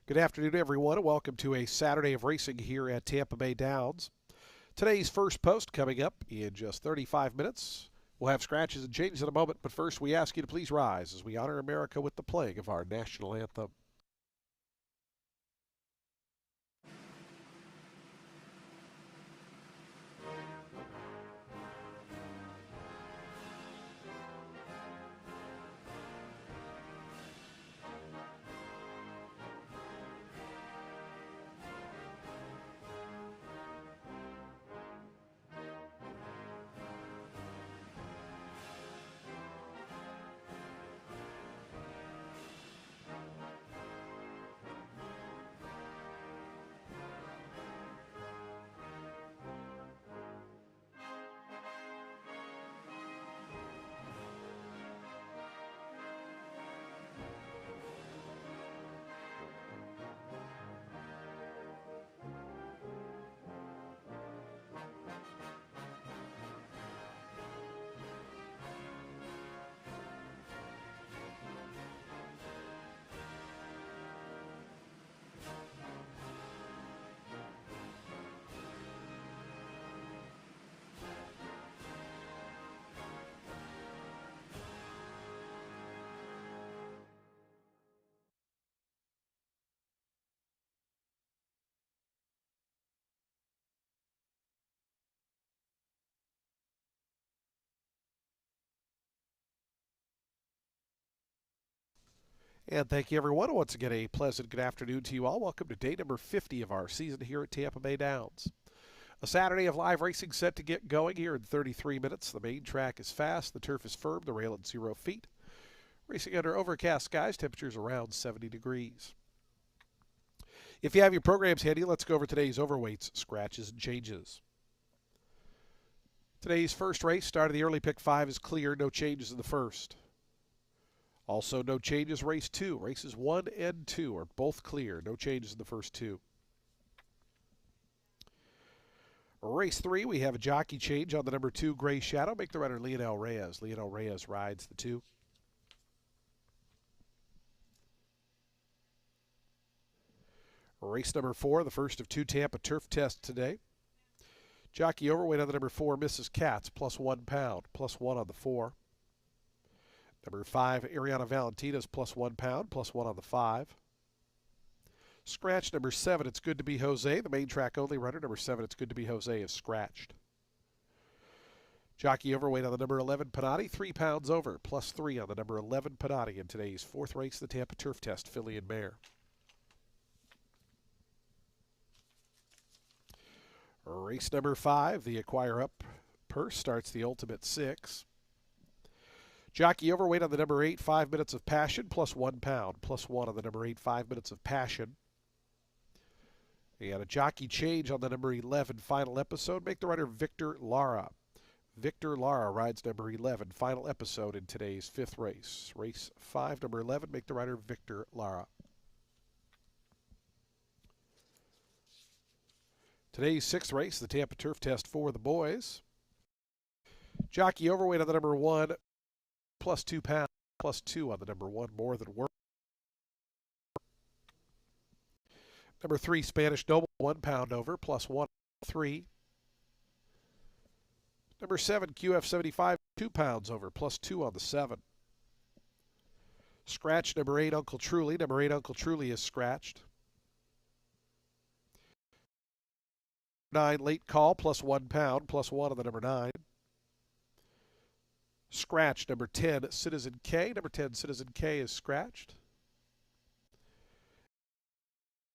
Good afternoon, everyone, and welcome to a Saturday of racing here at Tampa Bay Downs. Today's first post coming up in just 35 minutes. We'll have scratches and changes in a moment, but first we ask you to please rise as we honor America with the playing of our national anthem. And thank you, everyone. Once again, a pleasant good afternoon to you all. Welcome to day number 50 of our season here at Tampa Bay Downs. A Saturday of live racing set to get going here in 33 minutes. The main track is fast, the turf is firm, the rail at 0 feet. Racing under overcast skies, temperatures around 70 degrees. If you have your programs handy, let's go over today's overweights, scratches, and changes. Today's first race, start of the early pick 5 is clear, no changes in the first. Also, no changes, race 2. Races 1 and 2 are both clear. No changes in the first 2. Race 3, we have a jockey change on the number 2, Gray Shadow. Make the runner Leonel Reyes. Leonel Reyes rides the 2. Race number 4, the first of 2 Tampa turf tests today. Jockey overweight on the number 4, Mrs. Katz, plus 1 pound, plus 1 on the 4. Number 5, Ariana Valentina's plus 1 pound, plus 1 on the 5. Scratch number 7, It's Good to Be Jose. The main track only runner, number 7, It's Good to Be Jose, is scratched. Jockey overweight on the number 11, Panati, 3 pounds over, plus 3 on the number 11, Panati in today's 4th race of the Tampa Turf Test, filly and mare. Race number 5, the Acquire Up purse starts the Ultimate 6. Jockey overweight on the number 8, 5 minutes of passion, plus 1 pound, plus 1 on the number 8, 5 minutes of passion. And a jockey change on the number 11, final episode. Make the rider Victor Lara. Victor Lara rides number 11, final episode in today's 5th race. Race 5, number 11, make the rider Victor Lara. Today's 6th race, the Tampa Turf Test for the boys. Jockey overweight on the number 1, plus 2 pounds, plus 2 on the number 1, more than work. Number 3, Spanish Noble, 1 pound over, plus 1, 3. Number 7, QF75, 2 pounds over, plus 2 on the 7. Scratch number 8, Uncle Truly. Number 8, Uncle Truly is scratched. 9, Late Call, plus 1 pound, plus 1 on the number 9. Scratch number 10, Citizen K. Number 10, Citizen K is scratched.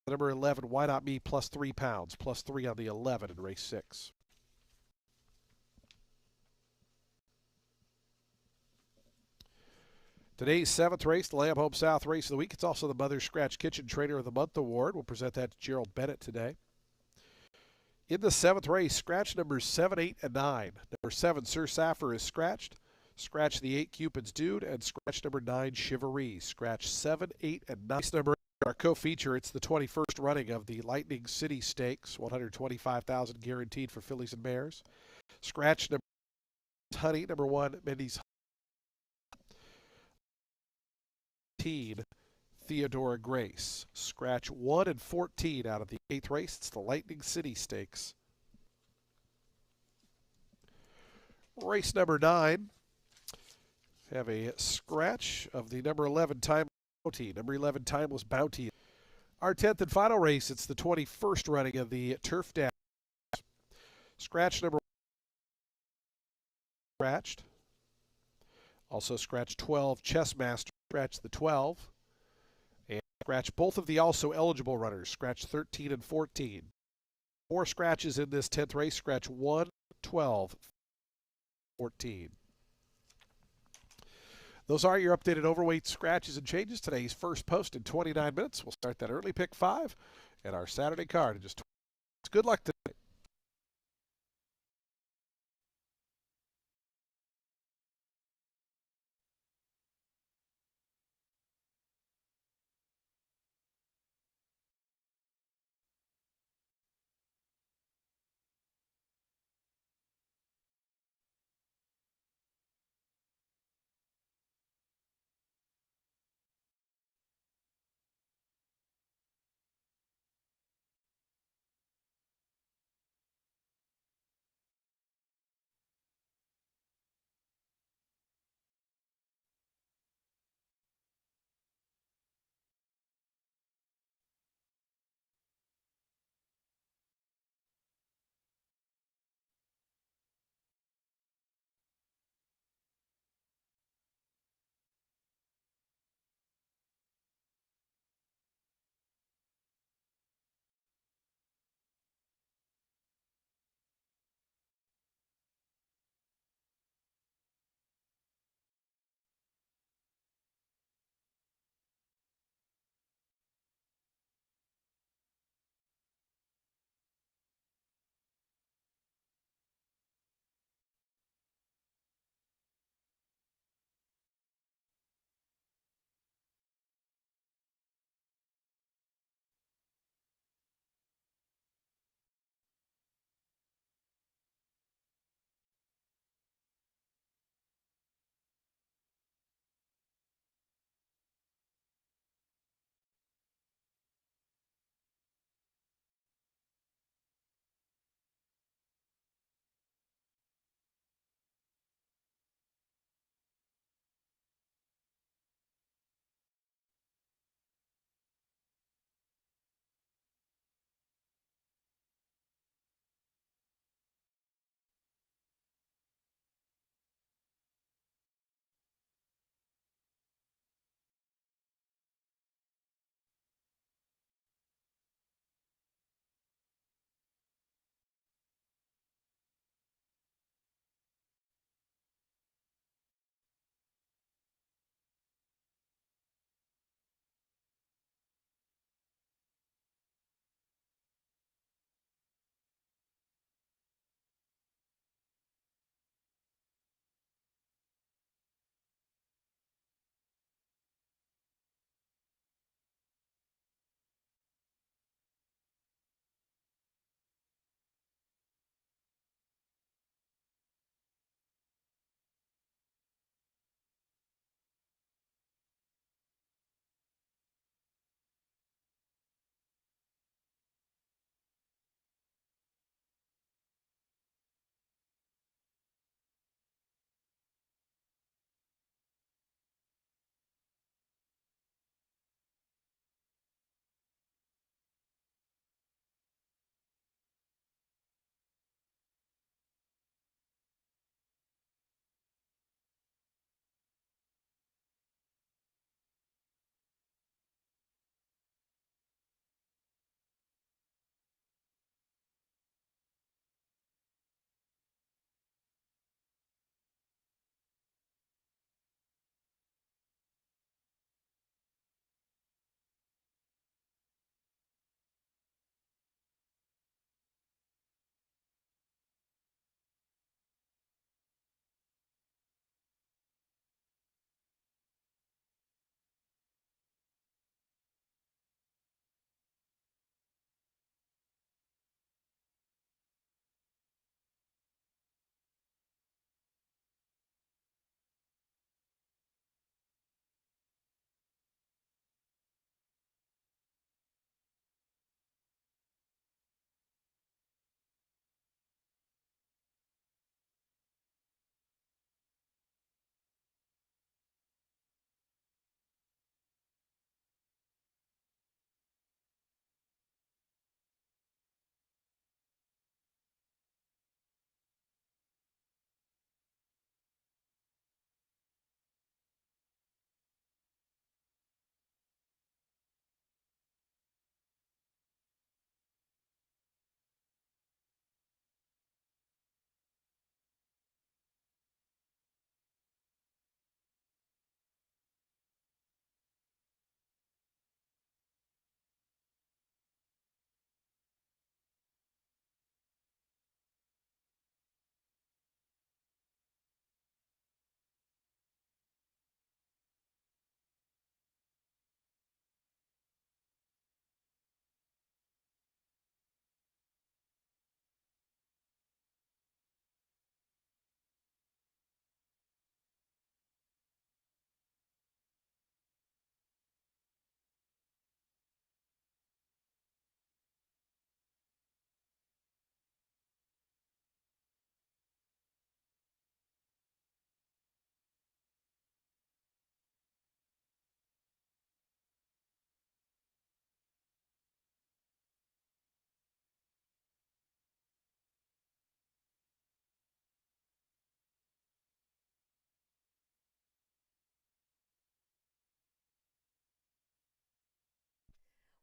Number 11, Why Not Me, plus 3 pounds, plus 3 on the 11 in race 6. Today's 7th race, the Lamb Home South Race of the Week. It's also the Mother's Scratch Kitchen Trainer of the Month Award. We'll present that to Gerald Bennett today. In the 7th race, scratch numbers 7, 8, and 9. Number 7, Sir Saffer is scratched. Scratch the 8, Cupid's Dude, and scratch number 9, Chivalry. Scratch 7, 8, and 9. Race number 8, our co-feature, it's the 21st running of the Lightning City Stakes, $125,000 guaranteed for fillies and mares. Scratch number Honey, number 1, Mindy's Theodora Grace. Scratch 1 and 14 out of the 8th race. It's the Lightning City Stakes. Race number 9. Have a scratch of the number 11 Time Bounty. Number 11 Timeless Bounty. Our 10th and final race. It's the 21st running of the Turf Dash. Scratch number 1. Scratched. Also scratch 12 Chessmaster. Scratch the 12. And scratch both of the also eligible runners. Scratch 13 and 14. 4 scratches in this 10th race. Scratch 1, 12, 14. Those are your updated overweight scratches and changes. Today's first post in 29 minutes. We'll start that early pick 5 and our Saturday card in just 20 minutes. Good luck today.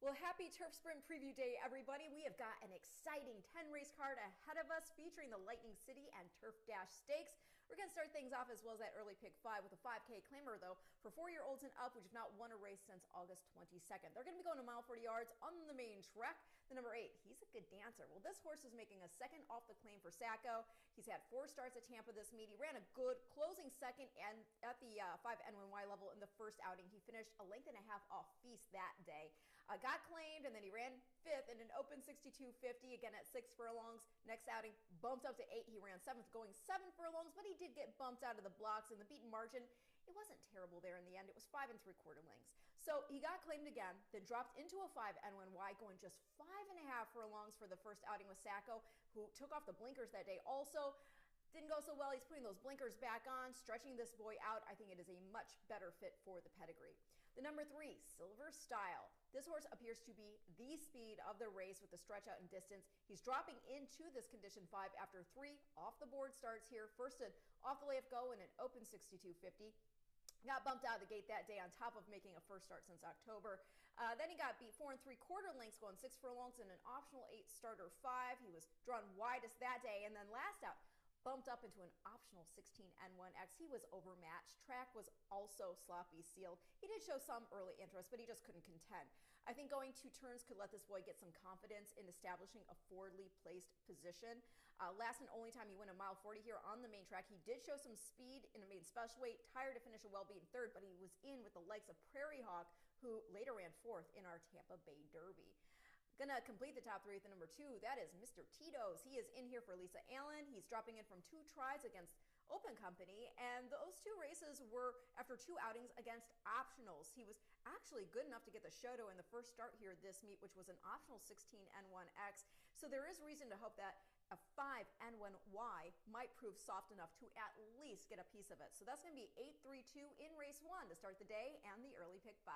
Well, happy Turf Sprint Preview Day, everybody. We have got an exciting 10-race card ahead of us featuring the Lightning City and Turf Dash Stakes. We're going to start things off as well as that early pick 5 with a 5K claimer, though, for 4-year-olds and up, which have not won a race since August 22nd. They're going to be going a mile 40 yards on the main track. The number 8, he's a good dancer. Well, this horse is making a second off the claim for Sacco. He's had 4 starts at Tampa this meet. He ran a good closing second and at the 5N1Y level in the first outing. He finished a length and a half off Feast that day. Got claimed, and then he ran 5th in an open 62.50, again at 6 furlongs. Next outing, bumped up to 8. He ran 7th, going 7 furlongs, but he did get bumped out of the blocks, and the beaten margin, it wasn't terrible there in the end. It was 5 3/4 lengths. So he got claimed again, then dropped into a 5N1Y, going just 5.5 furlongs for the first outing with Sacco, who took off the blinkers that day also. Didn't go so well. He's putting those blinkers back on, stretching this boy out. I think it is a much better fit for the pedigree. The number 3, Silver Style. This horse appears to be the speed of the race with the stretch out and distance. He's dropping into this condition 5 after 3 off the board starts here. First an off the layup go in an open 62.50. Got bumped out of the gate that day on top of making a first start since October. Then he got beat 4 3/4 lengths, going 6 furlongs in an optional 8 starter 5. He was drawn widest that day, and then last out, bumped up into an optional 16N1X. He was overmatched. Track was also sloppy sealed. He did show some early interest, but he just couldn't contend. I think going 2 turns could let this boy get some confidence in establishing a forwardly placed position. Last and only time he went a mile 40 here on the main track. He did show some speed in a main special weight, tired to finish a well-beaten 3rd, but he was in with the likes of Prairie Hawk, who later ran 4th in our Tampa Bay Derby. Gonna complete the top 3 with the number 2. That is Mr. Tito's. He is in here for Lisa Allen. He's dropping in from 2 tries against Open Company, and those 2 races were after 2 outings against optionals. He was actually good enough to get the Shoto in the first start here this meet, which was an optional 16N1X. So there is reason to hope that a 5N1Y might prove soft enough to at least get a piece of it. So that's going to be 8-3-2 in race 1 to start the day and the early pick 5.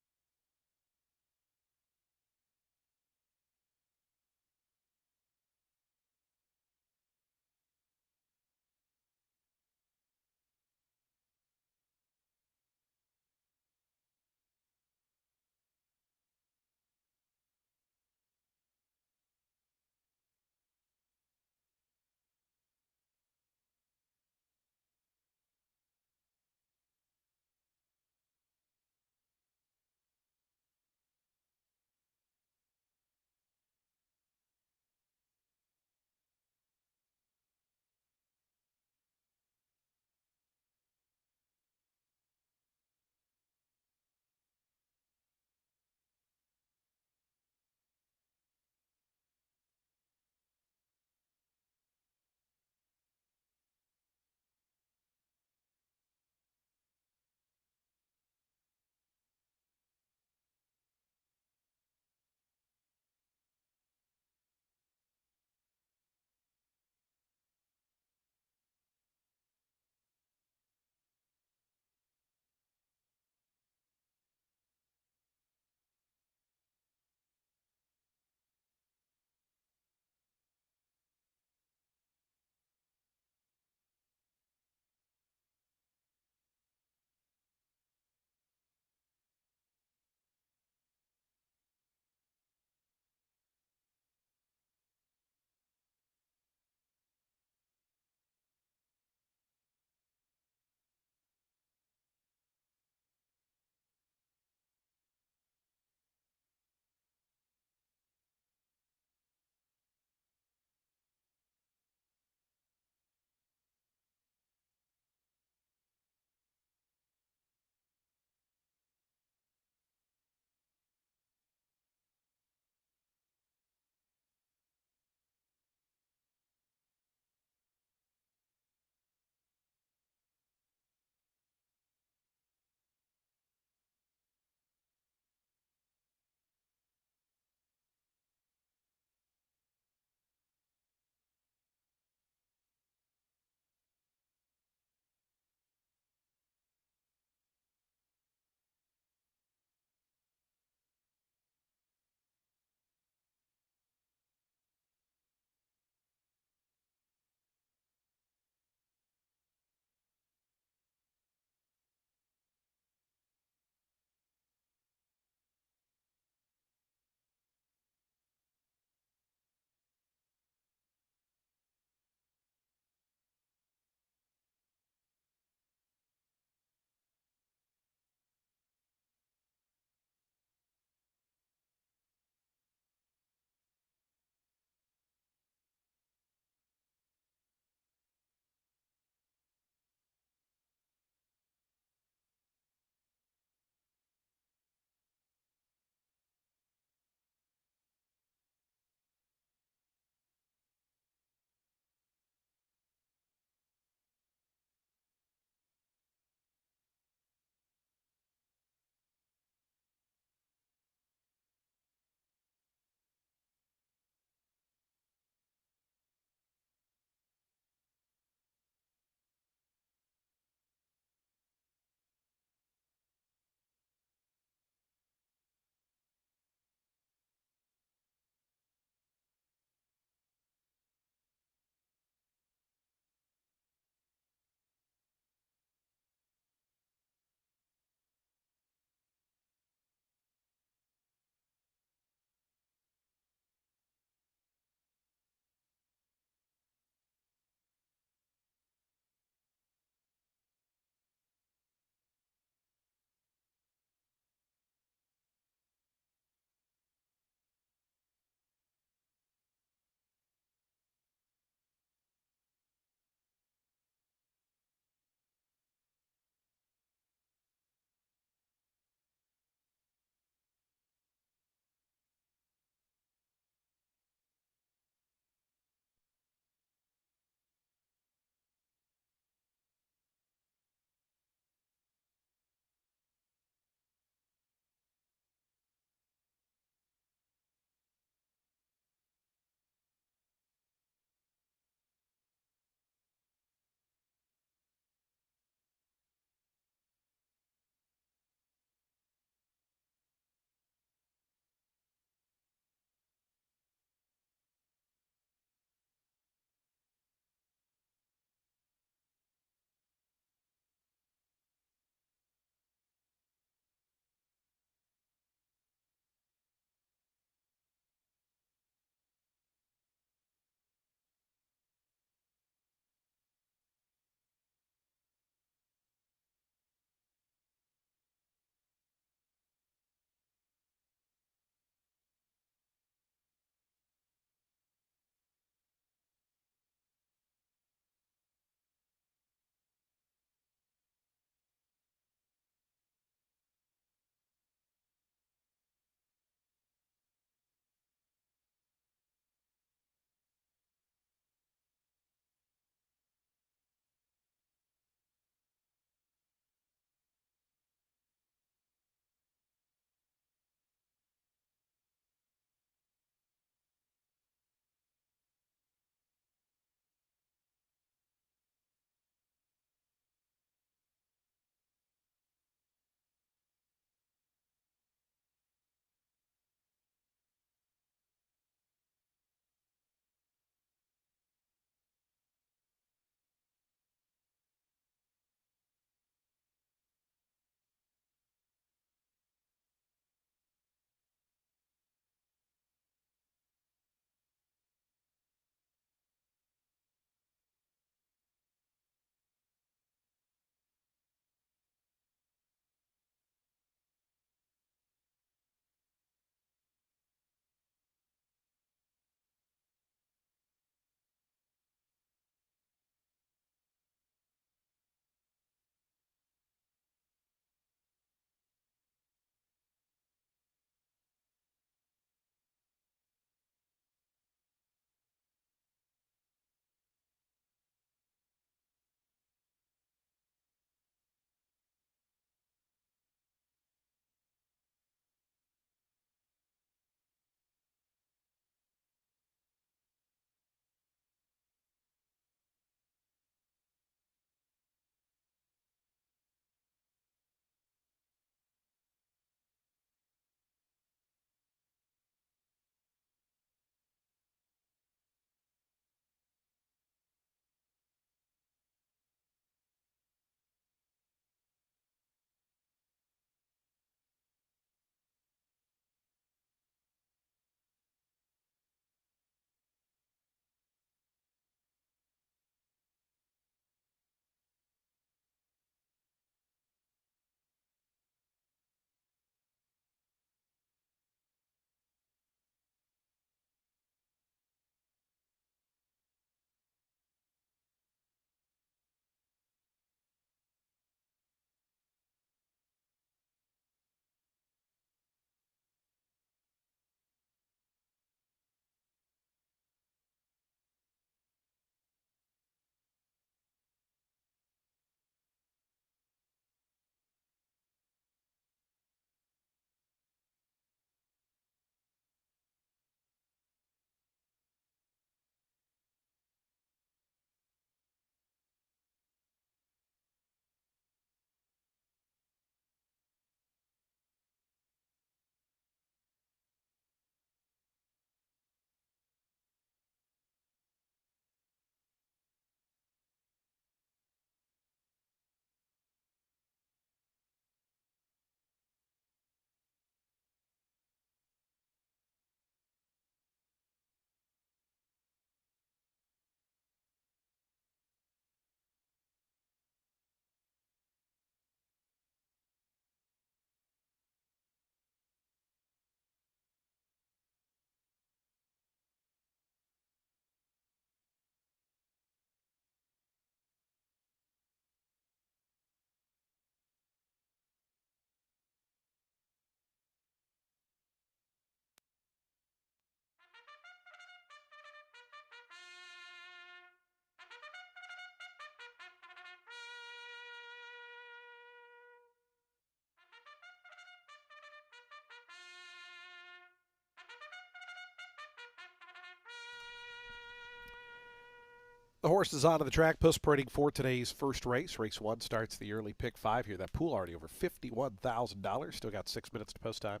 The horses onto the track, post parading for today's first race. Race 1 starts the early pick 5 here. That pool already over $51,000. Still got 6 minutes to post time.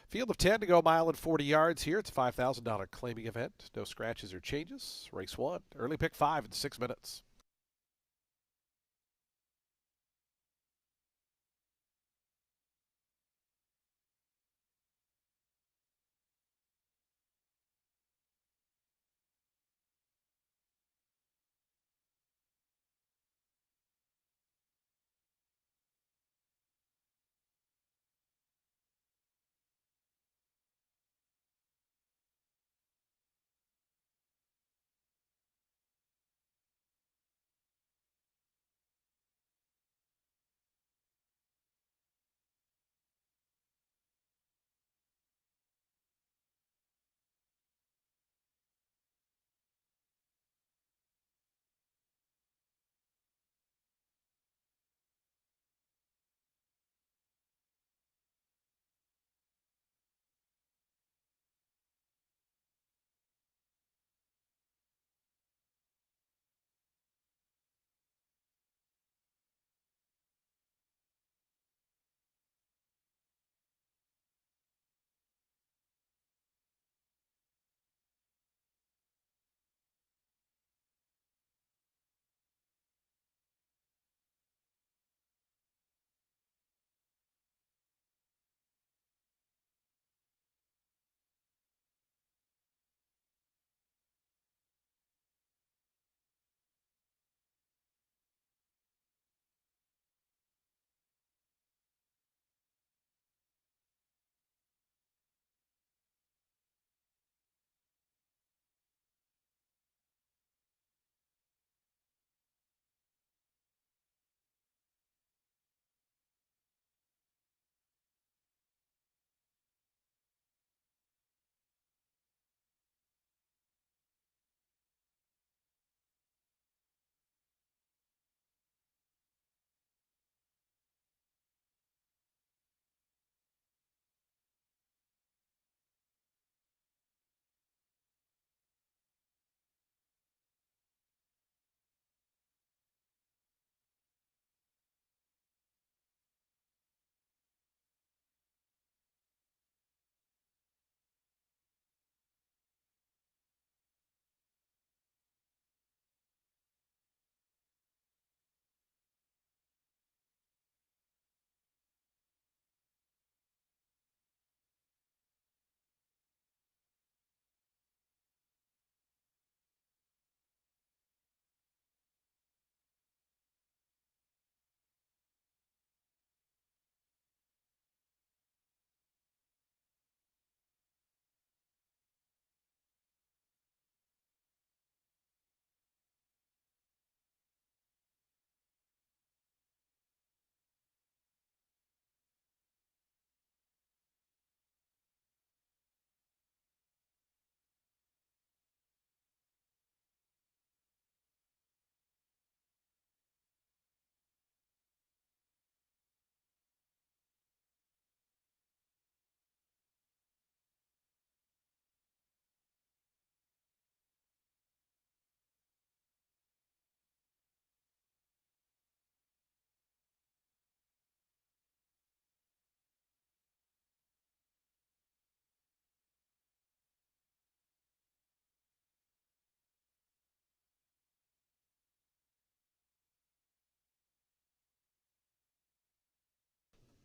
Field of 10 to go, mile and 40 yards here. It's a $5,000 claiming event. No scratches or changes. Race 1, early pick 5 in 6 minutes.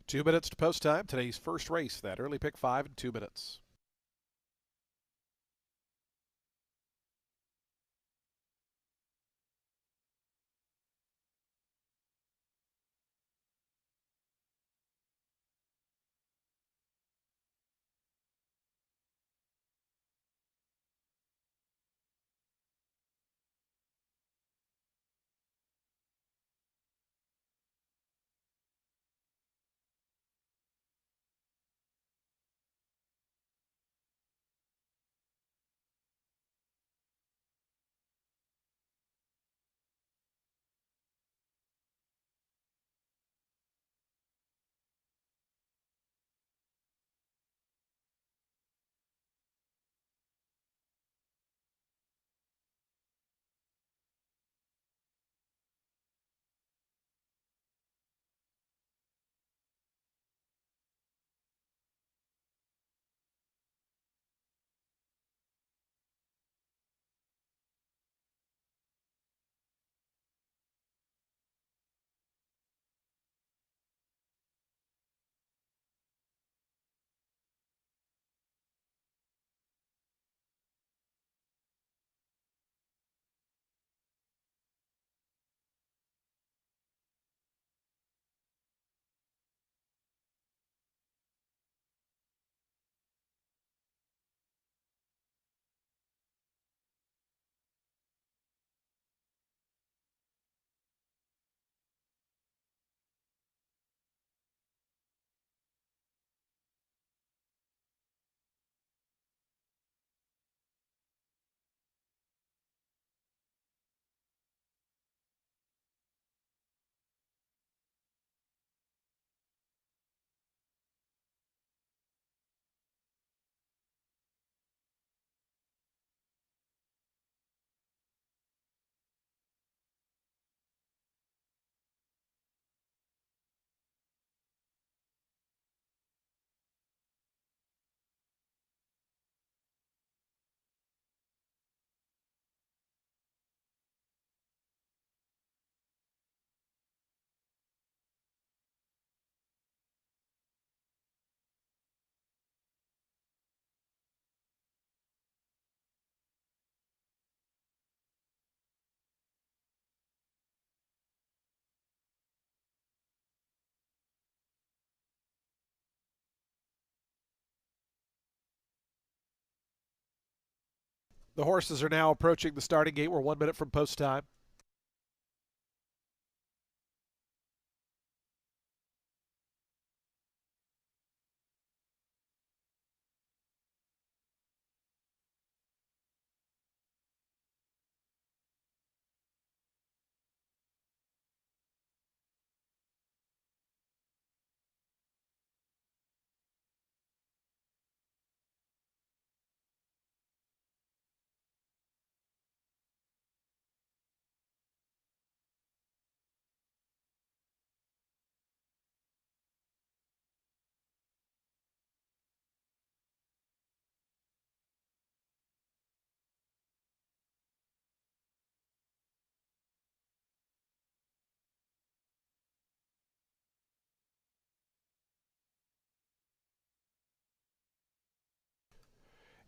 Two minutes to post time. Today's first race, that early pick 5 in 2 minutes. The horses are now approaching the starting gate. We're 1 minute from post time.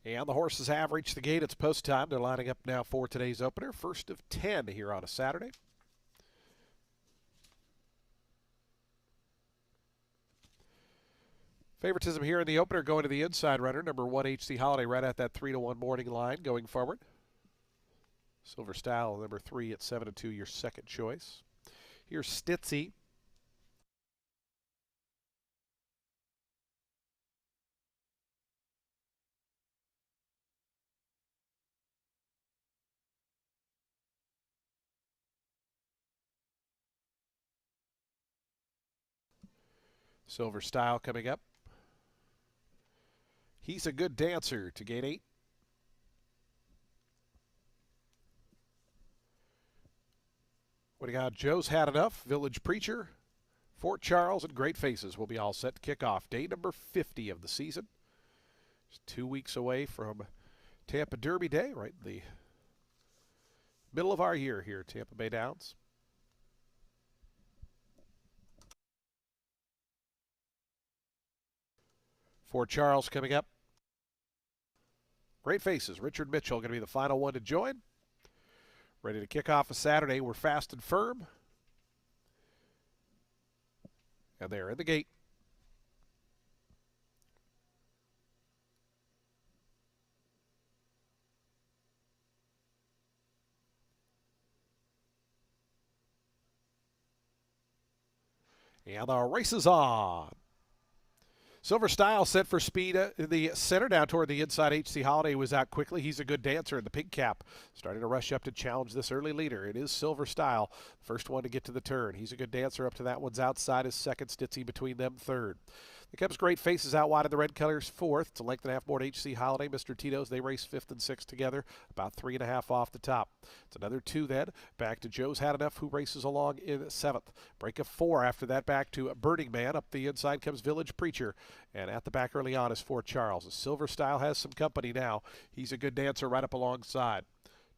And the horses have reached the gate. It's post time. They're lining up now for today's opener. First of 10 here on a Saturday. Favoritism here in the opener going to the inside runner. Number 1, HC Holiday, right at that 3-1 morning line going forward. Silver Style, number 3 at 7-2, your second choice. Here's Stitzy. Silver Style coming up. He's a good dancer to gate 8. What do you got? Joe's Had Enough, Village Preacher, Fort Charles, and Great Faces will be all set to kick off day number 50 of the season. Just 2 weeks away from Tampa Derby Day, right in the middle of our year here at Tampa Bay Downs. Fort Charles coming up. Great Faces, Richard Mitchell going to be the final one to join. Ready to kick off a Saturday. We're fast and firm. And they're in the gate. And the race is on. Silver Style set for speed in the center down toward the inside. HC Holiday was out quickly. He's a good dancer in the pink cap. Starting to rush up to challenge this early leader. It is Silver Style, first one to get to the turn. He's a good dancer up to that one's outside. His second, Stitzy between them third. The Cubs' Great Faces out wide of the red colors fourth. It's a length and a half more to HC Holiday. Mr. Tito's, they race fifth and sixth together, about 3.5 off the top. It's another 2 then. Back to Joe's Had Enough, who races along in seventh. Break of 4 after that, back to Burning Man. Up the inside comes Village Preacher. And at the back early on is Fort Charles. The Silver Style has some company now. He's a good dancer right up alongside.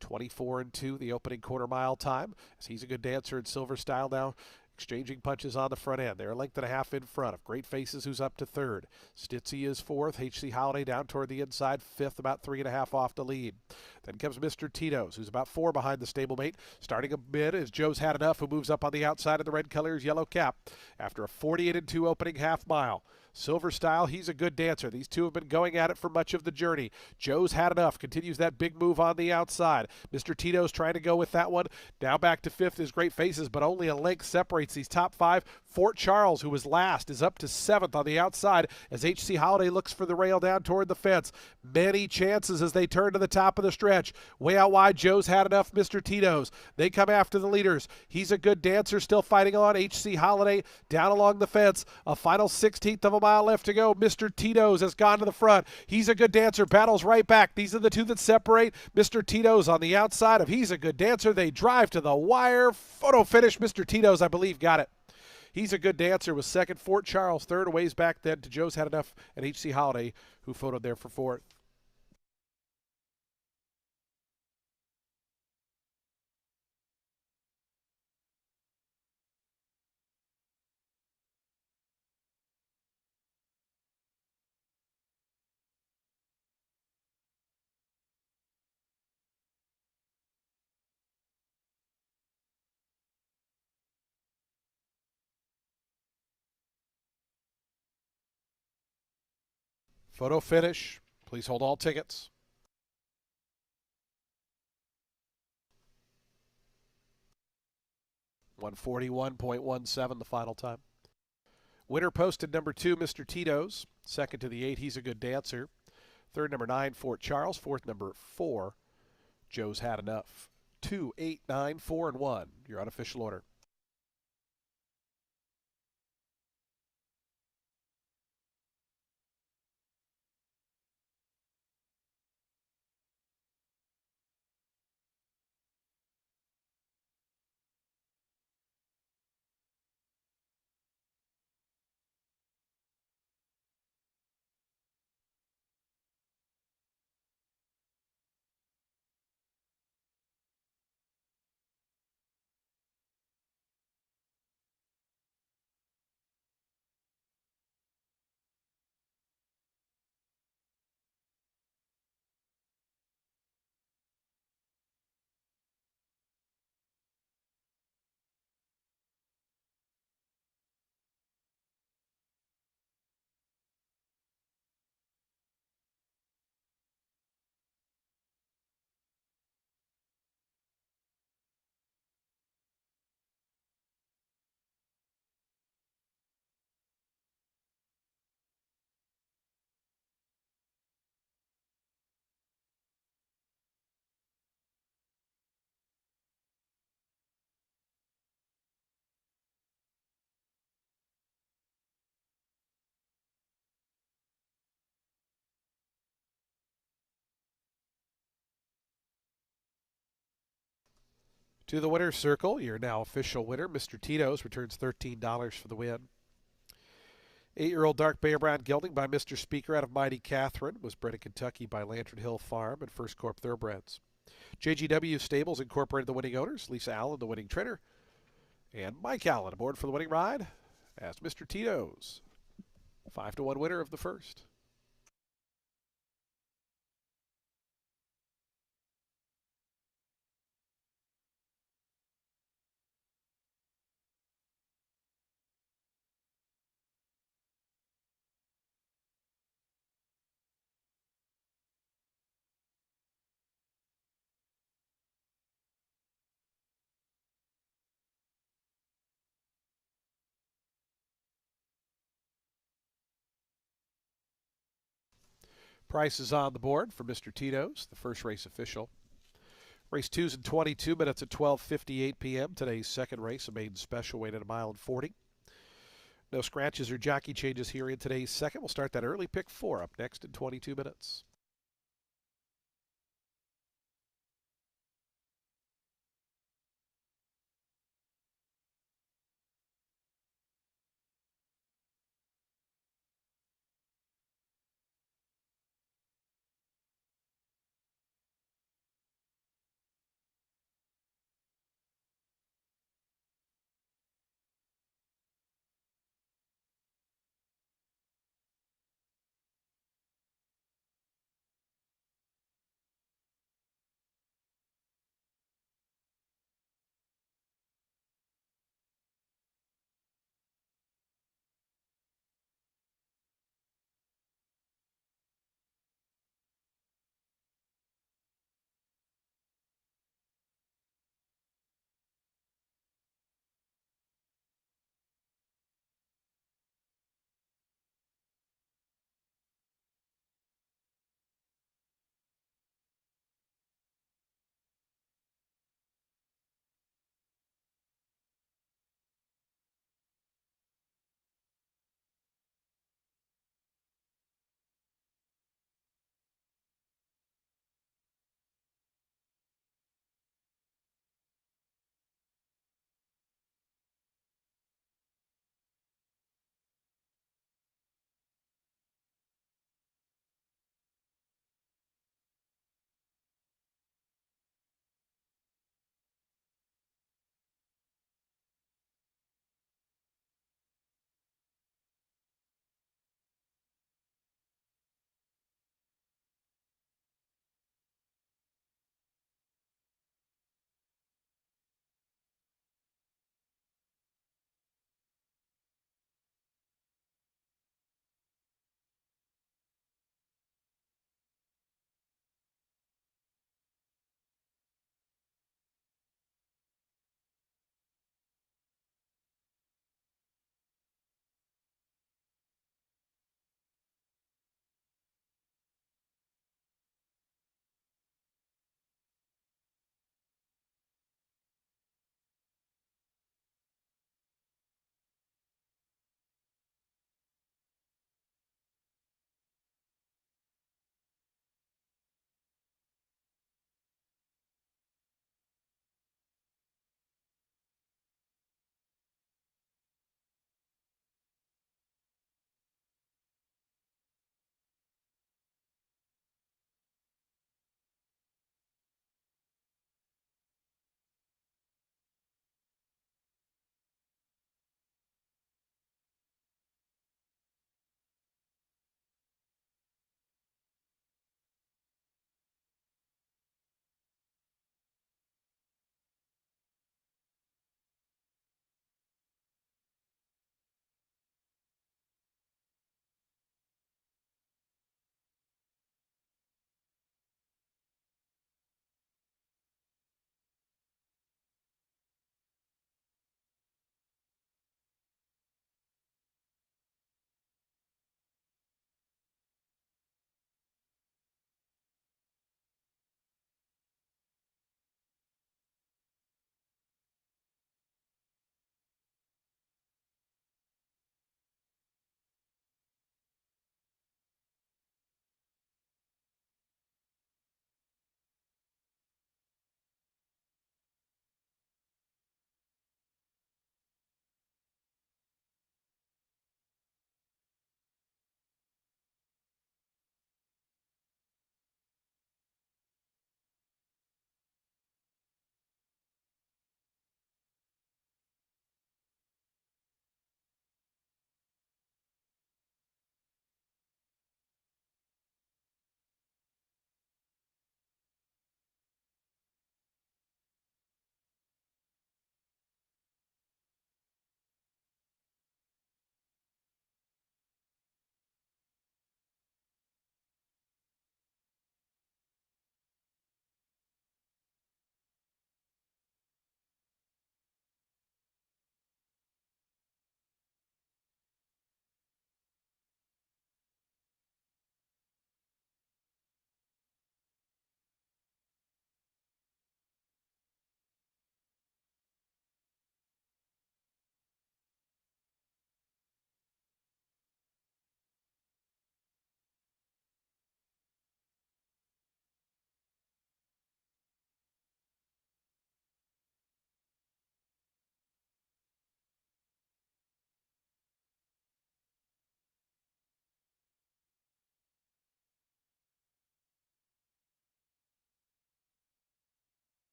24 and 2, the opening quarter mile time. As he's a good dancer in Silver Style now. Exchanging punches on the front end. They're a length and a half in front of Great Faces, who's up to third. Stitzy is fourth. HC Holiday down toward the inside, fifth, about 3.5 off the lead. Then comes Mr. Tito's, who's about 4 behind the stablemate. Starting a mid is Joe's Had Enough, who moves up on the outside of the red colors, yellow cap. After a 48 and 2 opening half mile. Silver Style, he's a good dancer. These two have been going at it for much of the journey. Joe's Had Enough continues that big move on the outside. Mr. Tito's trying to go with that one. Now back to fifth is Great Faces, but only a length separates these top 5. Fort Charles, who was last, is up to 7th on the outside as HC Holiday looks for the rail down toward the fence. Many chances as they turn to the top of the stretch. Way out wide, Joe's Had Enough, Mr. Tito's. They come after the leaders. He's a good dancer, still fighting on. HC Holiday down along the fence. A final 16th of a mile left to go. Mr. Tito's has gone to the front. He's a good dancer, battles right back. These are the two that separate. Mr. Tito's on the outside of He's a Good Dancer. They drive to the wire. Photo finish. Mr. Tito's, I believe, got it. He's a Good Dancer was second. Fort Charles third. A ways back then to Joe's Had Enough and HC Holiday, who photoed there for fourth. Photo finish. Please hold all tickets. 141.17 the final time. Winner posted number 2, Mr. Tito's. Second to the 8, He's a Good Dancer. Third, number 9, Fort Charles. Fourth, number 4, Joe's Had Enough. 2, 8, 9, 4, and 1. Your unofficial order. To the winner's circle, your now official winner, Mr. Tito's, returns $13 for the win. 8-year-old dark Bear Brown gelding by Mr. Speaker out of Mighty Catherine was bred in Kentucky by Lantern Hill Farm and First Corp Thoroughbreds. JGW Stables Incorporated the winning owners, Lisa Allen the winning trainer, and Mike Allen aboard for the winning ride as Mr. Tito's. 5-1 winner of the first. Prices on the board for Mr. Tito's, the first race official. Race 2's in 22 minutes at 12:58 p.m. Today's second race, a maiden special weight at 1:40. No scratches or jockey changes here in today's second. We'll start that early pick 4 up next in 22 minutes.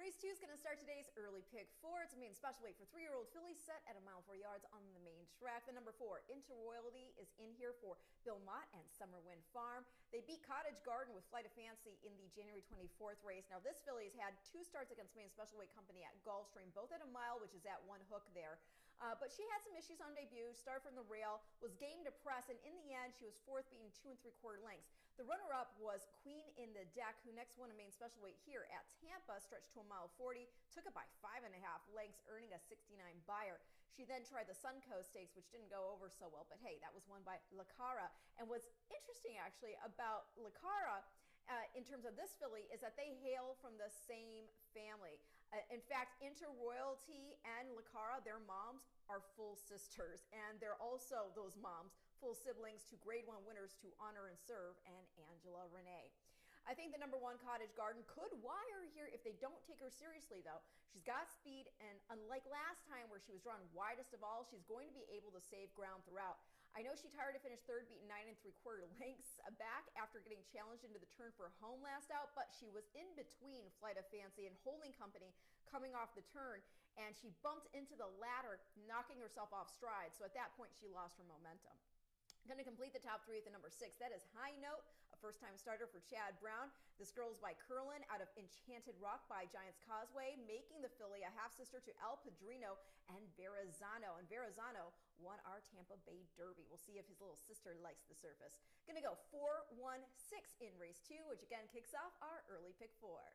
Race 2 is going to start today's early pick 4. It's a main special weight for 3-year-old fillies set at 1 mile 40 yards on the main track. The number 4, Into Royalty, is in here for Bill Mott and Summer Wind Farm. They beat Cottage Garden with Flight of Fancy in the January 24th race. Now, this filly has had 2 starts against main special weight company at Gulfstream, both at 1 mile, which is at 1 hook there. But she had some issues on debut, started from the rail, was game to press, and in the end, she was 4th, beating 2 3/4 lengths. The runner-up was Queen in the Deck, who next won a main special weight here at Tampa, stretched to 1 mile 40, took it by 5.5 lengths, earning a 69 buyer. She then tried the Suncoast Stakes, which didn't go over so well, but hey, that was won by Lacara. And what's interesting, actually, about Lacara, in terms of this filly, is that they hail from the same family. In fact, Inter Royalty and Lacara, their moms are full sisters, and they're also, those moms, full siblings to Grade 1 winners to Honor and Serve and Angela Renee. I think the number 1, Cottage Garden, could wire here if they don't take her seriously, though. She's got speed, and unlike last time where she was drawn widest of all, she's going to be able to save ground throughout. I know she tired to finish 3rd, beating 9 3/4 lengths back after getting challenged into the turn for home last out, but she was in between Flight of Fancy and Holding Company coming off the turn, and she bumped into the ladder, knocking herself off stride. So at that point, she lost her momentum. Going to complete the top 3 at the number 6. That is High Note, a first-time starter for Chad Brown. This girl's by Curlin out of Enchanted Rock by Giants Causeway, making the filly a half-sister to El Padrino and Verrazano. And Verrazano won our Tampa Bay Derby. We'll see if his little sister likes the surface. Going to go 4-1-6 in race 2, which again kicks off our early pick 4.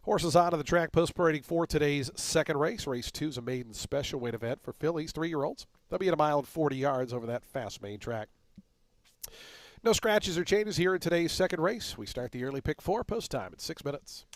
Horses out of the track post parading for today's second race. Race 2 is a maiden special weight event for fillies, 3-year-olds. They'll be at 1 mile and 40 yards over that fast main track. No scratches or changes here in today's second race. We start the early pick 4 post time at 6 minutes.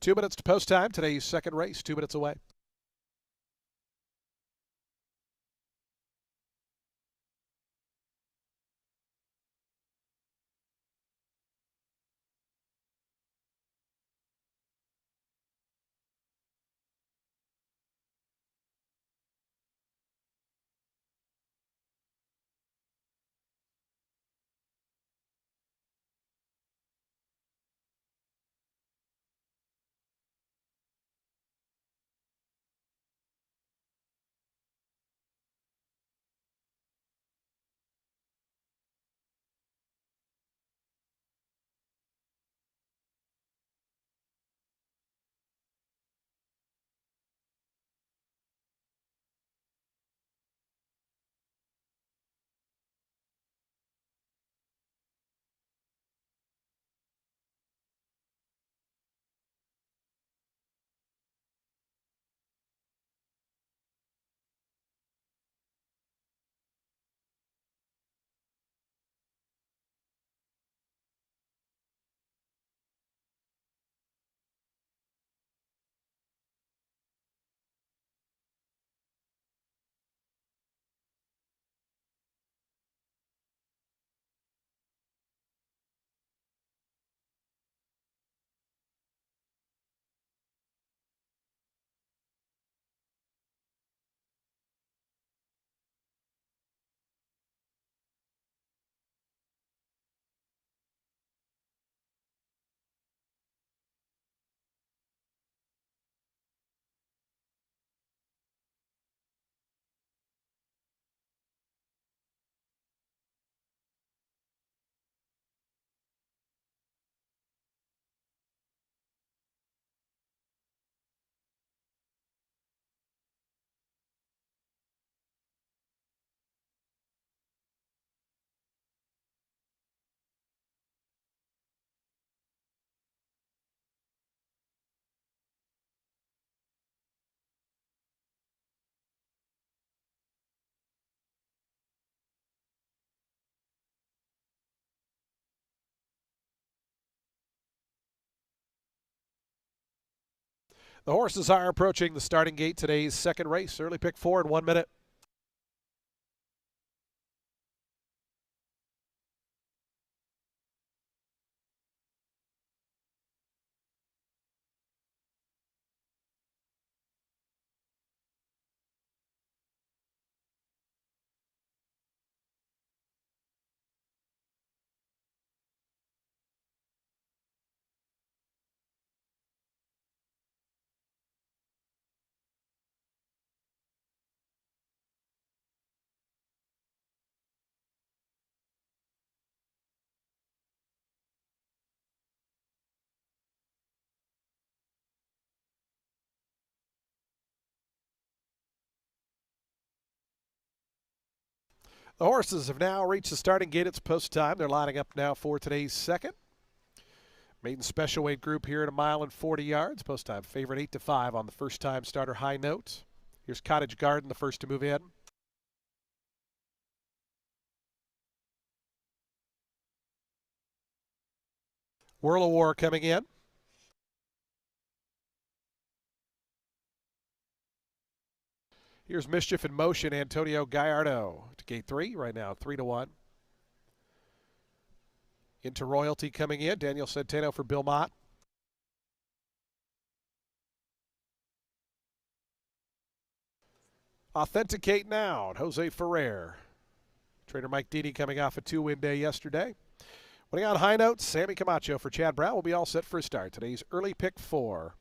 Two minutes to post time. Today's second race, 2 minutes away. The horses are approaching the starting gate today's second race. Early pick 4 in 1 minute. The horses have now reached the starting gate. It's post time. They're lining up now for today's second. Maiden special weight group here at 1.40 miles. Post time favorite 8-5 on the first time starter High Note. Here's Cottage Garden, the first to move in. Whirl of War coming in. Here's Mischief in Motion, Antonio Gallardo to gate 3 right now, 3-1. Into Royalty coming in, Daniel Centeno for Bill Mott. Authenticate Now, Jose Ferrer. Trainer Mike Didi coming off a 2-win day yesterday. Winning on High Note, Sammy Camacho for Chad Brown will be all set for a start. Today's early pick 4.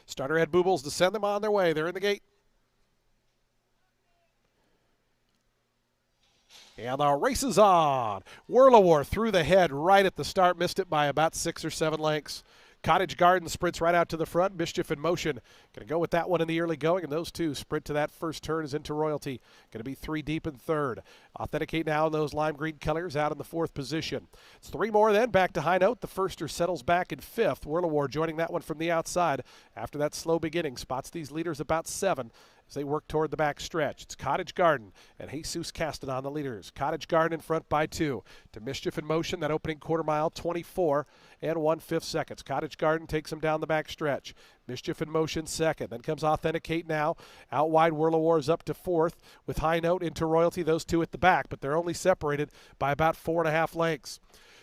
Starter Ed Boobles to send them on their way. They're in the gate. And the race is on. Whirl of War through the head right at the start. Missed it by about 6 or 7 lengths. Cottage Garden sprints right out to the front. Mischief in Motion. Going to go with that one in the early going, and those two sprint to that first turn as Into Royalty. Going to be 3 deep in third. Authenticate Now in those lime green colors out in the 4th position. It's 3 more then. Back to High Note. The firster settles back in 5th. Whirl of War joining that one from the outside. After that slow beginning, spots these leaders about 7 as they work toward the back stretch. It's Cottage Garden and Jesus Castanon, the leaders. Cottage Garden in front by 2. To Mischief in Motion, that opening quarter mile, 24 1/5 seconds. Cottage Garden takes them down the back stretch. Mischief in Motion second. Then comes Authenticate Now. Out wide, Whirl of War is up to 4th with High Note Into Royalty. Those two at the back, but they're only separated by about 4.5 lengths.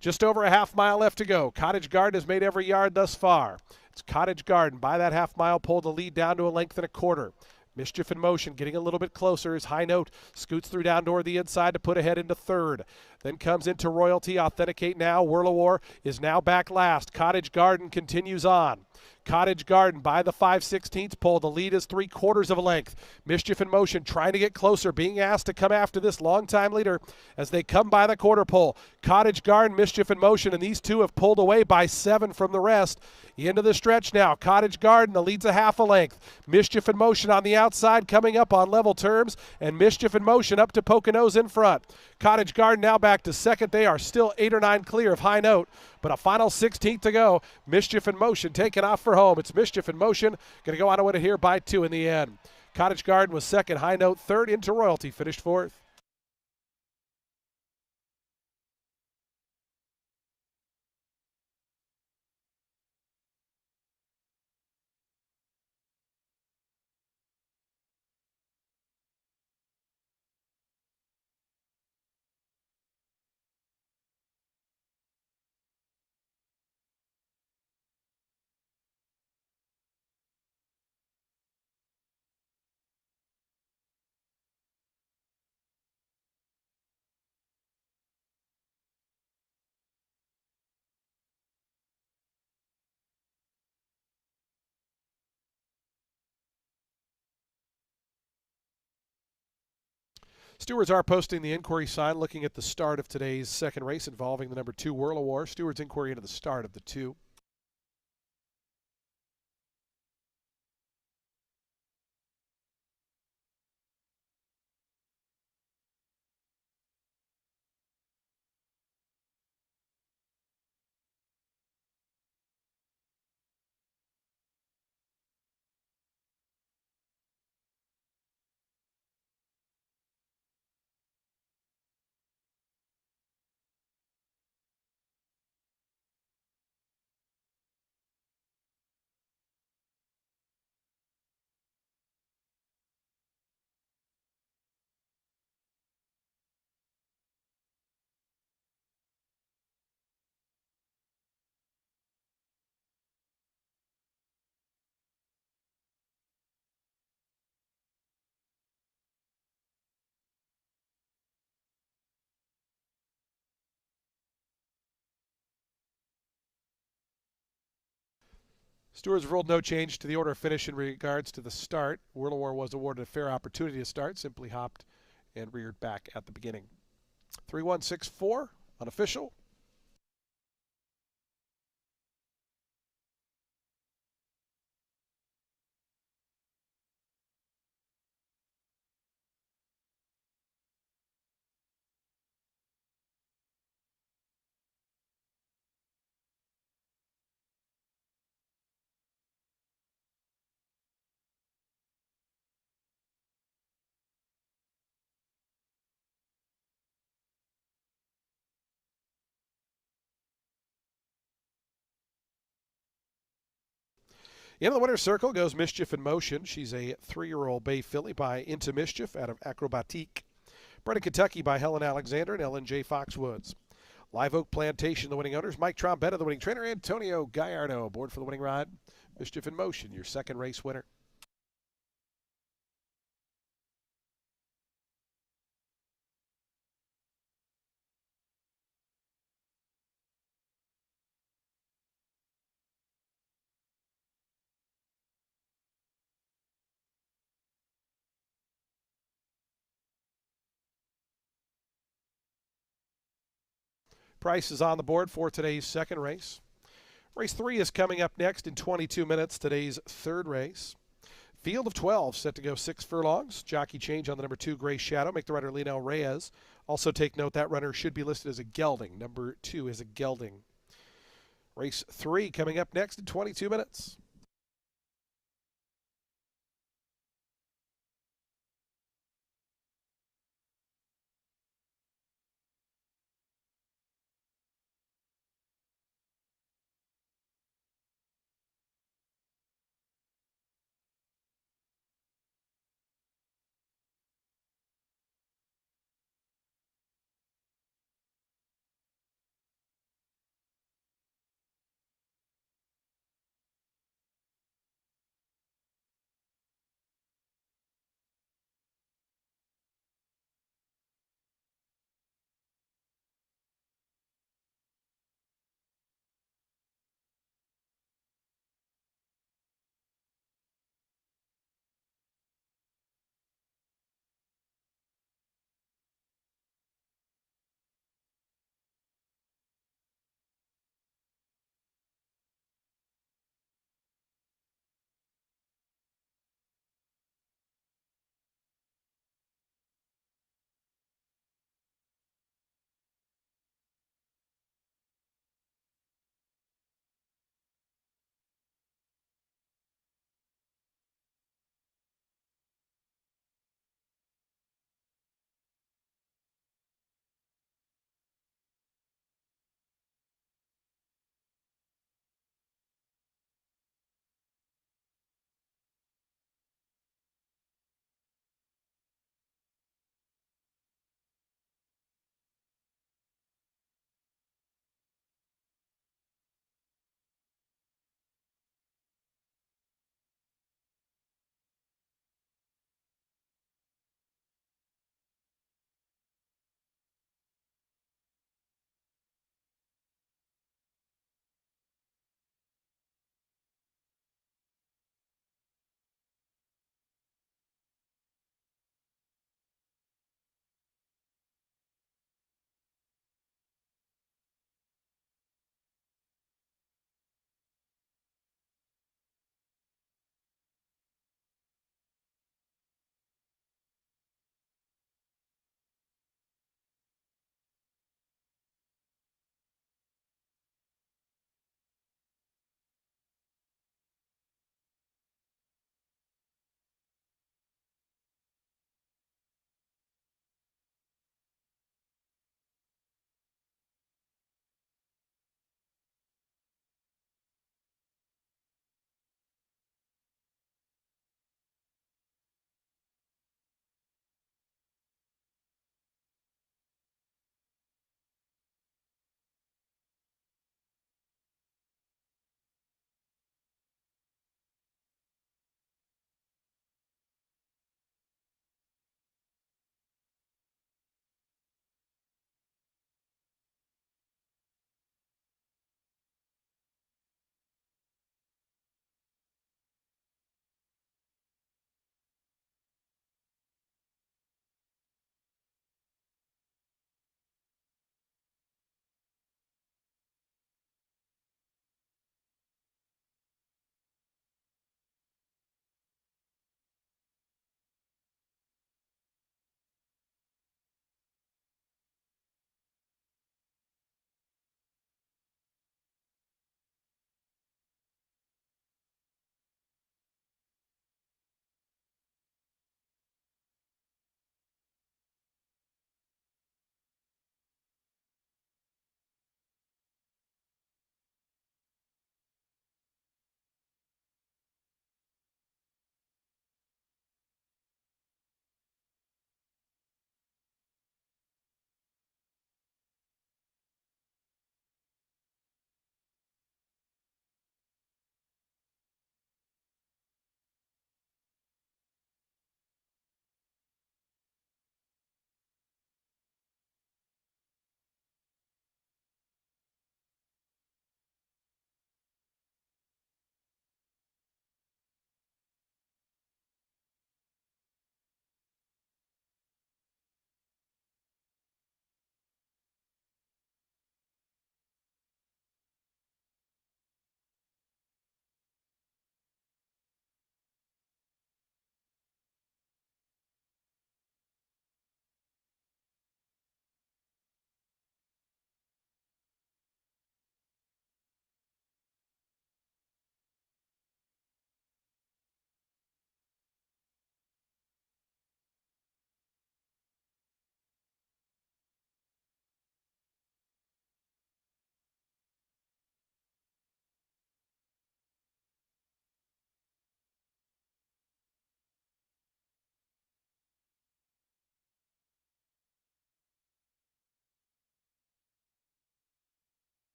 Just over a half mile left to go. Cottage Garden has made every yard thus far. It's Cottage Garden by that half mile, pulled the lead down to a length and a quarter. Mischief in Motion getting a little bit closer as High Note scoots through down toward the inside to put ahead into 3rd. Then comes Into Royalty. Authenticate Now. Whirl of War is now back last. Cottage Garden continues on. Cottage Garden by the 5/16 pole. The lead is 3/4 of a length. Mischief in Motion trying to get closer, being asked to come after this longtime leader as they come by the quarter pole. Cottage Garden, Mischief in Motion, and these two have pulled away by 7 from the rest. Into the stretch now. Cottage Garden, the lead's a half a length. Mischief in Motion on the outside, coming up on level terms, and Mischief in Motion up to Poconos in front. Cottage Garden now back to second. They are still 8 or 9 clear of High Note, but a final 16th to go. Mischief in Motion taking off for home. It's Mischief in Motion, going to go on to win it here by 2 in the end. Cottage Garden was second. High Note third. Into Royalty finished 4th. Stewards are posting the inquiry sign looking at the start of today's second race involving the number 2 Whirl of War. Stewards inquiry into the start of the 2. Stewards ruled no change to the order of finish in regards to the start. World War was awarded a fair opportunity to start, simply hopped and reared back at the beginning. 3164, unofficial. Into the winner's circle goes Mischief in Motion. She's a 3-year-old bay filly by Into Mischief out of Acrobatique. Bred in Kentucky by Helen Alexander and Ellen J. Foxwoods. Live Oak Plantation, the winning owners. Mike Trombetta, the winning trainer. Antonio Gallardo aboard for the winning ride. Mischief in Motion, your second race winner. Price is on the board for today's second race. Race 3 is coming up next in 22 minutes, today's third race. Field of 12 set to go 6 furlongs. Jockey change on the number 2, Gray Shadow. Make the runner Lionel Reyes. Also take note that runner should be listed as a gelding. Number 2 is a gelding. Race 3 coming up next in 22 minutes.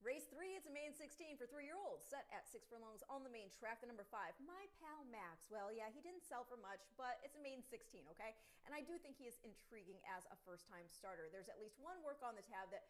Race 3, it's a main 16 for 3-year-olds, set at 6 furlongs on the main track. The number 5, My Pal Max. Well, yeah, he didn't sell for much, but it's a main 16, okay? And I do think he is intriguing as a first-time starter. There's at least one work on the tab that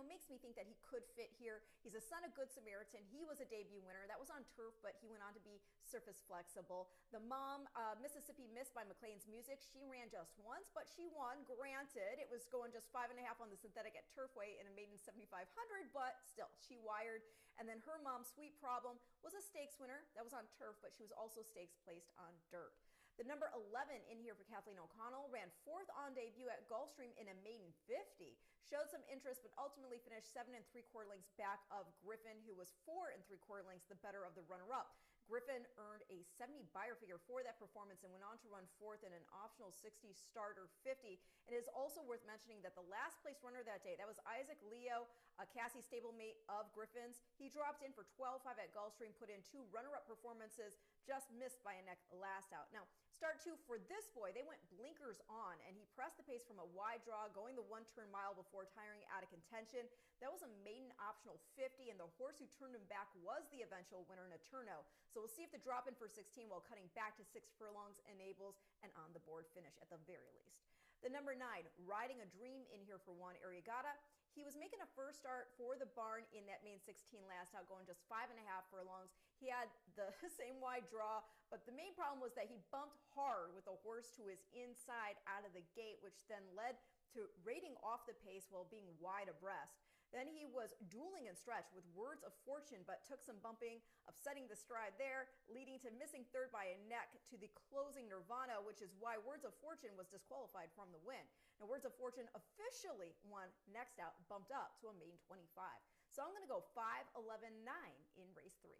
makes me think that he could fit here. He's a son of Good Samaritan. He was a debut winner. That was on turf, but he went on to be surface flexible. The mom, Mississippi Miss by McLean's Music, she ran just once, but she won. Granted, it was going just 5.5 on the synthetic at Turfway in a maiden 7,500, but still, she wired. And then her mom, Sweet Problem, was a stakes winner. That was on turf, but she was also stakes placed on dirt. The number 11 in here for Kathleen O'Connell ran 4th on debut at Gulfstream in a maiden 50. Showed some interest, but ultimately finished 7 3/4 lengths back of Griffin, who was 4 3/4 lengths the better of the runner-up. Griffin earned a 70 buyer figure for that performance and went on to run 4th in an optional 60 starter 50. It is also worth mentioning that the last place runner that day, that was Isaac Leo, a Cassie stablemate of Griffin's. He dropped in for 12.5 at Gulfstream, put in 2 runner-up performances, just missed by a neck last out. Now, start 2 for this boy, they went blinkers on, and he pressed the pace from a wide draw, going the 1-turn mile before tiring out of contention. That was a maiden optional 50, and the horse who turned him back was the eventual winner, Naturno. So we'll see if the drop in for 16 while cutting back to 6 furlongs enables an on the board finish at the very least. The number 9, Riding a Dream in here for Juan Arriagada. He was making a first start for the barn in that main 16 last out, going just 5.5 furlongs. He had the same wide draw, but the main problem was that he bumped hard with the horse to his inside out of the gate, which then led to rating off the pace while being wide abreast. Then he was dueling and stretch with Words of Fortune, but took some bumping, upsetting the stride there, leading to missing third by a neck to the closing Nirvana, which is why Words of Fortune was disqualified from the win. Now, Words of Fortune officially won next out, bumped up to a main 25. So I'm going to go 5, 11, 9 in race 3.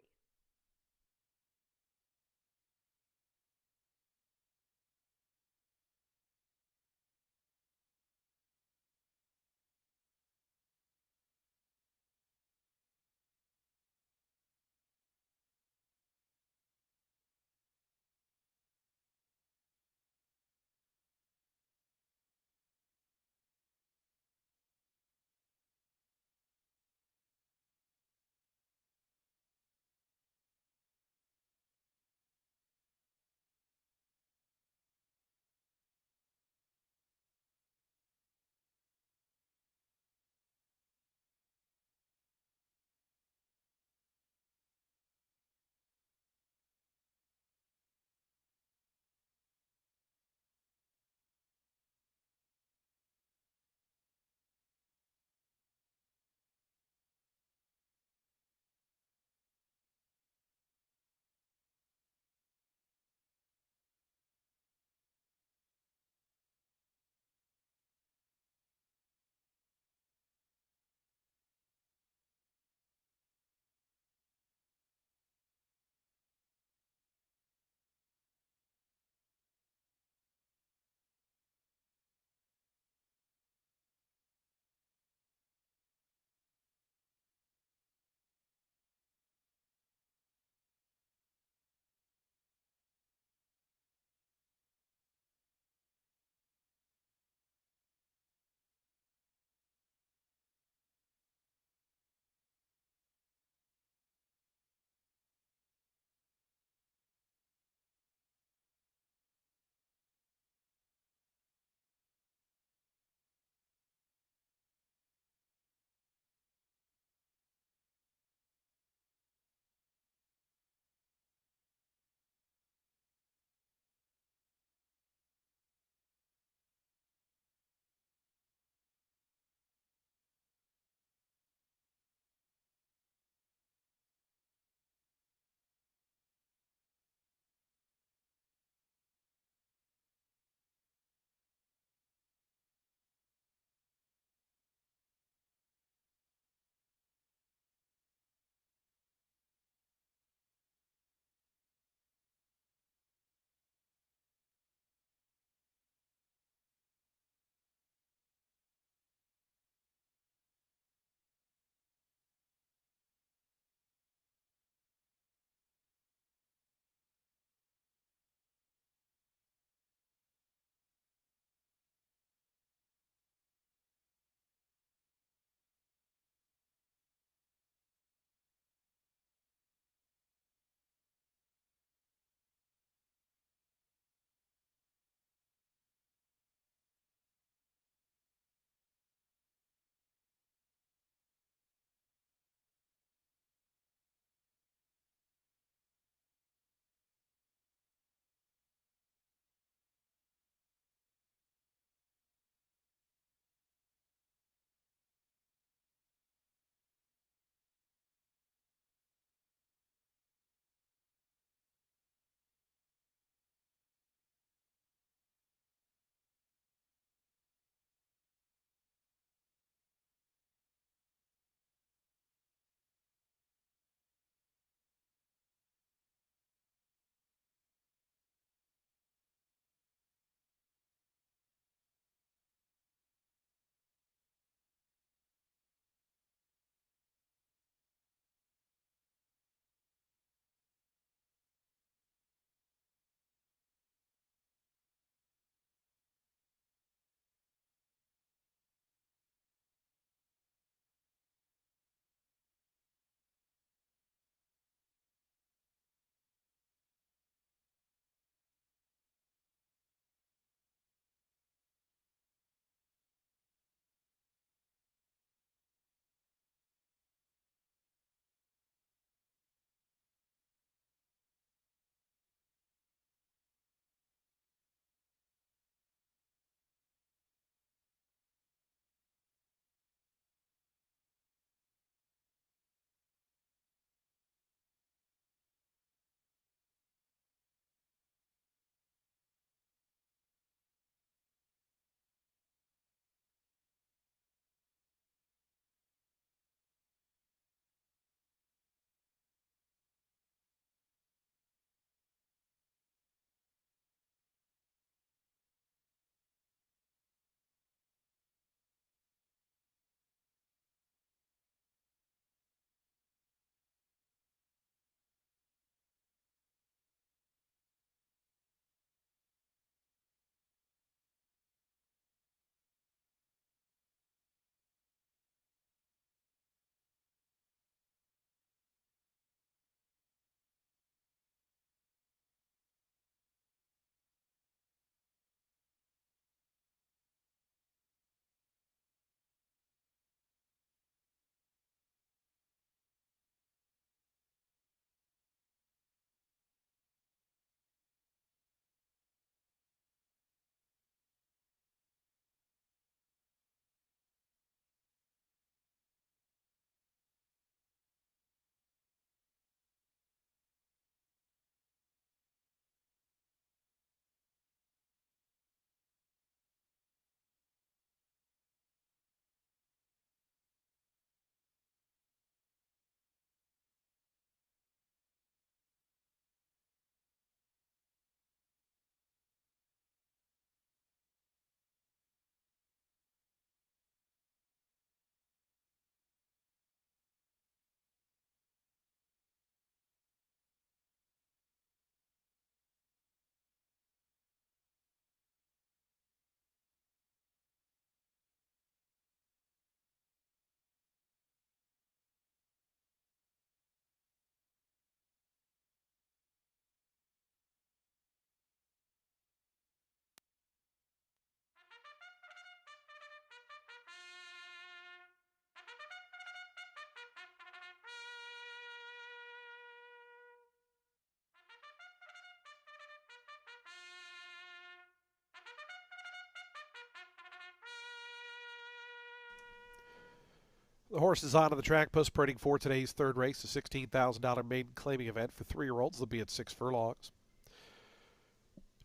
The horse is onto the track, post parading for today's third race, the $16,000 maiden claiming event for 3-year-olds. They'll be at 6 furlongs.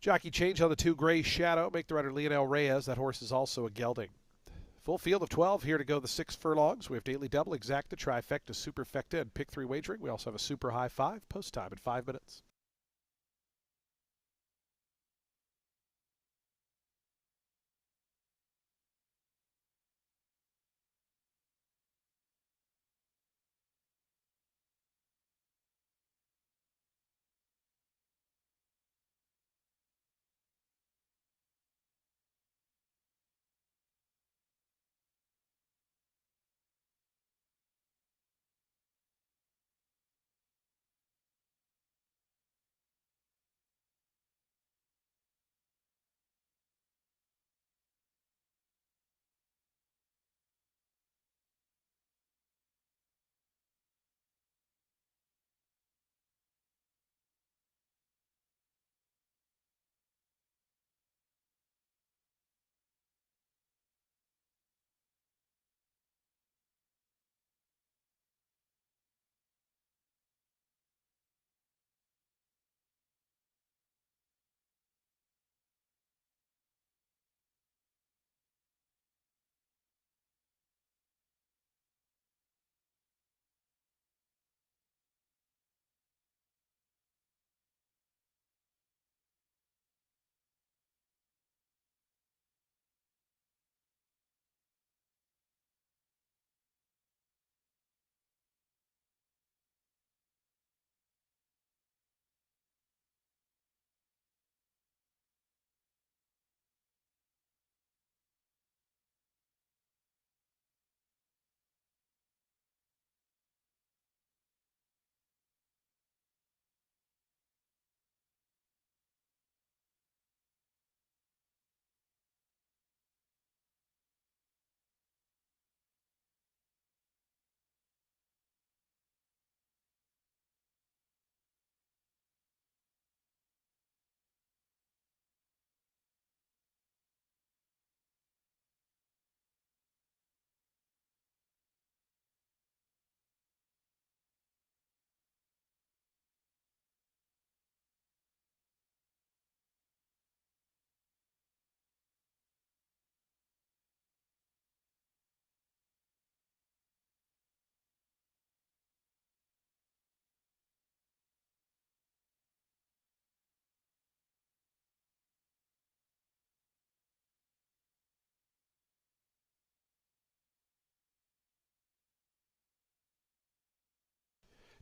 Jockey change on the 2 Gray Shadow. Make the rider Leonel Reyes. That horse is also a gelding. Full field of 12 here to go the 6 furlongs. We have daily double, exacta, trifecta, superfecta, and pick 3 wagering. We also have a super high 5. Post time in 5 minutes.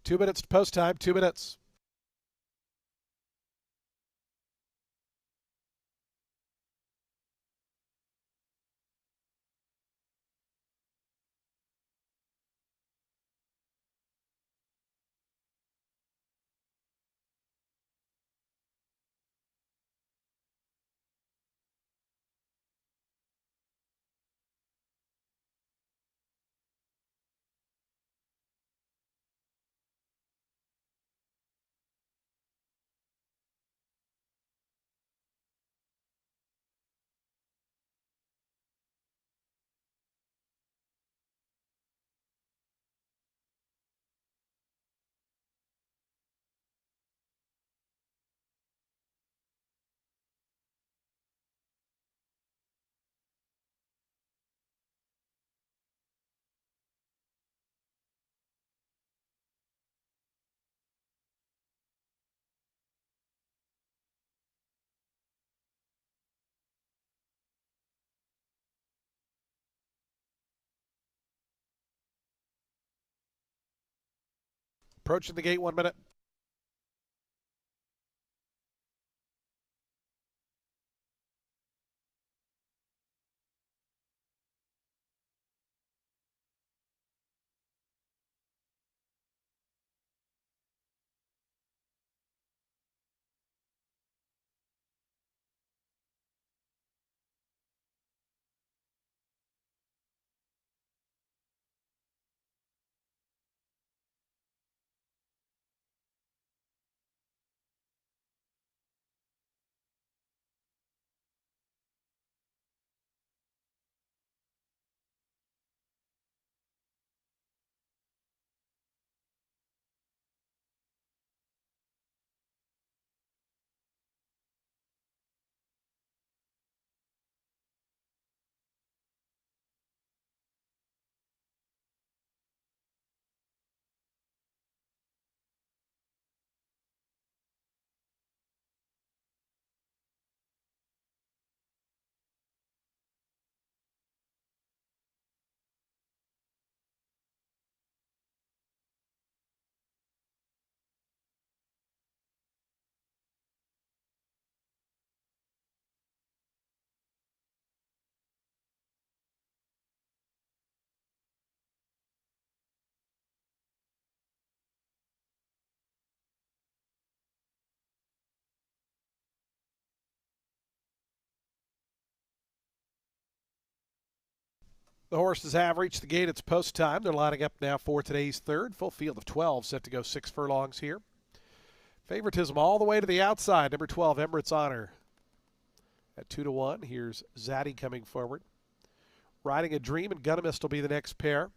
Two minutes to post time, 2 minutes. Approaching the gate, 1 minute. The horses have reached the gate. It's post time. They're lining up now for today's third. Full field of 12 set to go 6 furlongs here. Favoritism all the way to the outside. Number 12, Emirates Honor. At 2-1, here's Zaddy coming forward. Riding a Dream and Gunamist will be the next pair.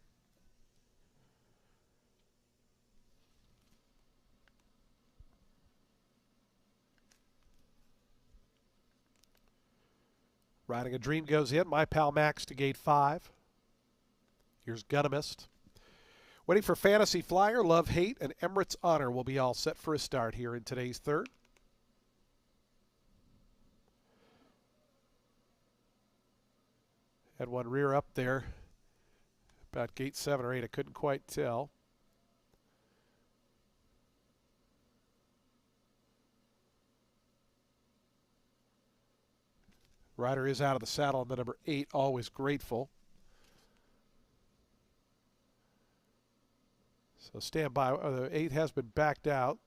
Riding a Dream goes in. My Pal Max to gate 5. Here's Gunamist. Waiting for Fantasy Flyer, Love Hate, and Emirates Honor will be all set for a start here in today's third. Had one rear up there. About gate 7 or 8, I couldn't quite tell. Rider is out of the saddle on the number 8, Always Grateful. So stand by. The 8 has been backed out.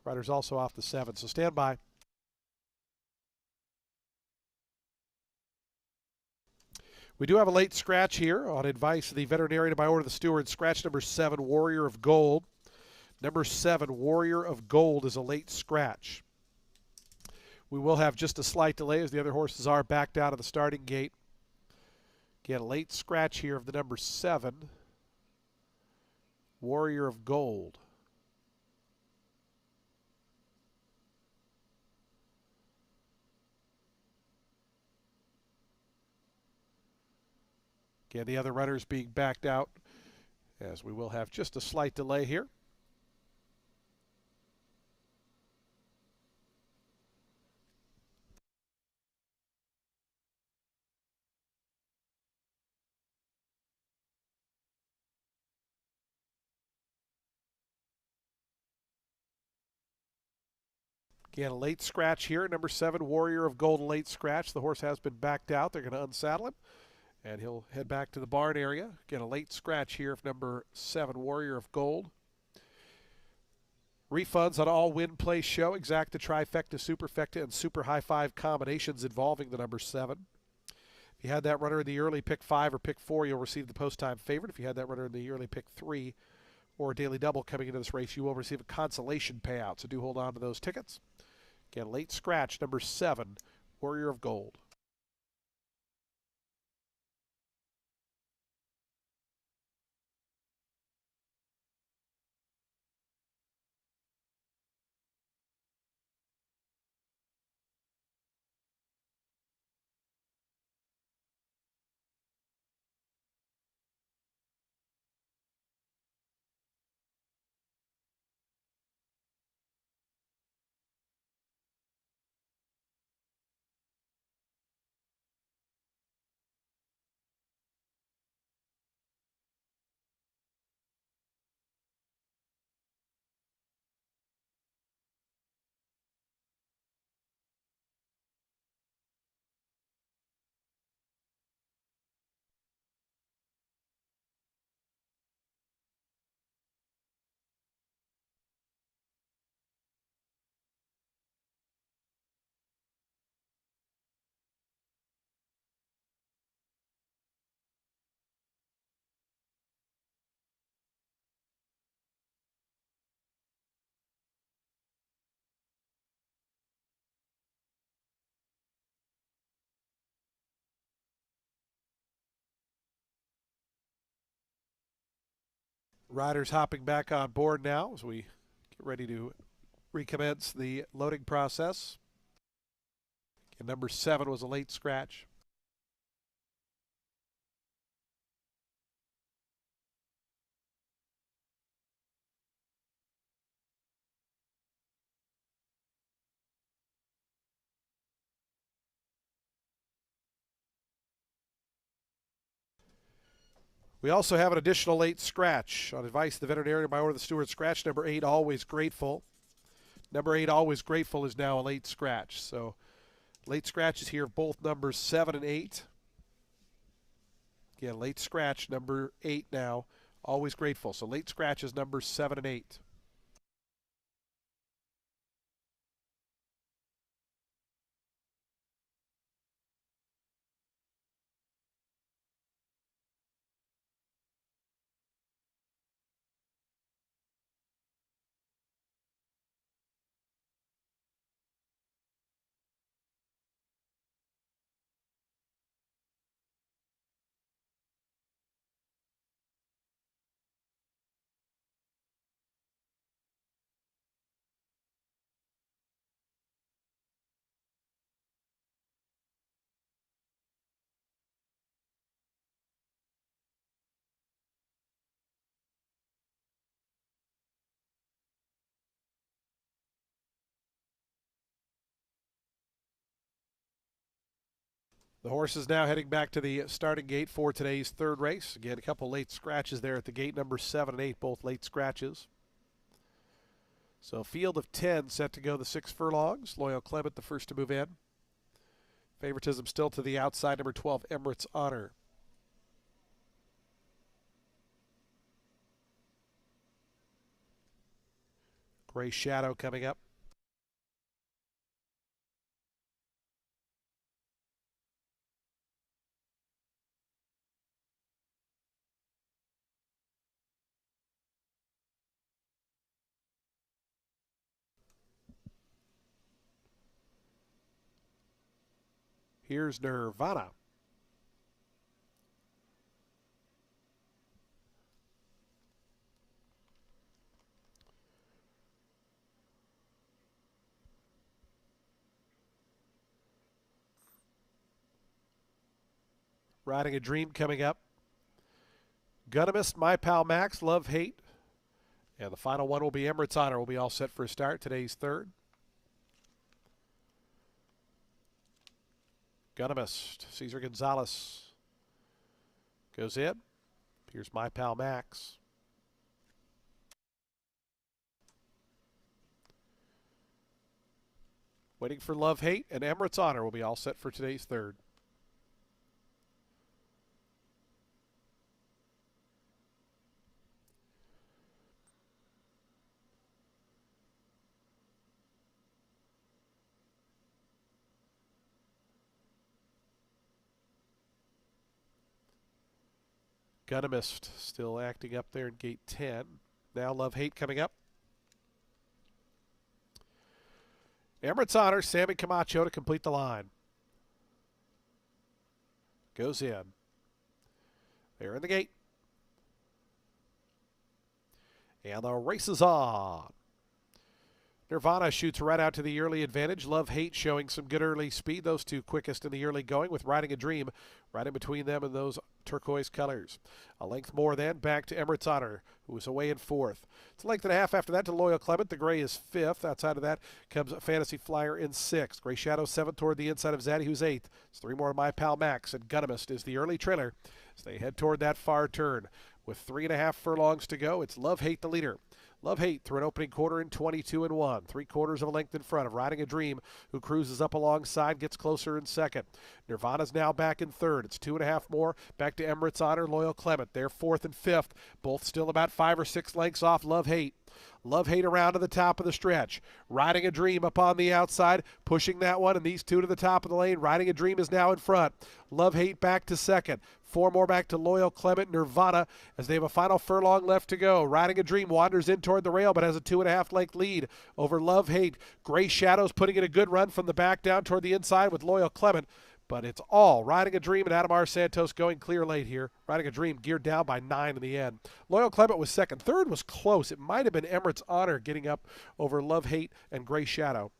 Rider's also off the 7, so stand by. We do have a late scratch here on advice of the veterinarian by order of the steward. Scratch number 7, Warrior of Gold. Number 7, Warrior of Gold is a late scratch. We will have just a slight delay as the other horses are backed out of the starting gate. Again, a late scratch here of the number 7, Warrior of Gold. Again, the other runners being backed out as we will have just a slight delay here. Again, a late scratch here. Number 7, Warrior of Gold, late scratch. The horse has been backed out. They're going to unsaddle him, and he'll head back to the barn area. Again, a late scratch here of number 7, Warrior of Gold. Refunds on all win, play, show, exacta, trifecta, superfecta, and super high five combinations involving the number 7. If you had that runner in the early pick 5 or pick 4, you'll receive the post-time favorite. If you had that runner in the early pick 3 or daily double coming into this race, you will receive a consolation payout. So do hold on to those tickets. Again, late scratch, number 7, Warrior of Gold. Riders hopping back on board now as we get ready to recommence the loading process. And number 7 was a late scratch. We also have an additional late scratch on advice of the veterinarian by order of the steward. Scratch number 8, Always Grateful. Number 8, Always Grateful, is now a late scratch. So late scratches here of both numbers 7 and 8. Again, late scratch number 8 now, Always Grateful. So late scratches numbers 7 and 8. The horses now heading back to the starting gate for today's third race. Again, a couple late scratches there at the gate, number 7 and 8, both late scratches. So field of 10 set to go the 6 furlongs. Loyal Clement the first to move in. Favoritism still to the outside, number 12, Emirates Honor. Gray Shadow coming up. Here's Nirvana. Riding a Dream coming up. Gunamist, My Pal Max, Love Hate. And the final one will be Emirates Honor. Will be all set for a start. Today's third. Gunamist, Cesar Gonzalez goes in. Here's My Pal Max. Waiting for Love Hate, and Emirates Honor will be all set for today's third. Gunamist still acting up there in gate 10. Now Love Hate coming up. Emirates Honor, Sammy Camacho to complete the line. Goes in. They're in the gate. And the race is on. Nirvana shoots right out to the early advantage. Love Hate showing some good early speed. Those two quickest in the early going, with Riding a Dream right in between them and those turquoise colors. A length more then back to Emirates Honor, who was away in fourth. It's a length and a half after that to Loyal Clement. The gray is fifth. Outside of that comes Fantasy Flyer in sixth. Gray Shadow seventh toward the inside of Zaddy, who's eighth. It's three more to My Pal Max, and Gunamist is the early trailer as they head toward that far turn. With 3.5 furlongs to go, it's Love Hate the leader. Love Hate through an opening quarter in 22 and 1. 3/4 of a length in front of Riding a Dream, who cruises up alongside, gets closer in second. Nirvana's now back in third. It's 2.5 more. Back to Emirates Honor, Loyal Clement. They're fourth and fifth. Both still about 5 or 6 lengths off Love Hate. Love Hate around to the top of the stretch. Riding a Dream up on the outside, pushing that one, and these two to the top of the lane. Riding a Dream is now in front. Love Hate back to second. 4 more back to Loyal Clement, Nirvana, as they have a final furlong left to go. Riding a Dream wanders in toward the rail, but has a 2.5 length lead over Love Hate. Gray Shadows putting in a good run from the back down toward the inside with Loyal Clement. But it's all Riding a Dream and Adamar Santos going clear late here. Riding a Dream geared down by 9 in the end. Loyal Clement was second. Third was close. It might have been Emirates Honor getting up over Love Hate and Gray Shadow.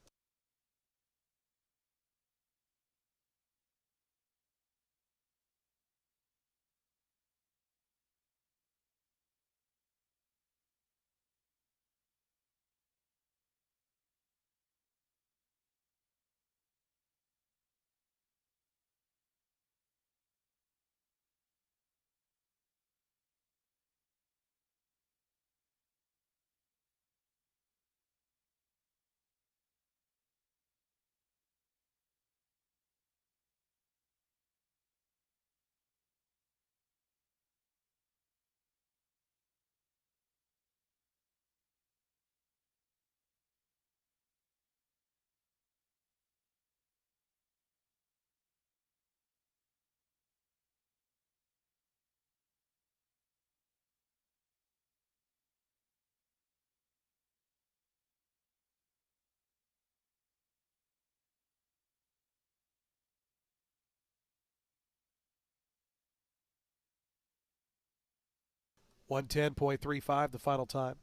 .110.35 the final time.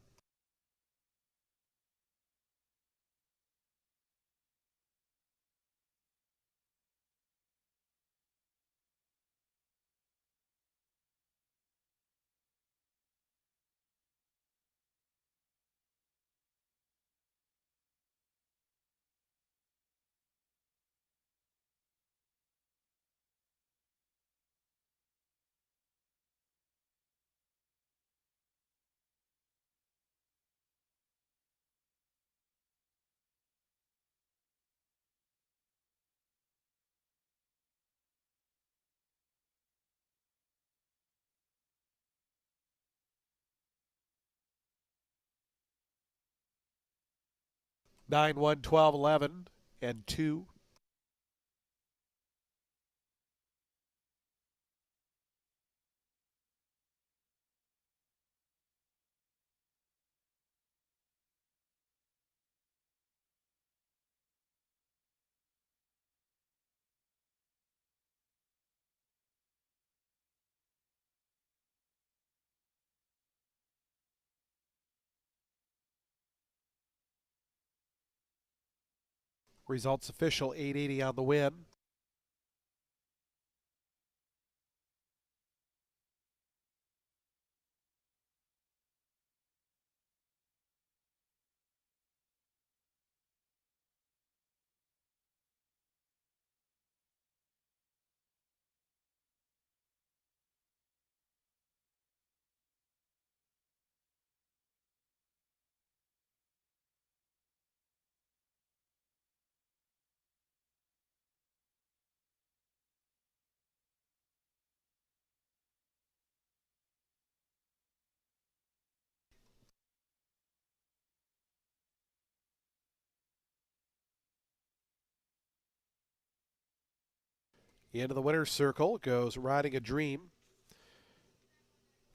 9, 1, 12, 11, and 2. Results official, 880 on the win. Into the winner's circle goes Riding a Dream.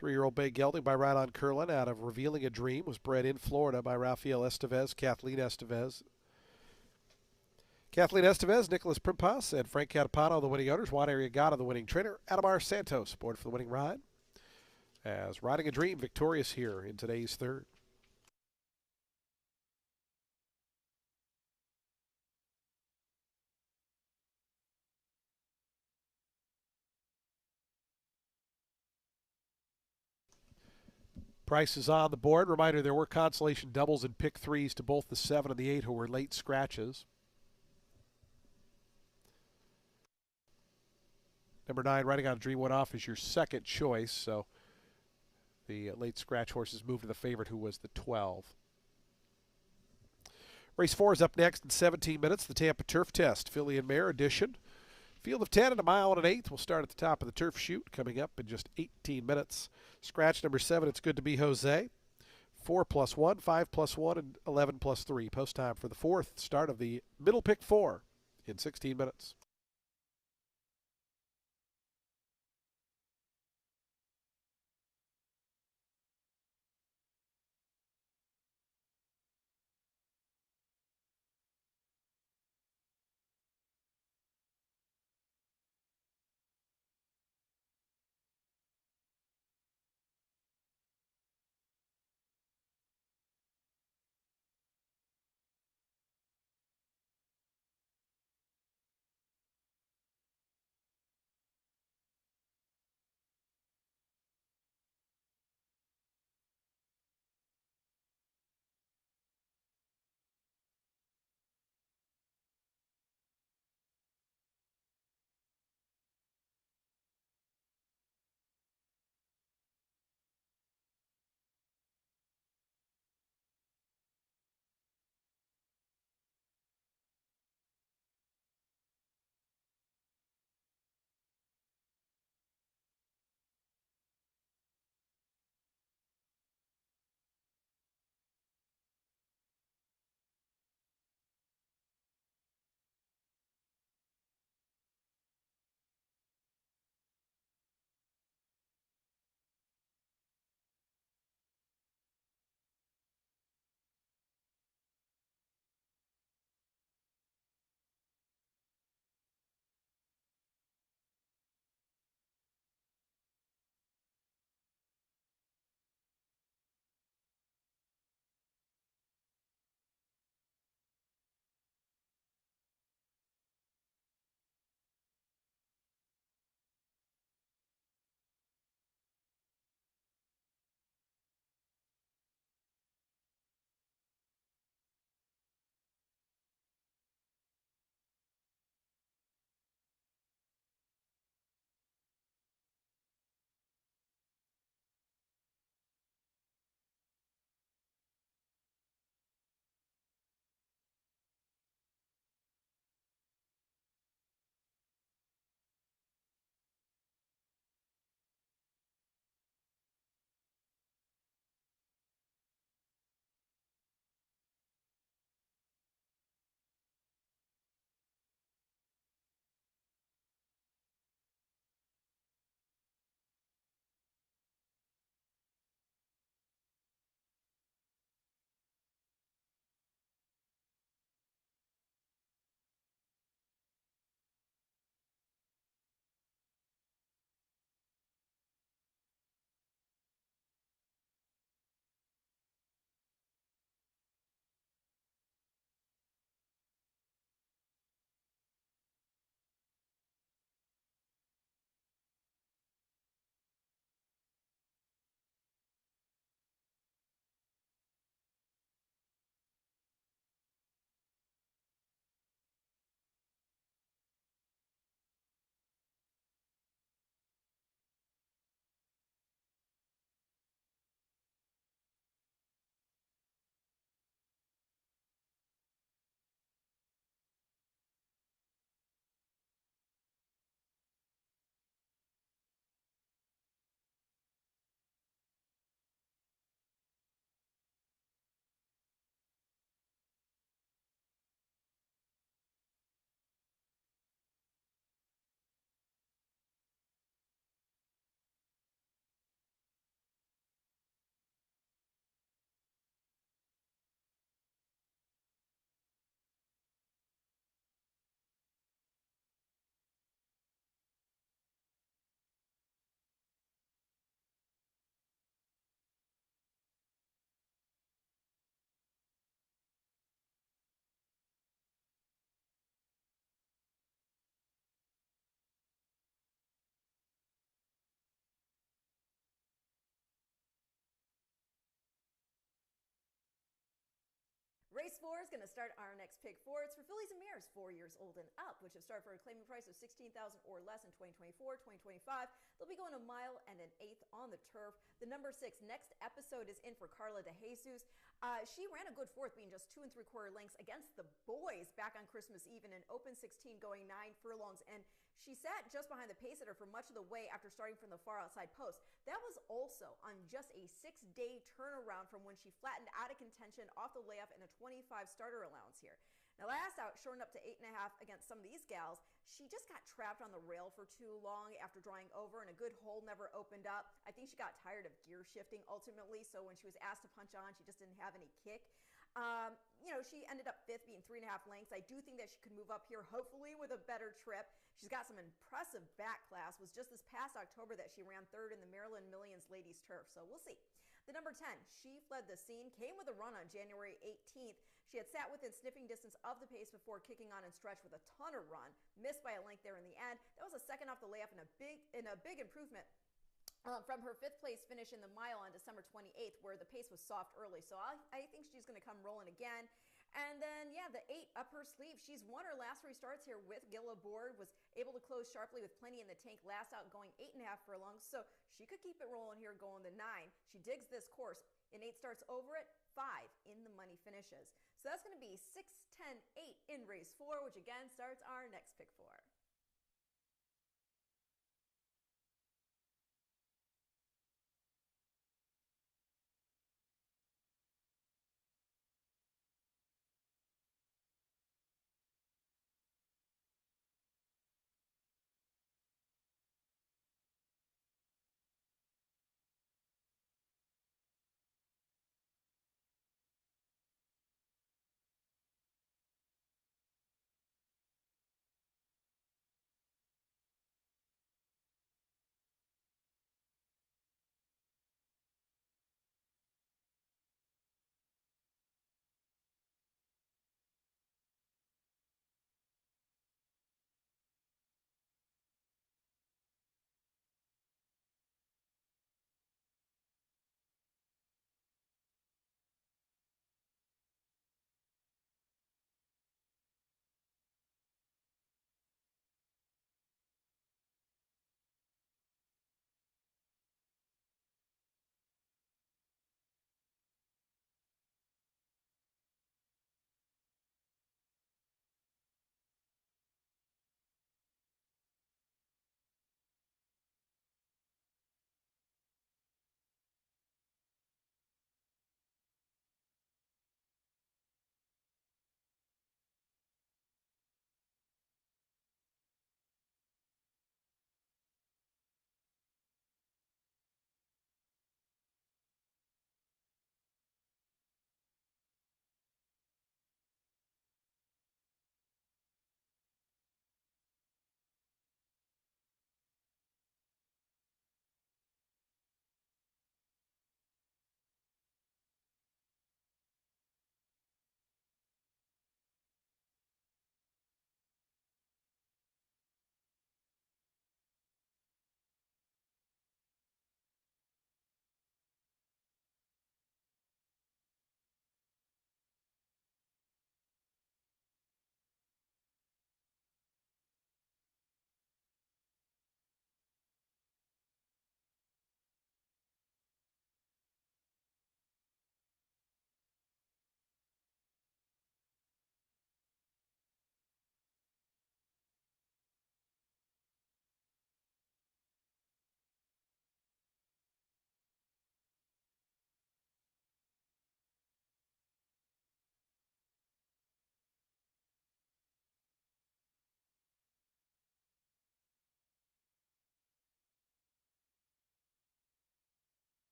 3-year-old bay gelding by Right on Curlin out of Revealing a Dream was bred in Florida by Rafael Estevez, Kathleen Estevez. Kathleen Estevez, Nicholas Primpas, and Frank Catapano, the winning owners. Juan Arriagada, the winning trainer. Adamar Santos, aboard for the winning ride. As Riding a Dream victorious here in today's third. Prices on the board. Reminder, there were consolation doubles and pick threes to both the 7 and the 8 who were late scratches. Number 9, Riding on a Dream, went off as your second choice, so the late scratch horses moved to the favorite, who was the 12. Race 4 is up next in 17 minutes. The Tampa Turf Test, filly and mare edition. Field of 10 and a mile and an eighth. We'll start at the top of the turf chute, coming up in just 18 minutes. Scratch number 7, It's Good to Be Jose. 4 plus 1, 5 plus 1, and 11 plus 3. Post time for the fourth start of the middle pick 4 in 16 minutes. 4 is going to start our next pick four. It's for fillies and mares 4 years old and up, which have started for a claiming price of $16,000 or less in 2024, 2025. They'll be going a mile and an eighth on the turf. The number 6 next episode is in for Carla De Jesus. She ran a good fourth, being just 2 3/4 lengths against the boys back on Christmas Eve in an open 16, going 9 furlongs, and she sat just behind the pace setter for much of the way after starting from the far outside post. That was also on just a 6-day turnaround from when she flattened out of contention off the layoff in a 25 starter allowance here. Now, last out, shortened up to 8.5 against some of these gals. She just got trapped on the rail for too long after drawing over, and a good hole never opened up. I think she got tired of gear shifting ultimately, so when she was asked to punch on, she just didn't have any kick. She ended up 5th, being 3.5 lengths. I do think that she could move up here, hopefully with a better trip. She's got some impressive back class. It was just this past October that she ran 3rd in the Maryland Millions Ladies Turf, so we'll see. The number 10, She Fled the Scene, came with a run on January 18th. She had sat within sniffing distance of the pace before kicking on and stretch with a ton of run. Missed by a length there in the end. That was a second off the layoff and a big improvement from her 5th place finish in the mile on December 28th, where the pace was soft early. So I think she's going to come rolling again. And then, the 8 up her sleeve. She's won her last 3 starts here with Gill aboard, was able to close sharply with plenty in the tank last out, going 8.5 furlongs. So she could keep it rolling here, going to 9. She digs this course. In 8 starts over it, 5 in the money finishes. So that's going to be 6, 10, 8 in race 4, which again starts our next pick 4.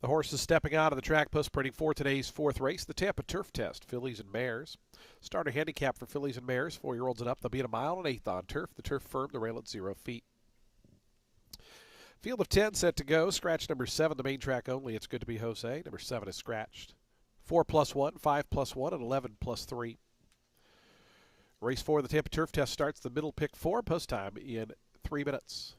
The horses stepping out of the track post printing for today's fourth race, the Tampa Turf Test, fillies and mares. Starter handicap for fillies and mares, 4-year-olds and up. They'll be at a mile and an eighth on turf. The turf firm, the rail at 0 feet. Field of 10 set to go. Scratch number 7, the main track only. It's good to be Jose. Number 7 is scratched. 4 plus 1, 5 plus 1, and 11 plus 3. Race 4, the Tampa Turf Test starts the middle pick 4. Post time in 3 minutes.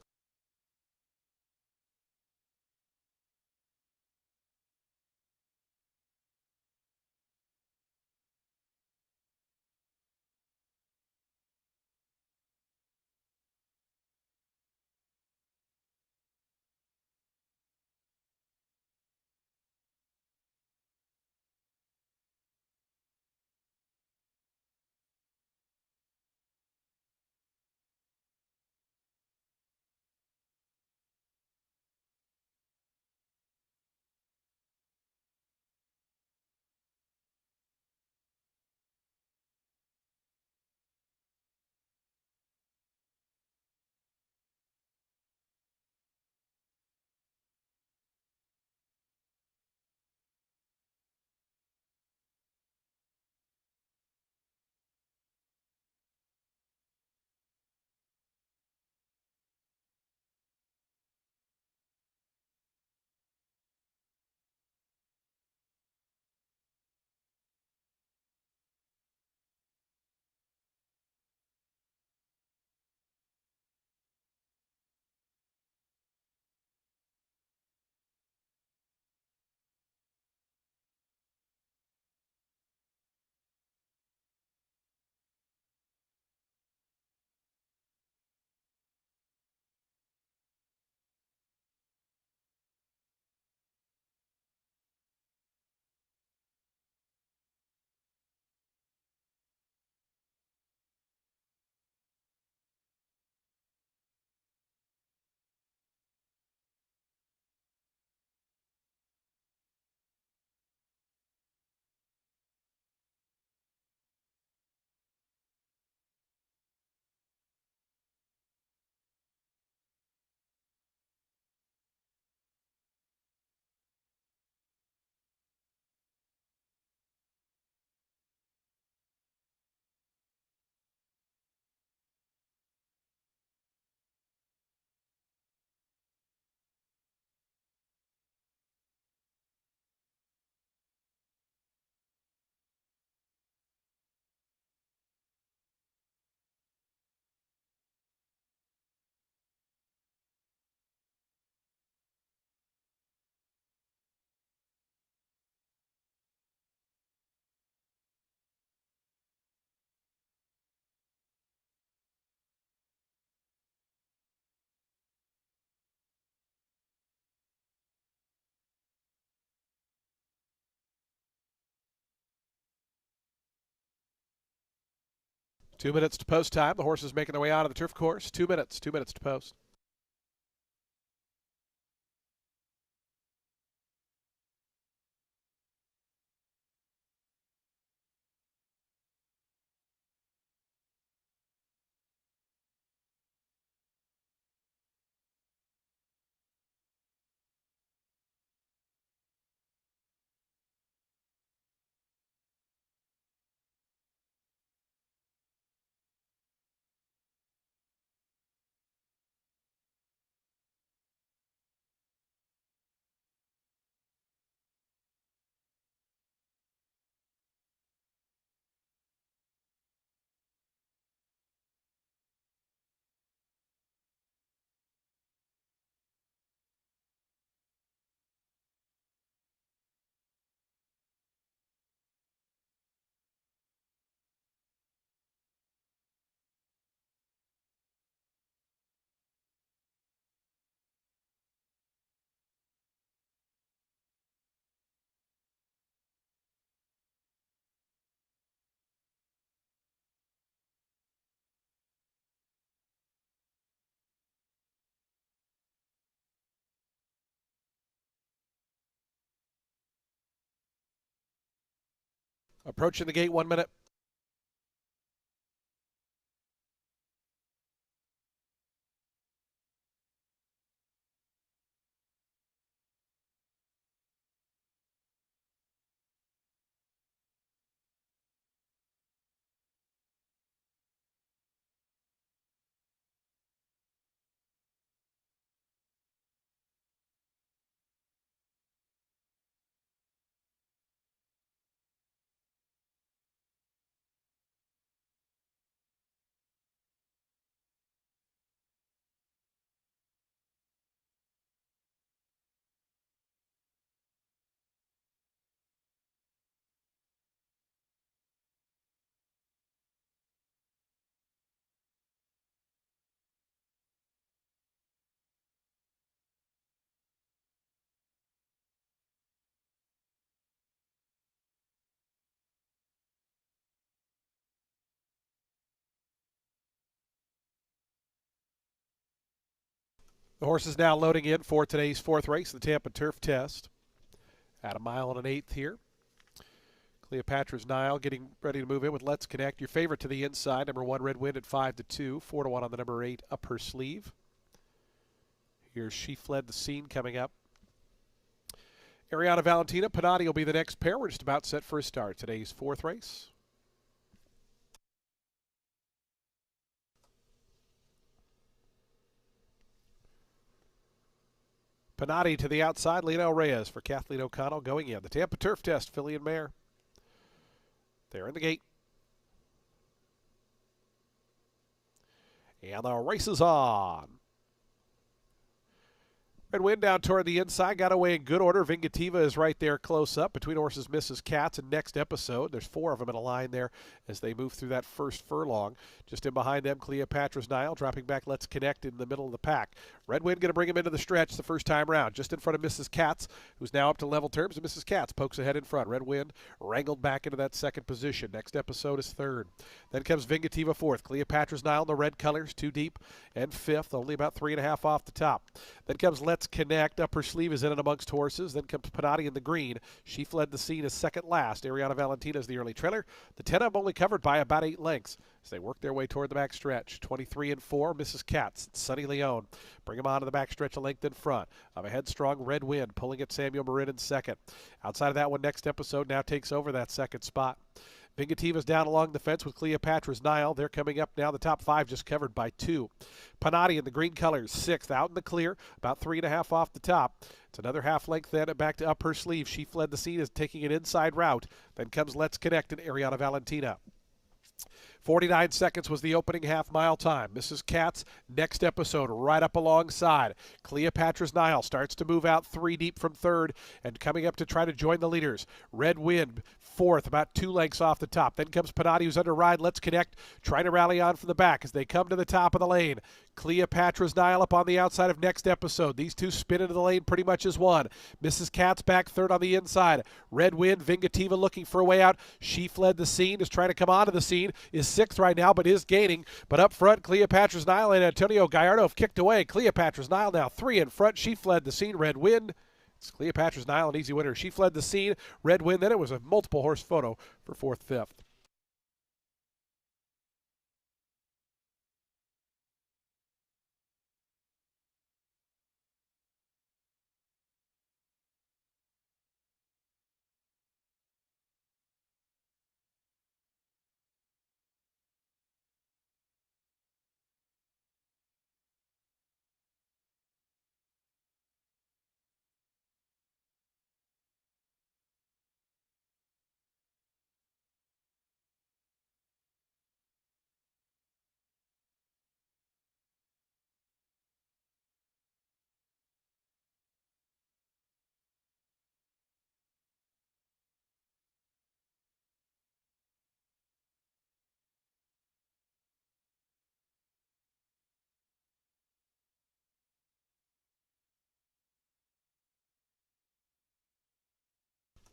Two minutes to post time. The horses making their way out of the turf course. 2 minutes. 2 minutes to post. Approaching the gate, 1 minute. The horses now loading in for today's fourth race, the Tampa Turf Test. At 1 1/8 here. Cleopatra's Nile getting ready to move in with Let's Connect. Your favorite to the inside, number 1 Red Wind at 5-2, 4-1 on the number 8 Up Her Sleeve. Here's She Fled the Scene coming up. Ariana Valentina, Panati will be the next pair. We're just about set for a start. Today's fourth race. Panati to the outside, Lionel Reyes for Kathleen O'Connell going in. The Tampa Turf Test, filly and mare. They're in the gate. And the race is on. Red Wind down toward the inside, got away in good order. Vingativa is right there close up between horses Mrs. Katz and Next Episode. There's 4 of them in a line there as they move through that first furlong. Just in behind them, Cleopatra's Nile dropping back. Let's Connect in the middle of the pack. Red Wind going to bring him into the stretch the first time round. Just in front of Mrs. Katz, who's now up to level terms, and Mrs. Katz pokes ahead in front. Red Wind wrangled back into that second position. Next Episode is third. Then comes Vingativa fourth. Cleopatra's Nile in the red colors, 2 deep, and fifth, only about 3.5 off the top. Then comes Let's Connect. Up Her Sleeve is in and amongst horses. Then comes Panati in the green. She Fled the Scene is second last. Ariana Valentina is the early trailer. The 10 of them only covered by about 8 lengths as they work their way toward the back stretch. 23-4, Mrs. Katz, Sunny Leone. Bring them on to the back stretch a length in front of a headstrong Red Wind, pulling at Samuel Marin in second. Outside of that one, Next Episode now takes over that second spot. Vingativa's down along the fence with Cleopatra's Nile. They're coming up now. The top 5 just covered by 2. Panati in the green colors, 6th, out in the clear, about 3.5 off the top. It's another half length then back to Up Her Sleeve. She Fled the Scene is taking an inside route. Then comes Let's Connect and Ariana Valentina. 49 seconds was the opening half-mile time. Mrs. Katz, Next Episode, right up alongside. Cleopatra's Nile starts to move out 3 deep from third and coming up to try to join the leaders. Red Wind, fourth, about 2 lengths off the top. Then comes Panati, who's under ride. Let's Connect, trying to rally on from the back as they come to the top of the lane. Cleopatra's Nile up on the outside of Next Episode. These two spin into the lane pretty much as one. Mrs. Katz back third on the inside. Red Wind, Vingativa looking for a way out. She Fled the Scene, is trying to come onto the scene, is 6th right now, but is gaining. But up front, Cleopatra's Nile and Antonio Gallardo have kicked away. Cleopatra's Nile now 3 in front. She Fled the Scene, Red Wind. It's Cleopatra's Nile, an easy winner. She Fled the Scene, Red Wind. Then it was a multiple horse photo for 4th, 5th.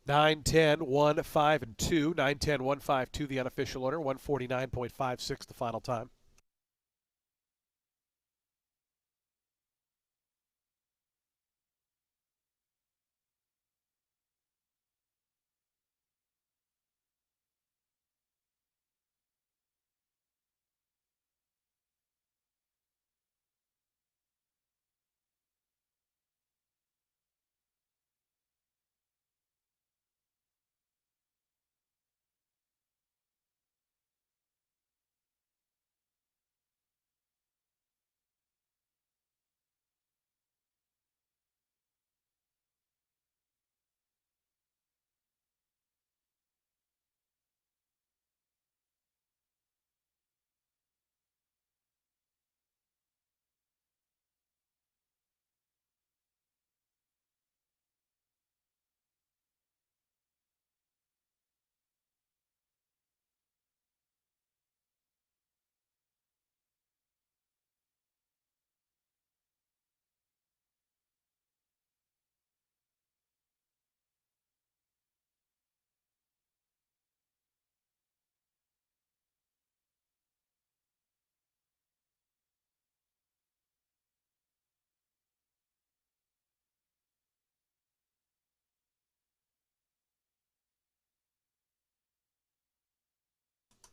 Nine, 10, 1, 5, and 2. 9, 10, 1, 5, 2, the unofficial order. 149.56 the final time.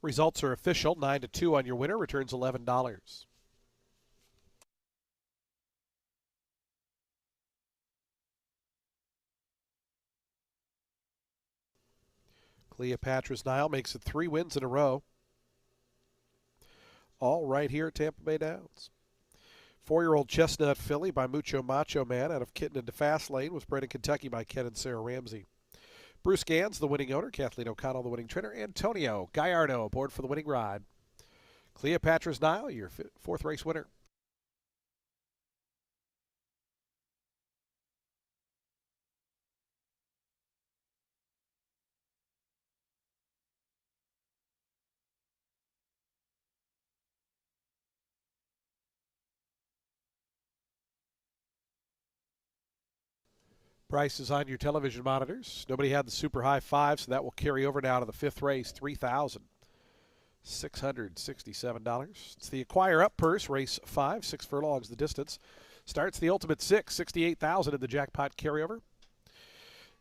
Results are official. 9-2 on your winner. Returns $11. Cleopatra's Nile makes it 3 wins in a row. All right here at Tampa Bay Downs. 4-year-old Chestnut Filly by Mucho Macho Man out of Kitten into Fast Lane was bred in Kentucky by Ken and Sarah Ramsey. Bruce Gans, the winning owner. Kathleen O'Connell, the winning trainer. Antonio Gallardo aboard for the winning ride. Cleopatra's Nile, your 4th race winner. Prices on your television monitors. Nobody had the super high 5, so that will carry over now to the 5th race, $3,667. It's the Acquire Up purse, race 5, 6 furlongs the distance. Starts the Ultimate 6, $68,000 in the jackpot carryover.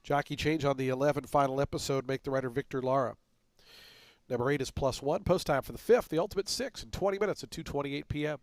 Jockey change on the 11 final episode, make the rider Victor Lara. Number 8 is +1. Post time for the 5th, the Ultimate 6 in 20 minutes at 2:28 p.m.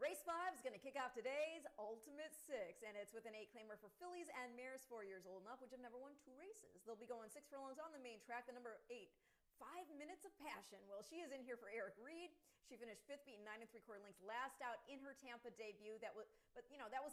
Race 5 is going to kick off today's Ultimate 6, and it's with an 8-claimer for fillies and mares 4 years old and up, which have never won 2 races. They'll be going 6 furlongs on the main track. The number 8, 5 Minutes of Passion. Well, she is in here for Eric Reed. She finished 5th, beaten 9 3/4 lengths last out in her Tampa debut. That was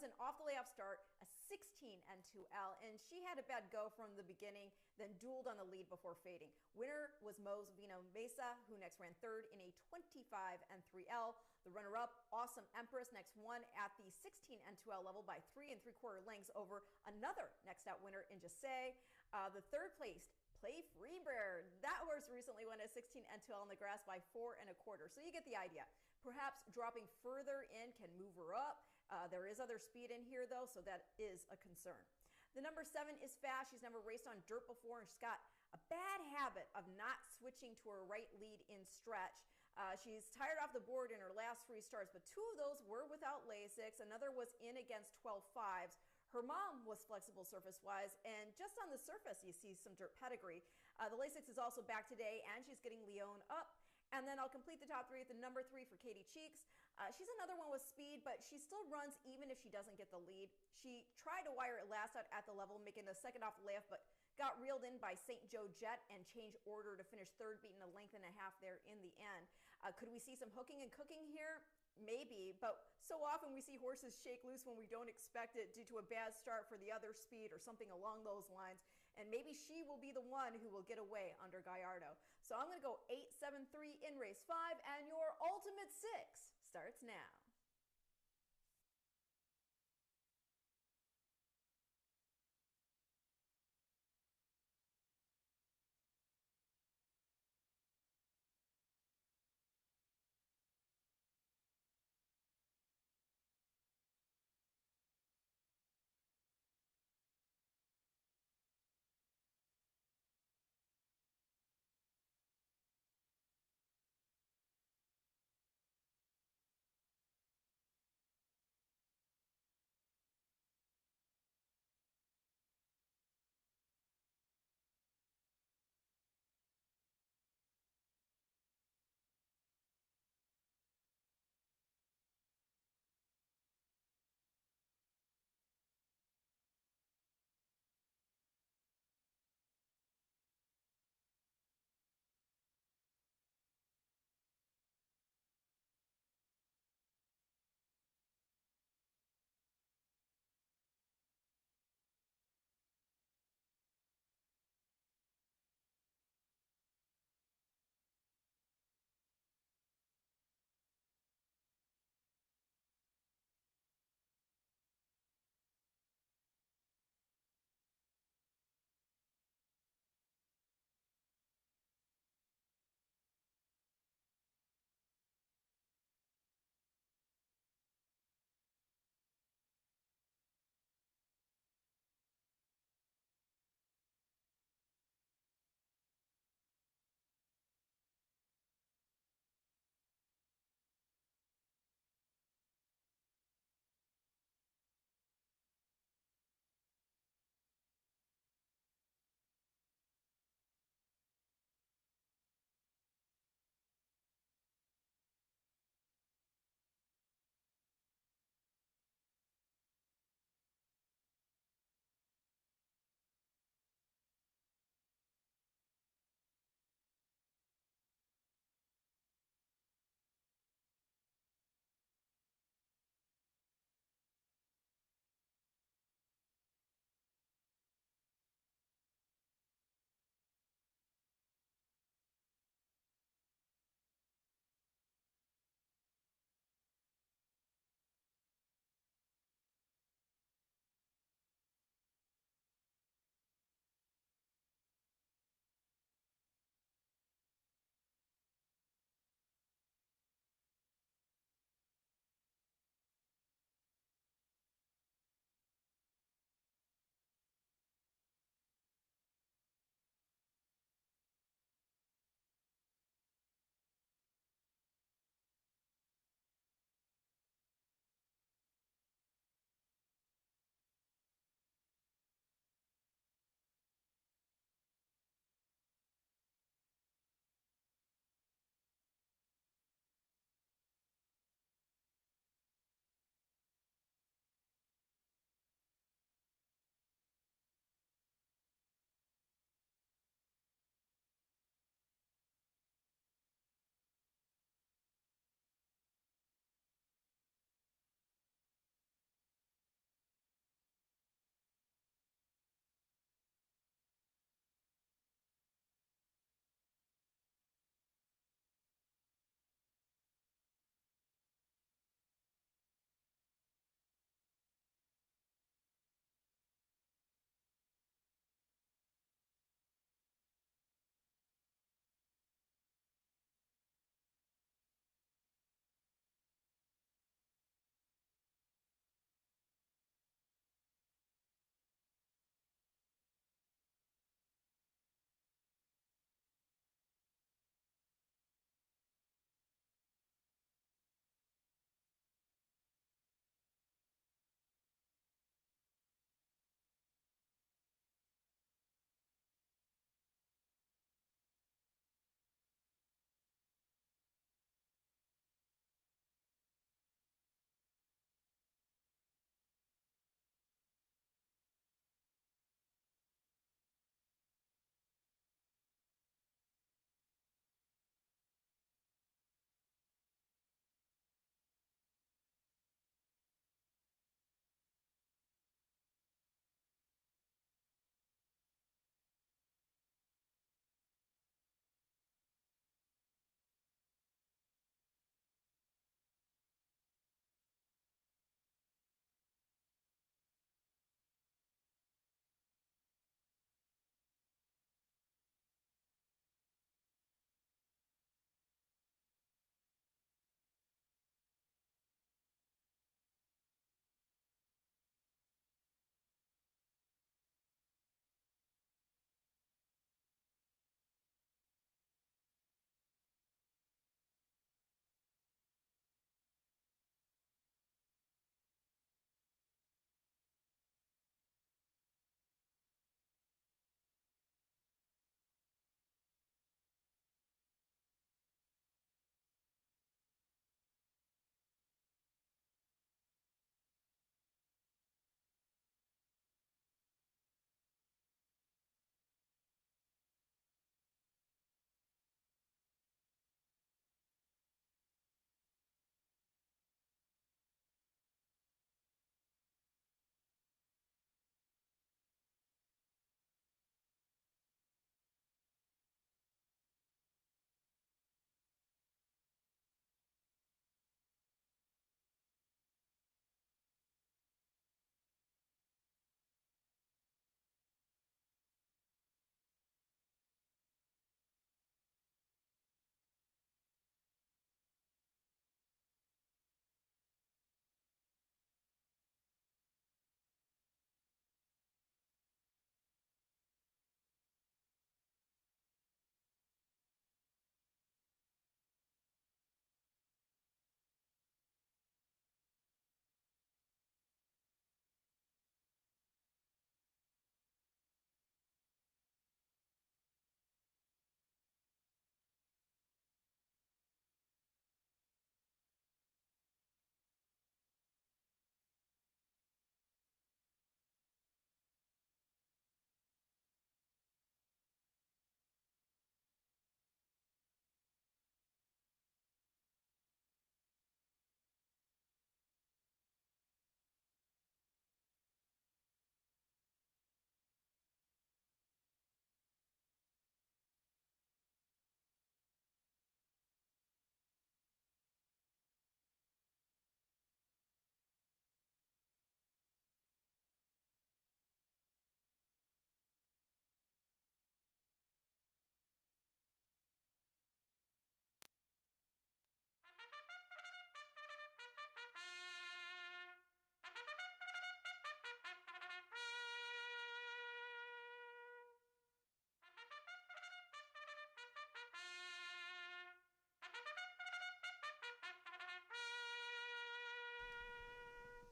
an off the layoff start, a 16 and 2L, and she had a bad go from the beginning, then dueled on the lead before fading. Winner was Mo's Vino Mesa, who next ran 3rd in a 25 and 3L. The runner-up, Awesome Empress, next won at the 16 and 2L level by 3 3/4 lengths over another next out winner in Jesse. The third placed Play Freebird. That horse recently won a 16 and 2L on the grass by 4 1/4. So you get the idea. Perhaps dropping further in can move her up. There is other speed in here though, so that is a concern. The number 7 is fast. She's never raced on dirt before, and she's got a bad habit of not switching to her right lead in stretch. She's tired off the board in her last 3 starts, but 2 of those were without Lasix. Another was in against 12.5s. Her mom was flexible surface-wise, and just on the surface, you see some dirt pedigree. The Lasix is also back today, and she's getting Leon up. And then I'll complete the top 3 with the number 3 for Katie Cheeks. She's another one with speed, but she still runs even if she doesn't get the lead. She tried to wire it last out at the level, making the second off layoff, but got reeled in by St. Joe Jet and changed order to finish 3rd, beating a length and a half there in the end. Could we see some hooking and cooking here? Maybe, but so often we see horses shake loose when we don't expect it due to a bad start for the other speed or something along those lines. And maybe she will be the one who will get away under Gallardo. So I'm going to go 8-7-3 in race 5, and your Ultimate 6 starts now.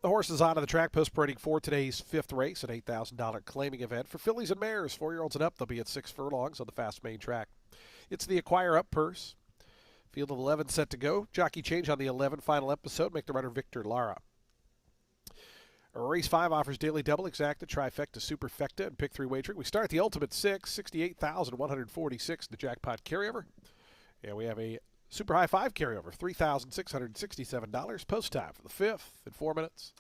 The horses onto the track post parading for today's fifth race, an $8,000 claiming event for fillies and mares, 4-year-olds and up. They'll be at 6 furlongs on the fast main track. It's the Acquire Up purse. Field of 11 set to go. Jockey change on the 11 final episode. Make the runner Victor Lara. Race 5 offers daily double, exacta, trifecta, superfecta, and pick 3 wagering. We start the ultimate 6, 68,146, the jackpot carryover. And we have a super high 5 carryover, $3,667. Post time for the 5th in 4 minutes.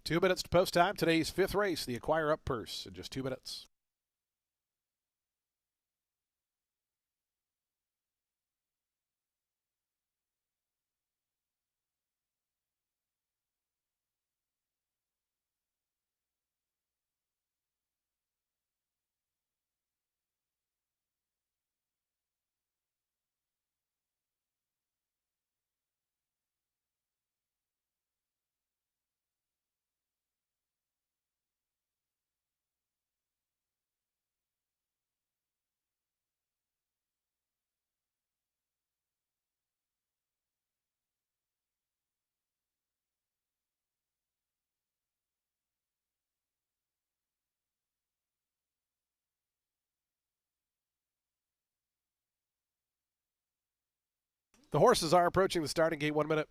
Two minutes to post time. Today's 5th race, the Acquire Up purse, in just 2 minutes. The horses are approaching the starting gate. 1 minute.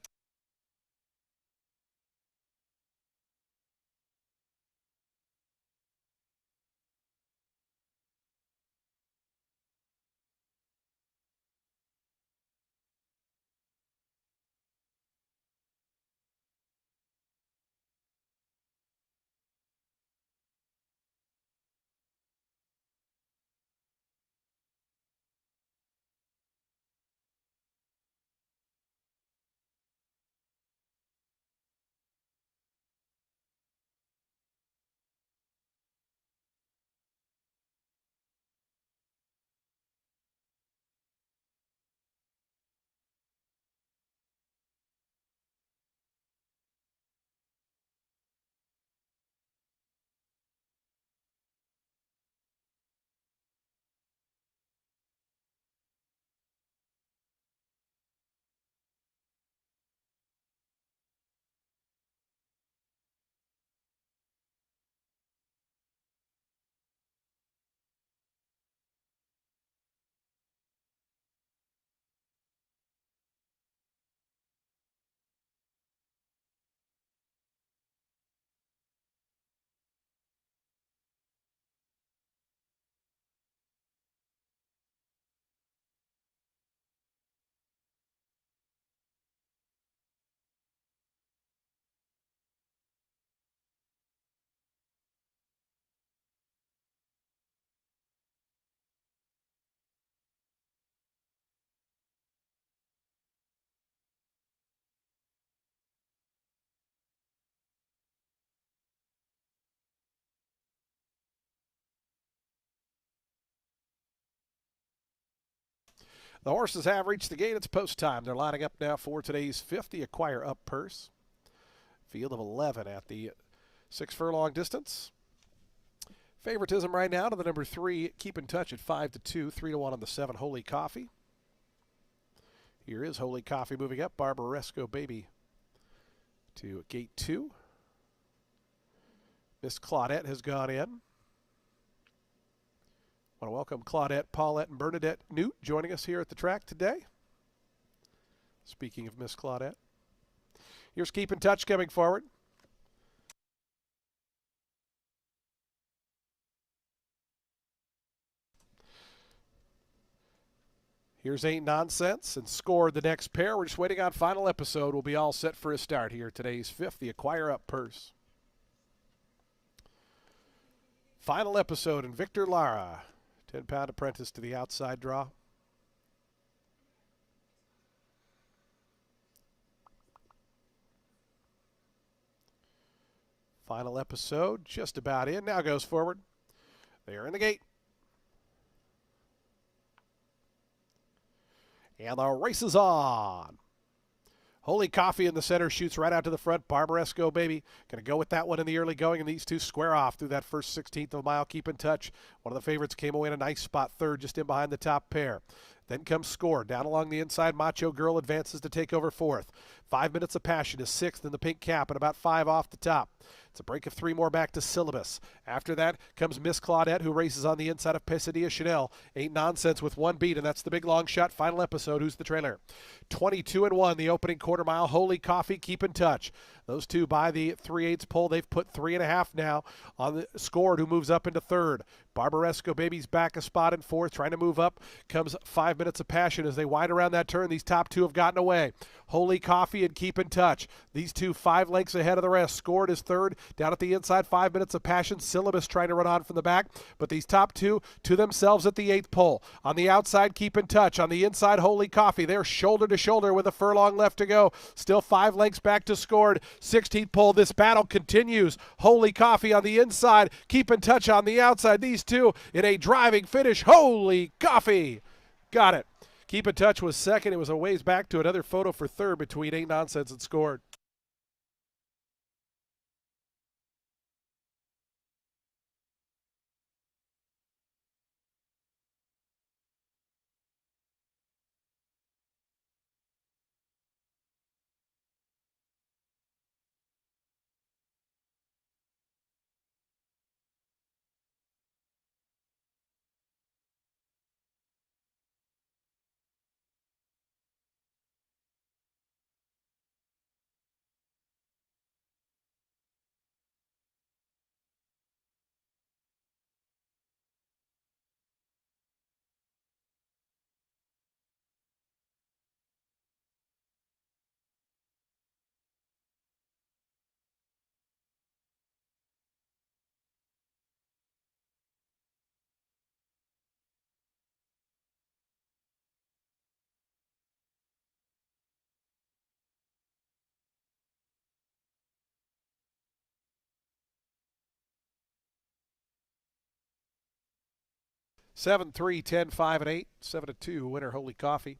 The horses have reached the gate. It's post time. They're lining up now for today's 50 Acquire Up purse. Field of 11 at the 6 furlong distance. Favoritism right now to the number 3, Keep in Touch at 5-2, 3-1 on the 7, Holy Coffee. Here is Holy Coffee moving up. Barbaresco Baby to gate 2. Miss Claudette has gone in. Want to welcome Claudette, Paulette, and Bernadette Newt joining us here at the track today. Speaking of Miss Claudette. Here's Keep in Touch coming forward. Here's Ain't Nonsense and Scored the next pair. We're just waiting on final episode. We'll be all set for a start here. Today's 5th, the Acquire Up purse. Final episode and Victor Lara. 10-pound apprentice to the outside draw. Final episode just about in. Now goes forward. They are in the gate. And the race is on. Holy Coffee in the center shoots right out to the front. Barbaresco Baby going to go with that one in the early going, and these two square off through that first 16th of a mile. Keep in Touch. One of the favorites came away in a nice spot, third, just in behind the top pair. Then comes Score. Down along the inside, Macho Girl advances to take over fourth. 5 Minutes of Passion is sixth in the pink cap and about 5 off the top. It's a break of 3 more back to Syllabus. After that comes Miss Claudette, who races on the inside of Pesadilla Chanel. Ain't Nonsense with 1 beat, and that's the big long shot. Final episode. Who's the trailer? 22-1, the opening quarter mile. Holy Coffee, Keep in Touch. Those two by the 3/8 pole. They've put 3.5 now on the Scored, who moves up into third. Barbaresco Baby's back a spot in fourth, trying to move up. Comes 5 Minutes of Passion as they wind around that turn. These top two have gotten away. Holy Coffee and Keep in Touch. These two 5 lengths ahead of the rest. Scored is third. Down at the inside, 5 Minutes of Passion. Syllabus trying to run on from the back. But these top two to themselves at the 8th pole. On the outside, Keep in Touch. On the inside, Holy Coffee. They're shoulder to shoulder with a furlong left to go. Still 5 lengths back to Scored. 16th pole. This battle continues. Holy Coffee on the inside. Keep in Touch on the outside. These two in a driving finish. Holy Coffee. Got it. Keep in Touch was second. It was a ways back to another photo for third between Ain't Nonsense and Scored. Seven, 3, 10, 5, and 8. 7-2 winner Holy Coffee.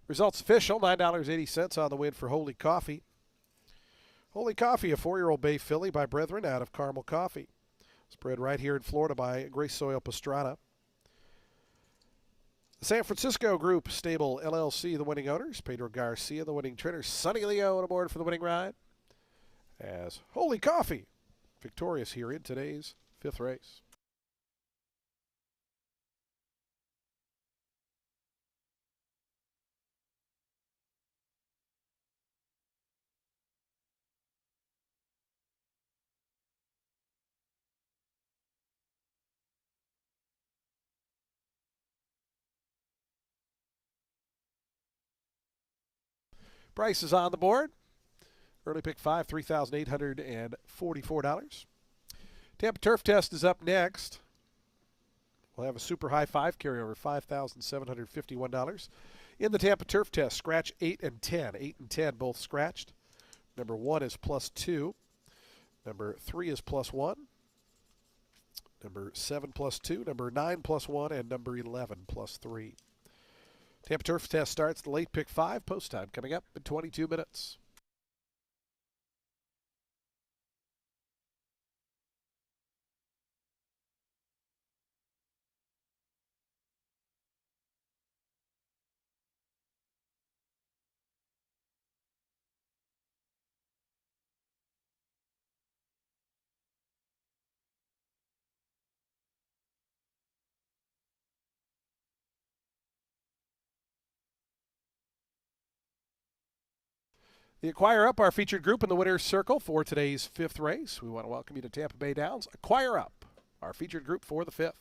Results official, $9.80 on the win for Holy Coffee. Holy Coffee, a 4-year-old Bay filly by Brethren out of Carmel Coffee. It's bred right here in Florida by Grace Soil Pastrana. The San Francisco Group Stable LLC, the winning owners. Pedro Garcia, the winning trainer. Sonny Leo on aboard for the winning ride. As Holy Coffee, victorious here in today's 5th race. Price is on the board. Early pick 5, $3,844. Tampa Turf Test is up next. We'll have a super high 5 carryover, $5,751. In the Tampa Turf Test, scratch 8 and 10. 8 and 10 both scratched. Number 1 is +2. Number 3 is +1. Number 7 +2. Number 9 +1. And number 11 +3. Tampa Turf Test starts the late pick 5. Post time coming up in 22 minutes. The Acquire Up, our featured group in the winner's circle for today's 5th race. We want to welcome you to Tampa Bay Downs. Acquire Up, our featured group for the 5th.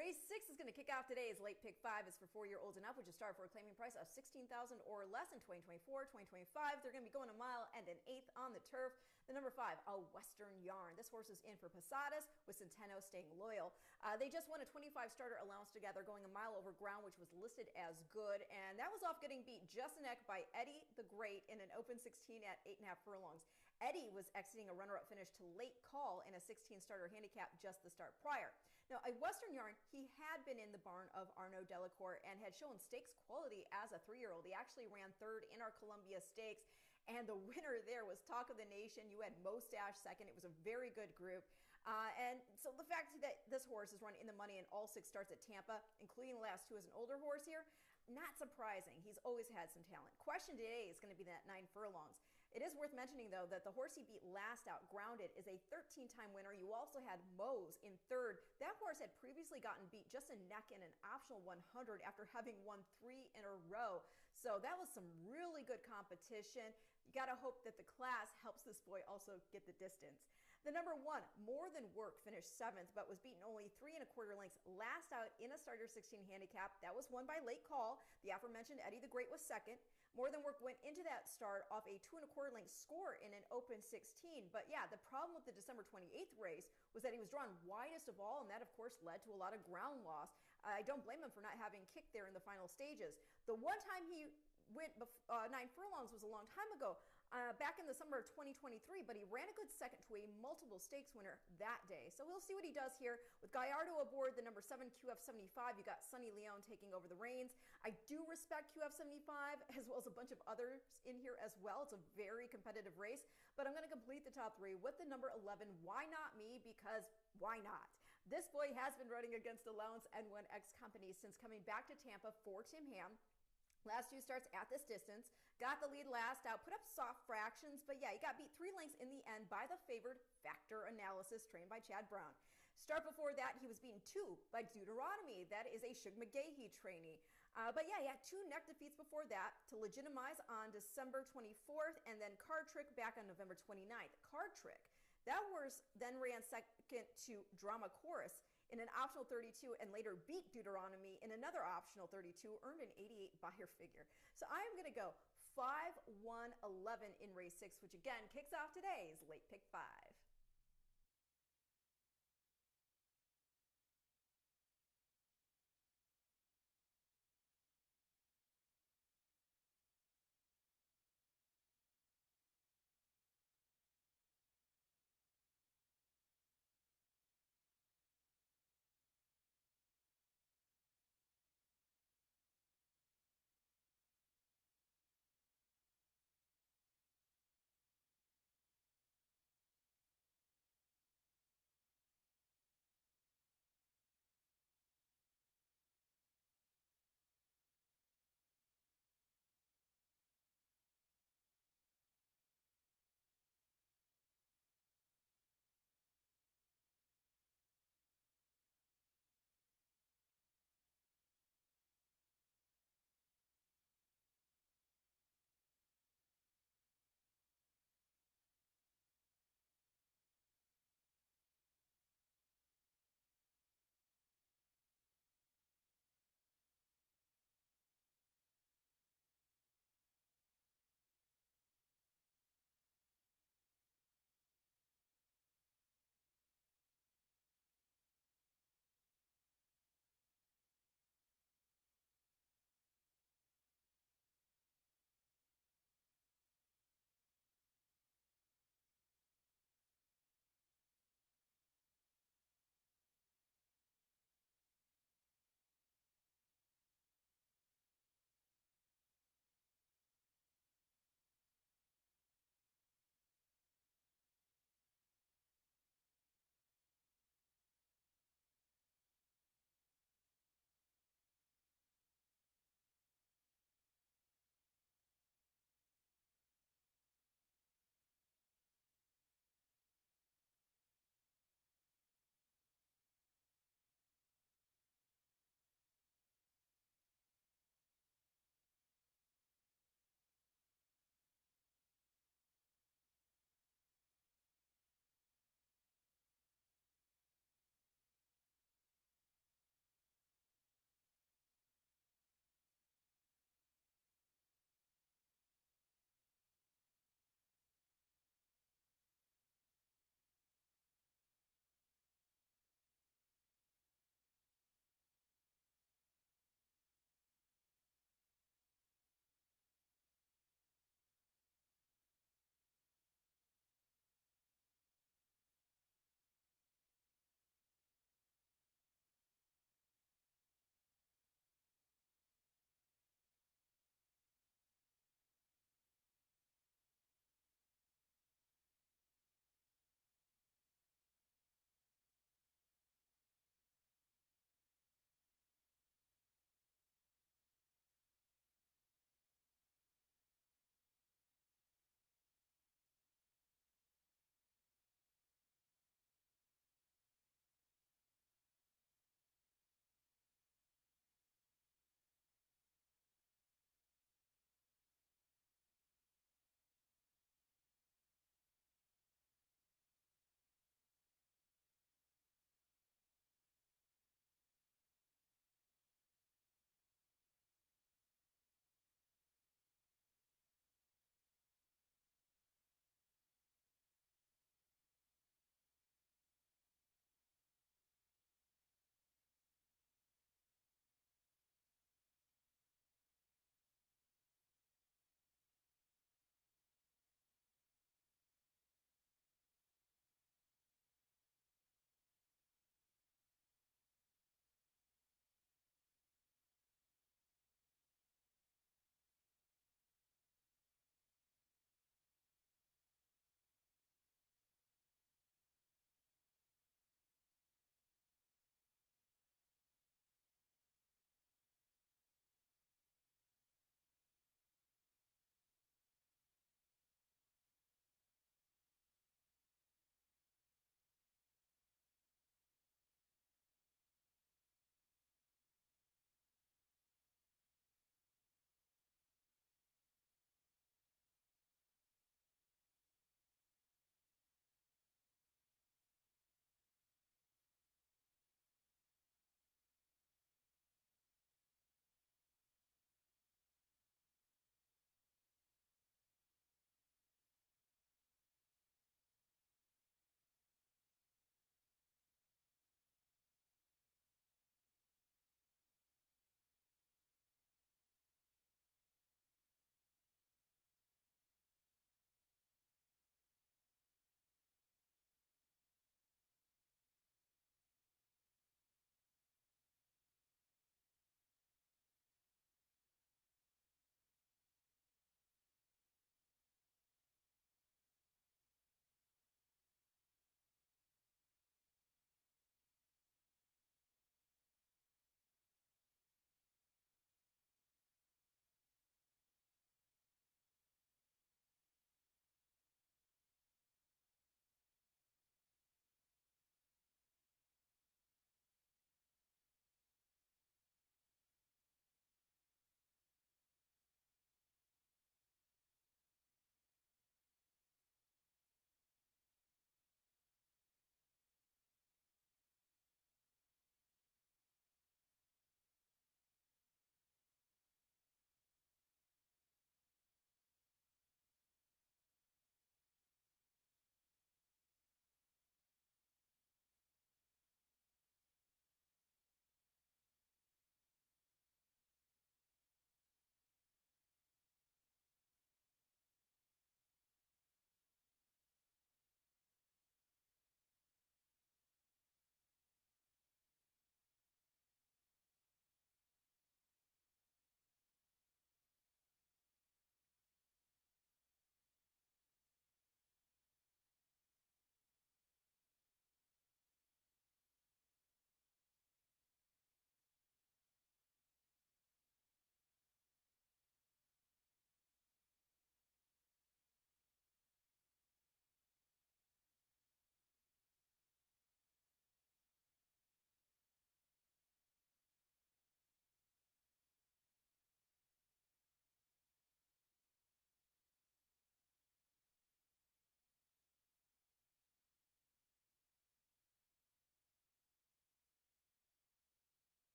Race 6 is going to kick off today's late pick 5 is for 4-year-olds and up, which is start for a claiming price of $16,000 or less in 2024, 2025. They're going to be going a mile and an eighth on the turf. The number 5, a Western Yarn. This horse is in for Posadas with Centeno staying loyal. They just won a 25 starter allowance together, going a mile over ground, which was listed as good, and that was off getting beat just a neck by Eddie the Great in an open 16 at 8.5 furlongs. Eddie was exiting a runner-up finish to late call in a 16 starter handicap just the start prior. Now, a Western Yarn, he had been in the barn of Arnaud Delacour and had shown stakes quality as a 3-year-old. He actually ran 3rd in our Columbia Stakes, and the winner there was Talk of the Nation. You had Mostache second. It was a very good group. And so the fact that this horse is run in the money in all 6 starts at Tampa, including the last 2 as an older horse here, not surprising. He's always had some talent. Question today is going to be that 9 furlongs. It is worth mentioning, though, that the horse he beat last out, Grounded, is a 13-time winner. You also had Mose in 3rd. That horse had previously gotten beat just a neck in an optional 100 after having won 3 in a row. So that was some really good competition. You got to hope that the class helps this boy also get the distance. The number 1, More Than Work, finished 7th, but was beaten only 3 1/4 lengths last out in a starter 16 handicap. That was won by late call. The aforementioned Eddie the Great was second. More Than Work went into that start off a 2 1/4 length score in an open 16. But yeah, the problem with the December 28th race was that he was drawn widest of all, and that of course led to a lot of ground loss. I don't blame him for not having kicked there in the final stages. The one time he went 9 furlongs was a long time ago, back in the summer of 2023, but he ran a good second to a multiple stakes winner that day. So we'll see what he does here. With Gallardo aboard, the number 7 QF75, you got Sonny Leone taking over the reins. I do respect QF75 as well as a bunch of others in here as well. It's a very competitive race, but I'm going to complete the top 3 with the number 11, Why Not Me, because why not? This boy has been running against allowance and won X Company since coming back to Tampa for Tim Ham. Last 2 starts at this distance, got the lead last out, put up soft fractions, but yeah, he got beat 3 lengths in the end by the favored Factor Analysis trained by Chad Brown. Start before that, he was beaten 2 by Deuteronomy. That is a Shug McGahee trainee. But yeah, he had 2 neck defeats before that to Legitimize on December 24th and then Card Trick back on November 29th. Card Trick, that horse then ran second to Drama Chorus in an optional 32 and later beat Deuteronomy in another optional 32, earned an 88 buyer figure. So I am going to go 5, 1, 11 in race 6, which again kicks off today's late pick 5.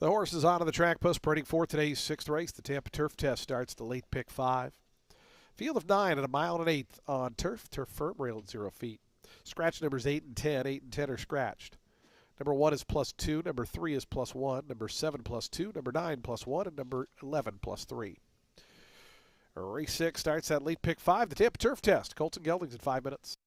The horses onto the track post parading for today's sixth race. The Tampa Turf Test starts the late pick 5. Field of 9 at a mile and an eighth on turf. Turf firm, rail at 0 feet. Scratch numbers 8 and 10. 8 and 10 are scratched. Number 1 is +2. Number 3 is +1. Number 7 +2. Number 9 +1. And number 11 +3. Race 6 starts at late pick 5. The Tampa Turf Test. Colton Geldings in 5 minutes.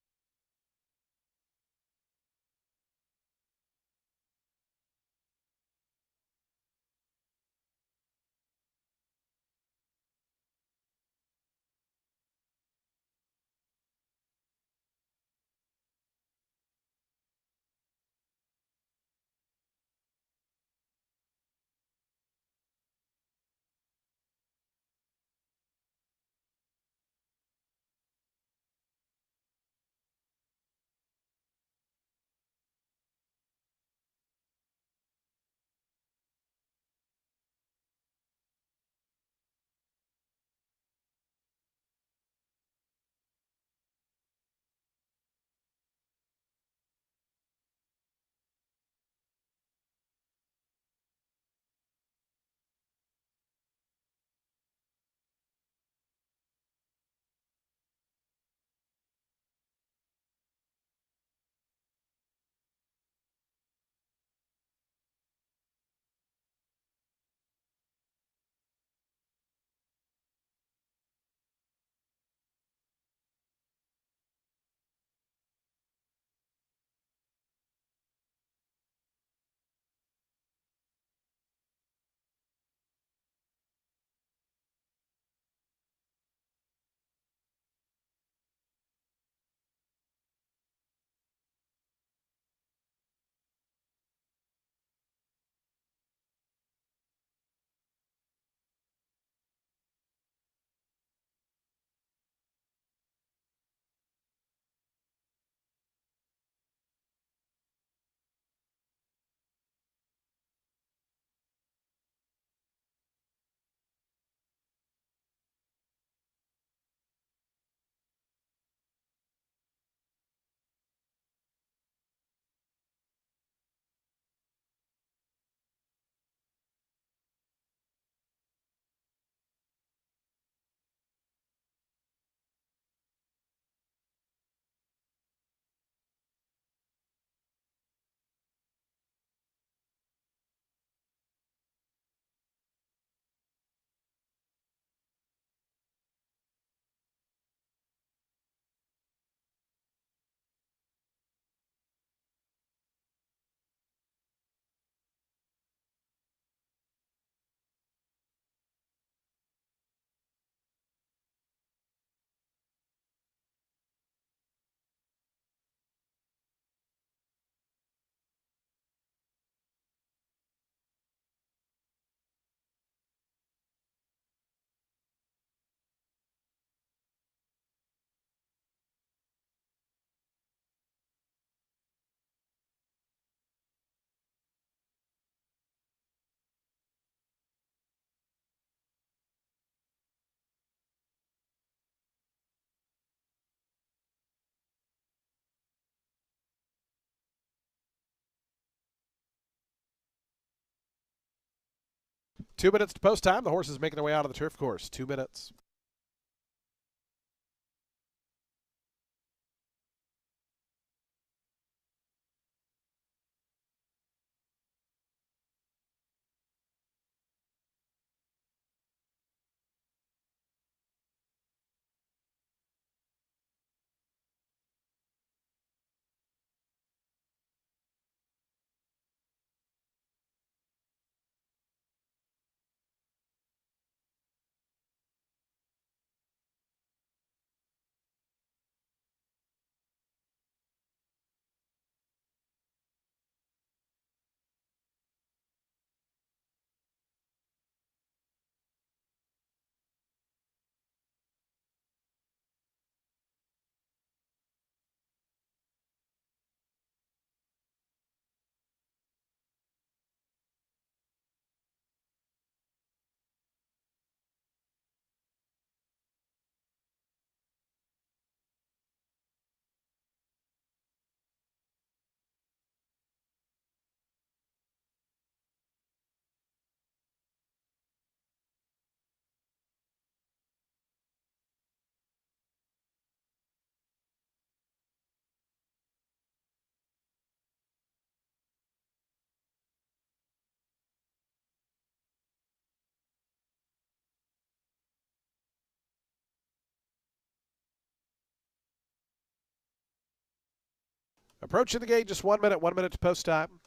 Two minutes to post time. The horses making their way out of the turf course. 2 minutes. Approaching the gate, just 1 minute, 1 minute to post time.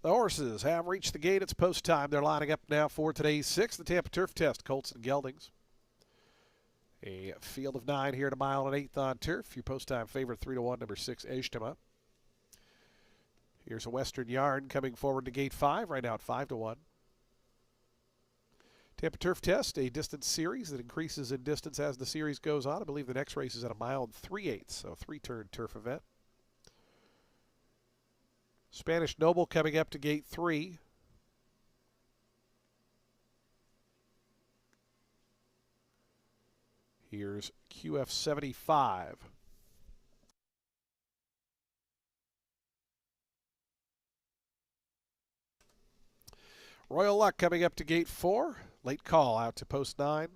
The horses have reached the gate. It's post time. They're lining up now for today's 6th, the Tampa Turf Test, Colts and Geldings. A field of 9 here at a mile and 1/8 on turf. Your post time favorite 3-1, number 6, Ejtema. Here's a Western Yarn coming forward to gate 5, right now at 5-1. Tampa Turf Test, a distance series that increases in distance as the series goes on. I believe the next race is at a mile and 3/8, so a 3-turn turf event. Spanish Noble coming up to gate 3. Here's QF 75. Royal Luck coming up to gate 4. Late call out to post 9.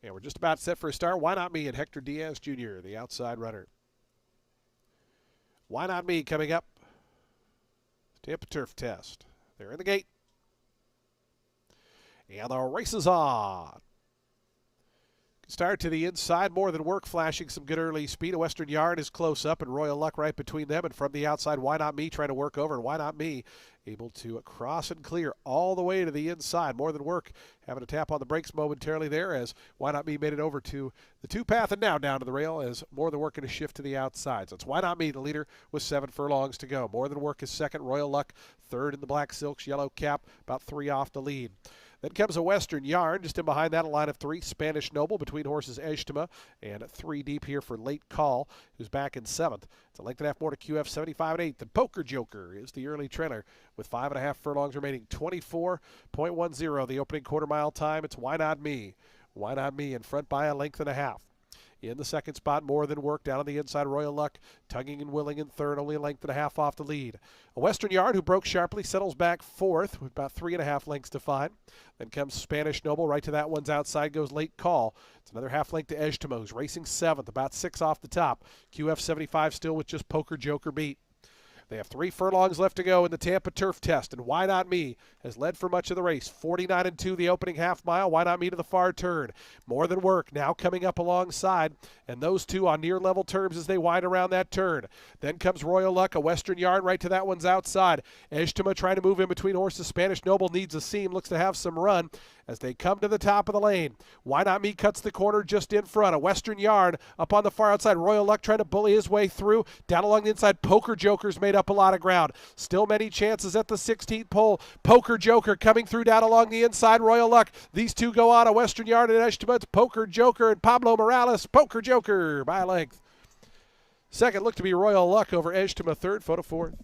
And we're just about set for a start. Why Not Me and Hector Diaz Jr., the outside runner. Why Not Me coming up. Tampa Turf Test. They're in the gate. And the race is on. Start to the inside, More Than Work flashing some good early speed. A Western Yarn is close up, and Royal Luck right between them. And from the outside, Why Not Me trying to work over, and Why Not Me able to cross and clear all the way to the inside. More Than Work having a tap on the brakes momentarily there as Why Not Me made it over to the 2-path and now down to the rail as More Than Work going to shift to the outside. So it's Why Not Me, the leader, with 7 furlongs to go. More Than Work is second. Royal Luck third in the black silks, yellow cap, about 3 off the lead. Then comes a Western Yarn, just in behind that, a line of 3. Spanish Noble between horses Ejtema, and 3 deep here for Late Call, who's back in 7th. It's a length and a half more to QF 75 and 8th. And Poker Joker is the early trailer with 5.5 furlongs remaining. 24.10 the opening quarter mile time. It's Why Not Me. Why Not Me in front by a length and a half. In the second spot, More Than Work down on the inside. Royal Luck tugging and willing in third, only a length and a half off the lead. A Western Yard who broke sharply settles back 4th with about 3.5 lengths to find. Then comes Spanish Noble. Right to that one's outside goes Late Call. It's another half length to Ejtema, who's racing 7th, about 6 off the top. QF 75 still with just Poker Joker beat. They have 3 furlongs left to go in the Tampa Turf Test, and Why Not Me has led for much of the race. 49-2 the opening half mile. Why Not Me to the far turn. More Than Work now coming up alongside, and those two on near level terms as they wind around that turn. Then comes Royal Luck, a Western Yarn right to that one's outside. Ejtema trying to move in between horses. Spanish Noble needs a seam, looks to have some run as they come to the top of the lane. Why Not Me cuts the corner just in front. A Western Yarn up on the far outside. Royal Luck trying to bully his way through. Down along the inside, Poker Joker's made up a lot of ground. Still many chances at the 16th pole. Poker Joker coming through down along the inside. Royal Luck. These two go on. A Western Yarn and Ejtema. It's Poker Joker and Pablo Morales. Poker Joker by a length. Second look to be Royal Luck over Ejtema. Third, photo fourth.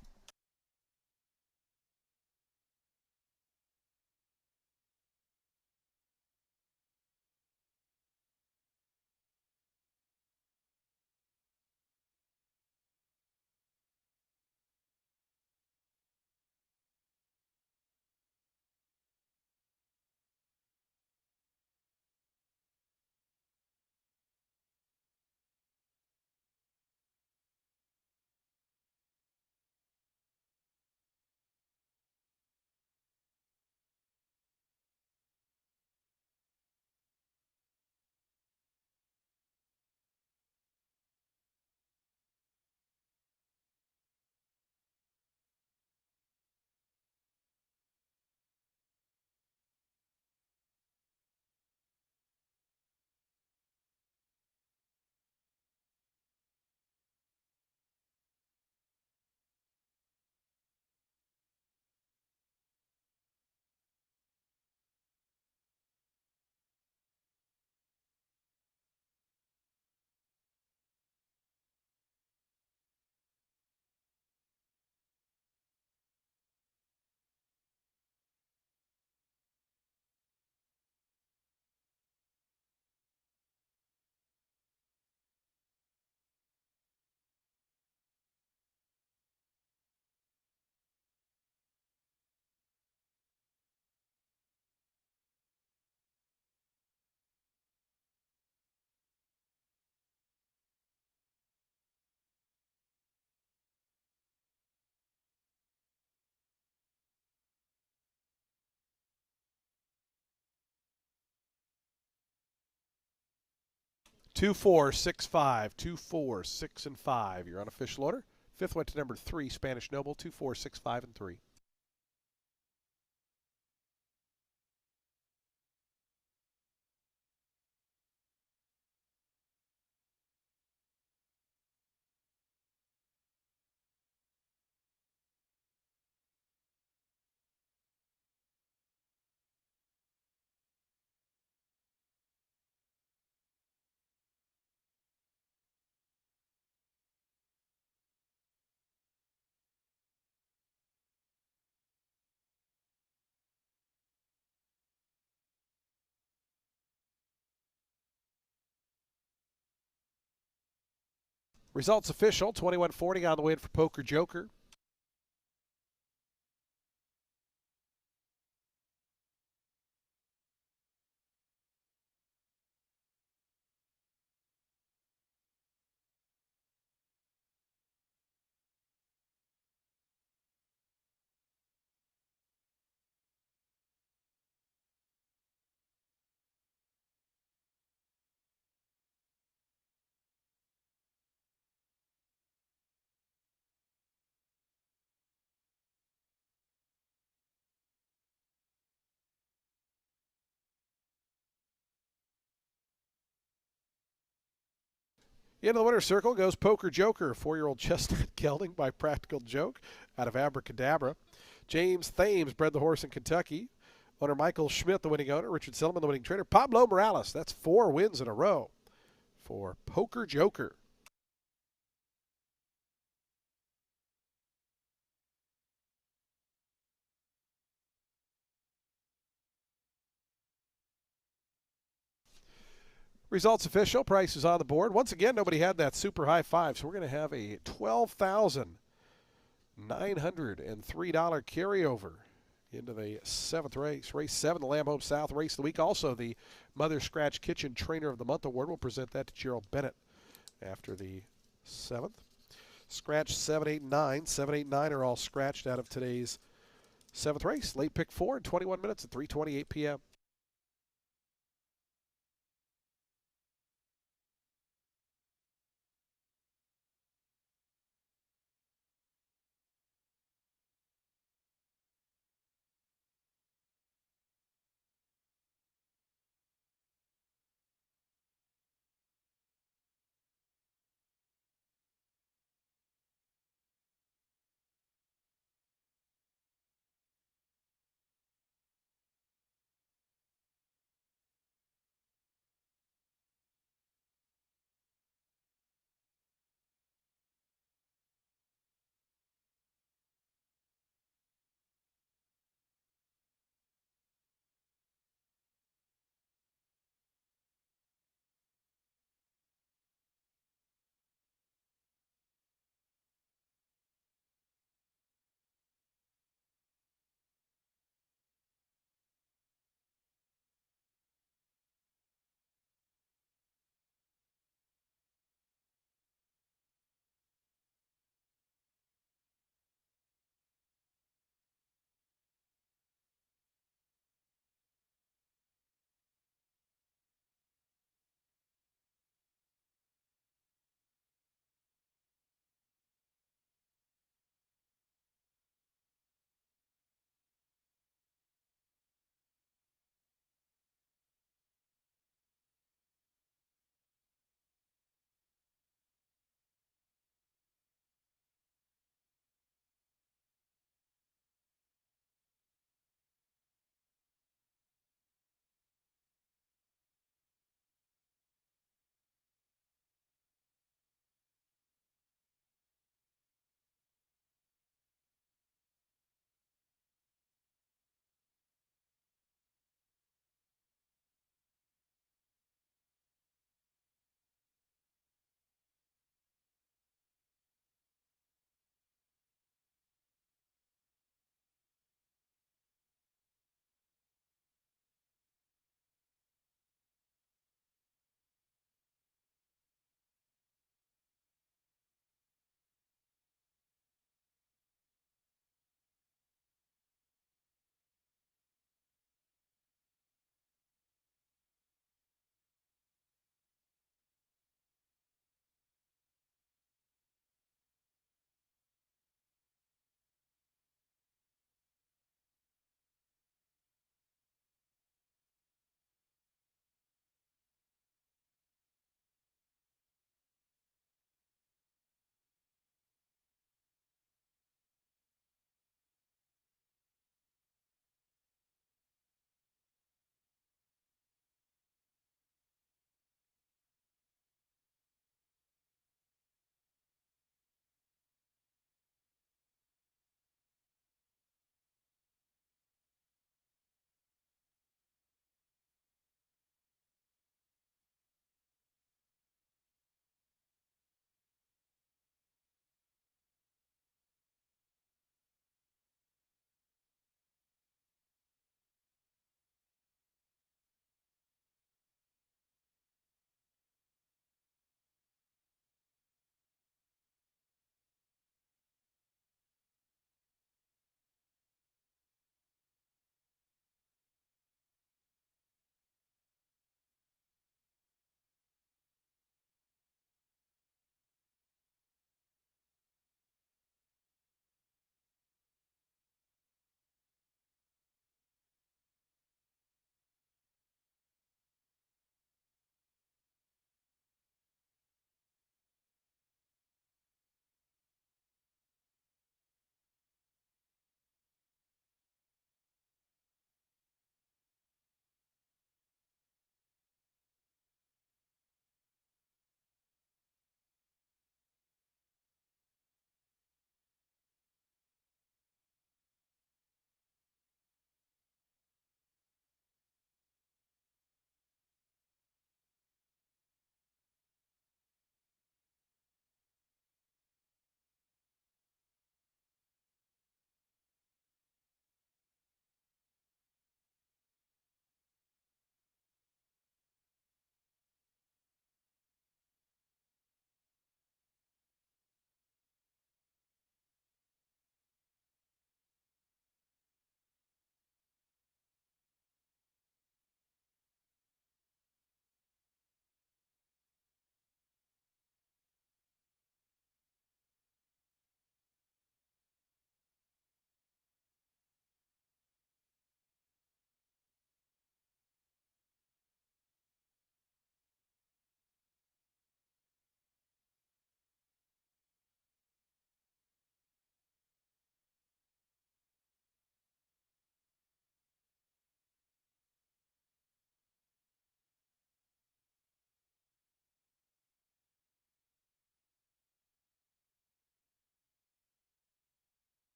2, 4, 6, 5. 2, 4, 6, and 5. Your unofficial order. Fifth went to number 3, Spanish Noble. 2, 4, 6, 5, and 3. Results official. 21-40 on the win for Poker Joker. Into the winner's circle goes Poker Joker, 4-year-old chestnut gelding by Practical Joke out of Abracadabra. James Thames bred the horse in Kentucky. Owner Michael Schmidt, the winning owner. Richard Silliman, the winning trainer. Pablo Morales, that's 4 wins in a row for Poker Joker. Results official. Price is on the board. Once again, nobody had that super high 5, so we're going to have a $12,903 carryover into the 7th race. Race 7, the Lamb Home South race of the week. Also, the Mother Scratch Kitchen Trainer of the Month award. We'll present that to Gerald Bennett after the 7th. Scratch 7, 8, 9. 7, 8, 9 are all scratched out of today's 7th race. Late pick 4 in 21 minutes at 3:28 p.m.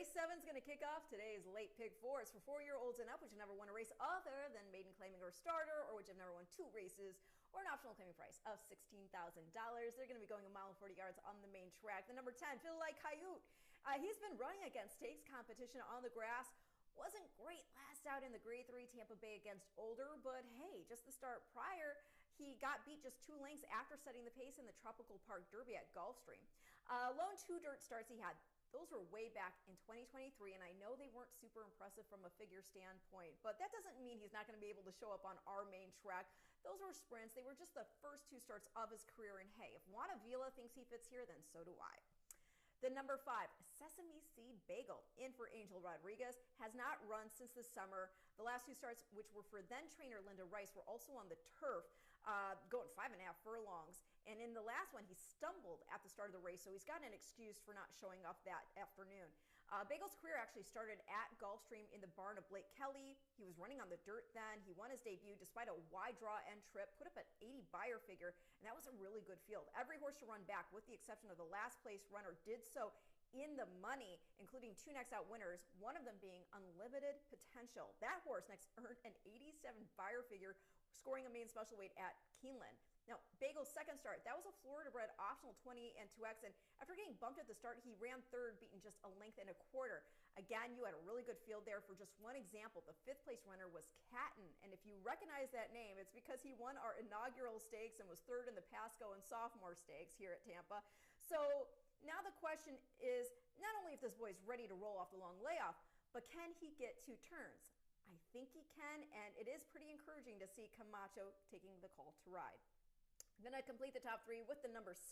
Race 7 is going to kick off today's late pick 4. It's for 4-year-olds and up, which have never won a race other than maiden claiming or starter, or which have never won 2 races, or an optional claiming price of $16,000. They're going to be going 1 mile and 40 yards on the main track. The number 10, Feel Like Coyote. He's been running against stakes competition on the grass. Wasn't great last out in the Grade 3 Tampa Bay against Older, but hey, just the start prior, he got beat just 2 lengths after setting the pace in the Tropical Park Derby at Gulfstream. Lone 2 dirt starts he had. Those were way back in 2023, and I know they weren't super impressive from a figure standpoint, but that doesn't mean he's not going to be able to show up on our main track. Those were sprints. They were just the first 2 starts of his career, and hey, if Juan Avila thinks he fits here, then so do I. The number 5, Sesame Seed Bagel, in for Angel Rodriguez, has not run since the summer. The last 2 starts, which were for then trainer Linda Rice, were also on the turf, going 5.5 furlongs. And in the last one, he stumbled at the start of the race, so he's got an excuse for not showing up that afternoon. Bagel's career actually started at Gulfstream in the barn of Blake Kelly. He was running on the dirt then. He won his debut despite a wide draw and trip, put up an 80 buyer figure, and that was a really good field. Every horse to run back, with the exception of the last place runner, did so in the money, including 2 next out winners, one of them being Unlimited Potential. That horse next earned an 87 buyer figure, scoring a main special weight at Keeneland. Now, Bagel's second start, that was a Florida-bred optional 20 and 2X, and after getting bumped at the start, he ran third, beaten just 1.25 lengths. Again, you had a really good field there. For just one example, the 5th place runner was Catton, and if you recognize that name, it's because he won our inaugural stakes and was 3rd in the Pasco and sophomore stakes here at Tampa. So now the question is not only if this boy is ready to roll off the long layoff, but can he get 2 turns? I think he can, and it is pretty encouraging to see Camacho taking the call to ride. Then I complete the top 3 with the number 6.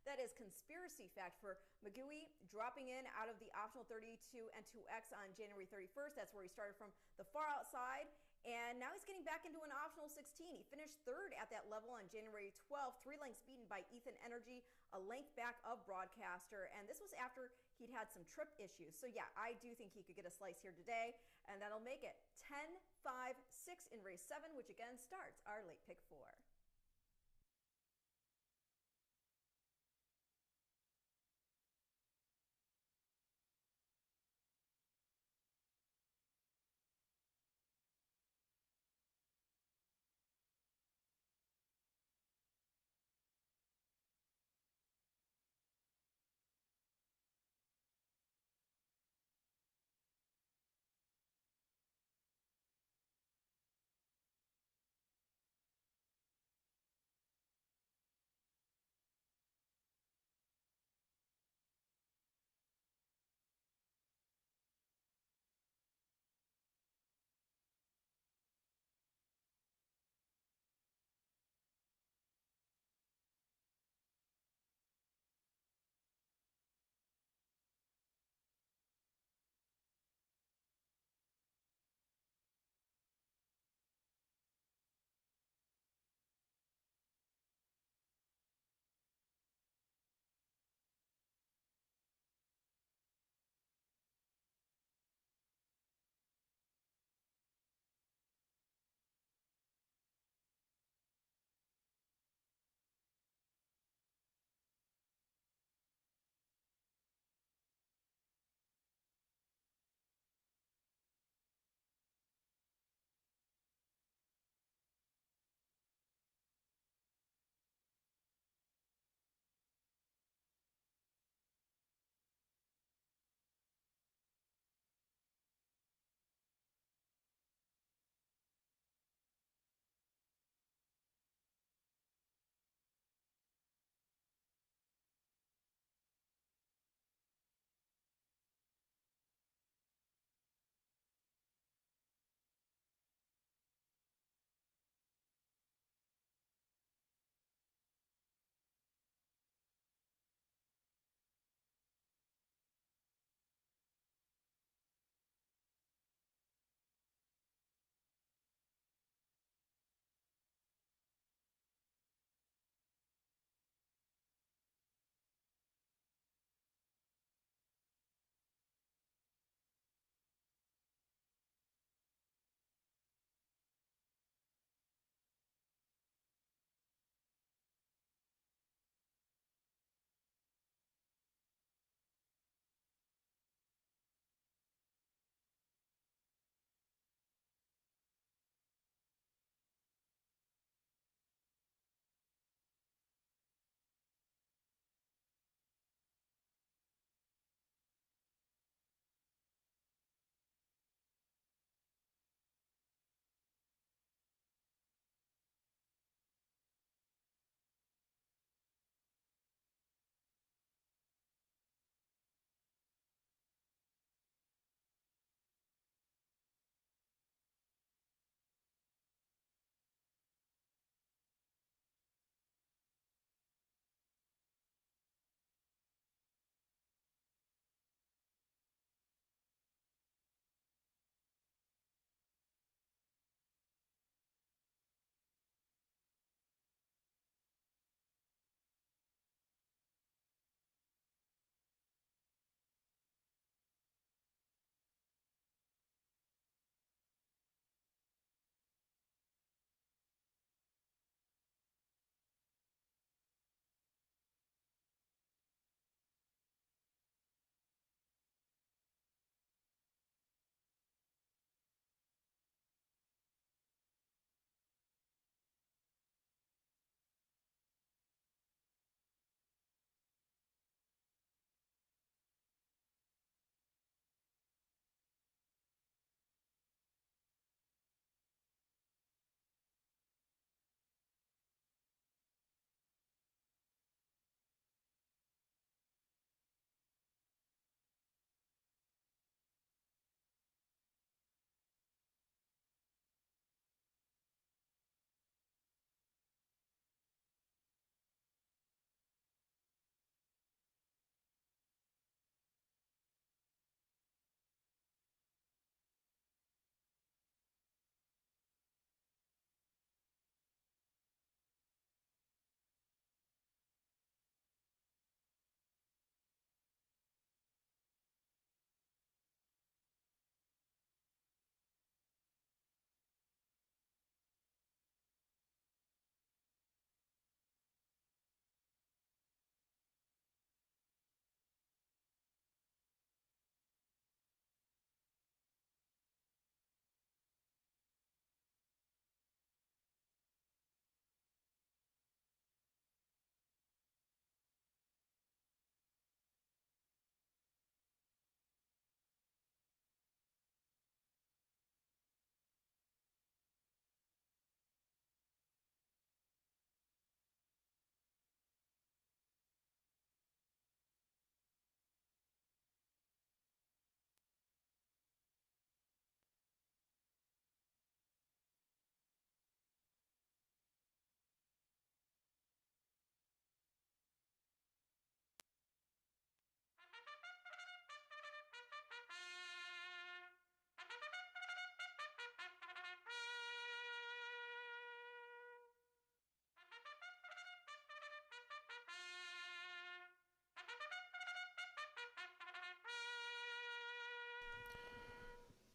That is Conspiracy Fact for McGooey, dropping in out of the optional 32 and 2X on January 31st. That's where he started from the far outside, and now he's getting back into an optional 16. He finished 3rd at that level on January 12th, 3 lengths beaten by Ethan Energy, a length back of Broadcaster, and this was after he'd had some trip issues. So yeah, I do think he could get a slice here today, and that'll make it 10, 5, 6 in race 7, which again starts our late pick 4.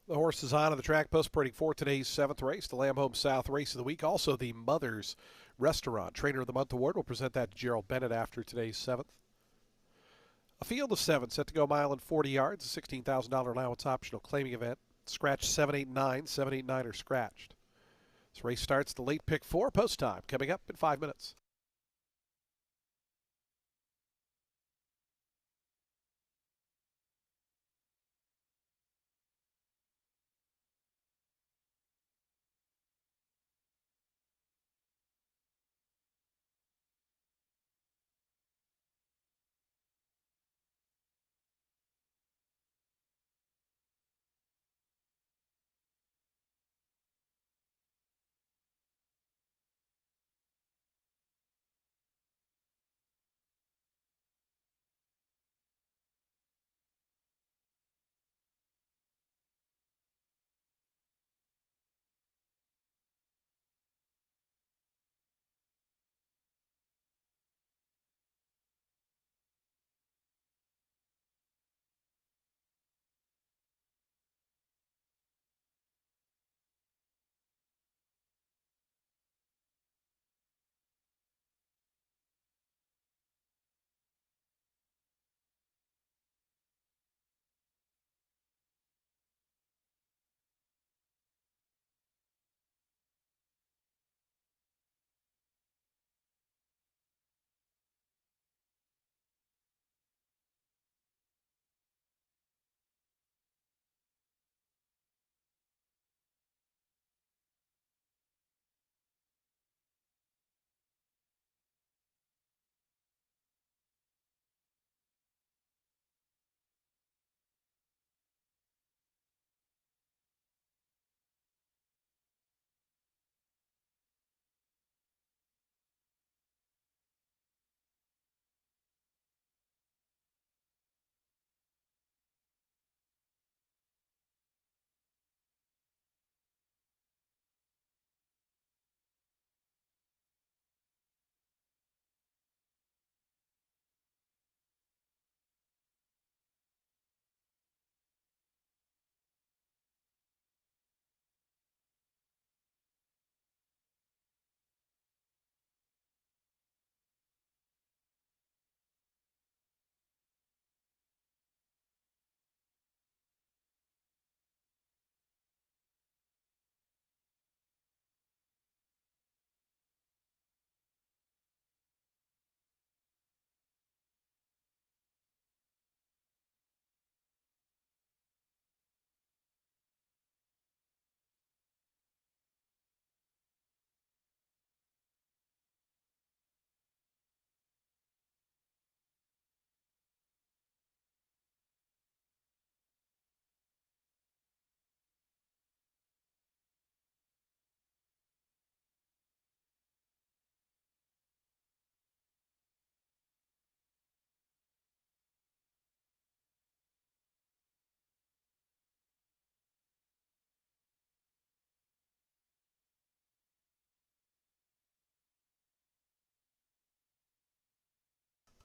The horses on the track post parading for today's 7th race, the Lamb Home South Race of the Week. Also, the Mother's Restaurant Trainer of the Month Award. We'll present that to Gerald Bennett after today's 7th. A field of 7 set to go mile and 40 yards, a $16,000 allowance optional claiming event. Scratch 7, 8, 9. 7, 8, 9 are scratched. This race starts the late pick 4 post time coming up in 5 minutes.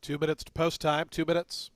Two minutes to post time, 2 minutes.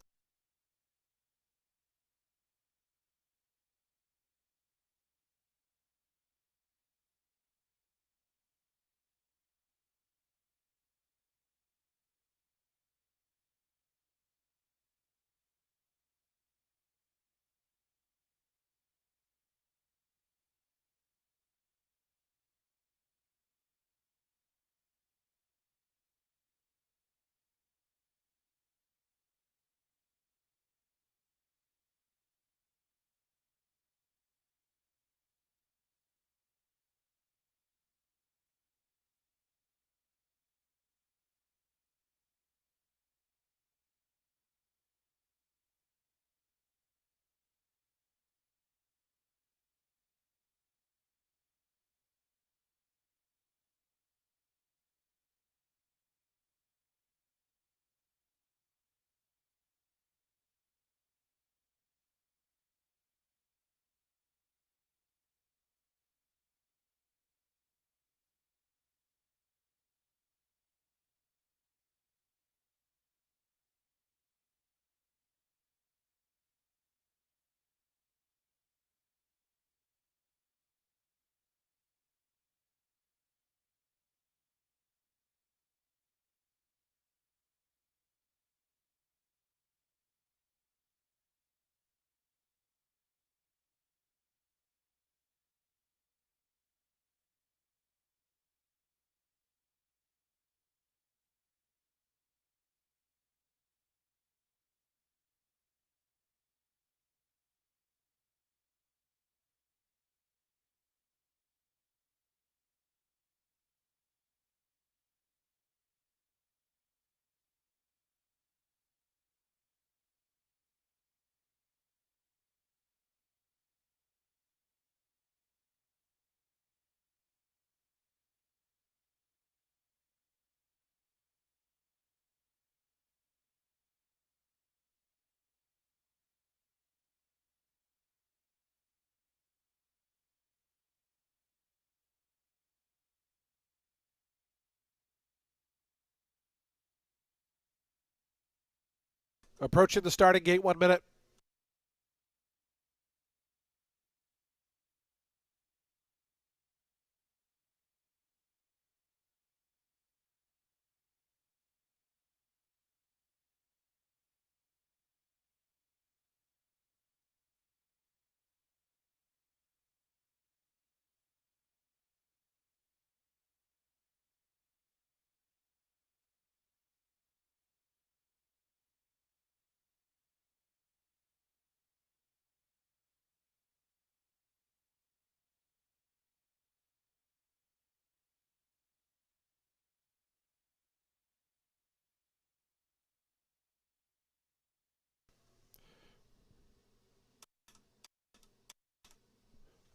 Approaching the starting gate, 1 minute.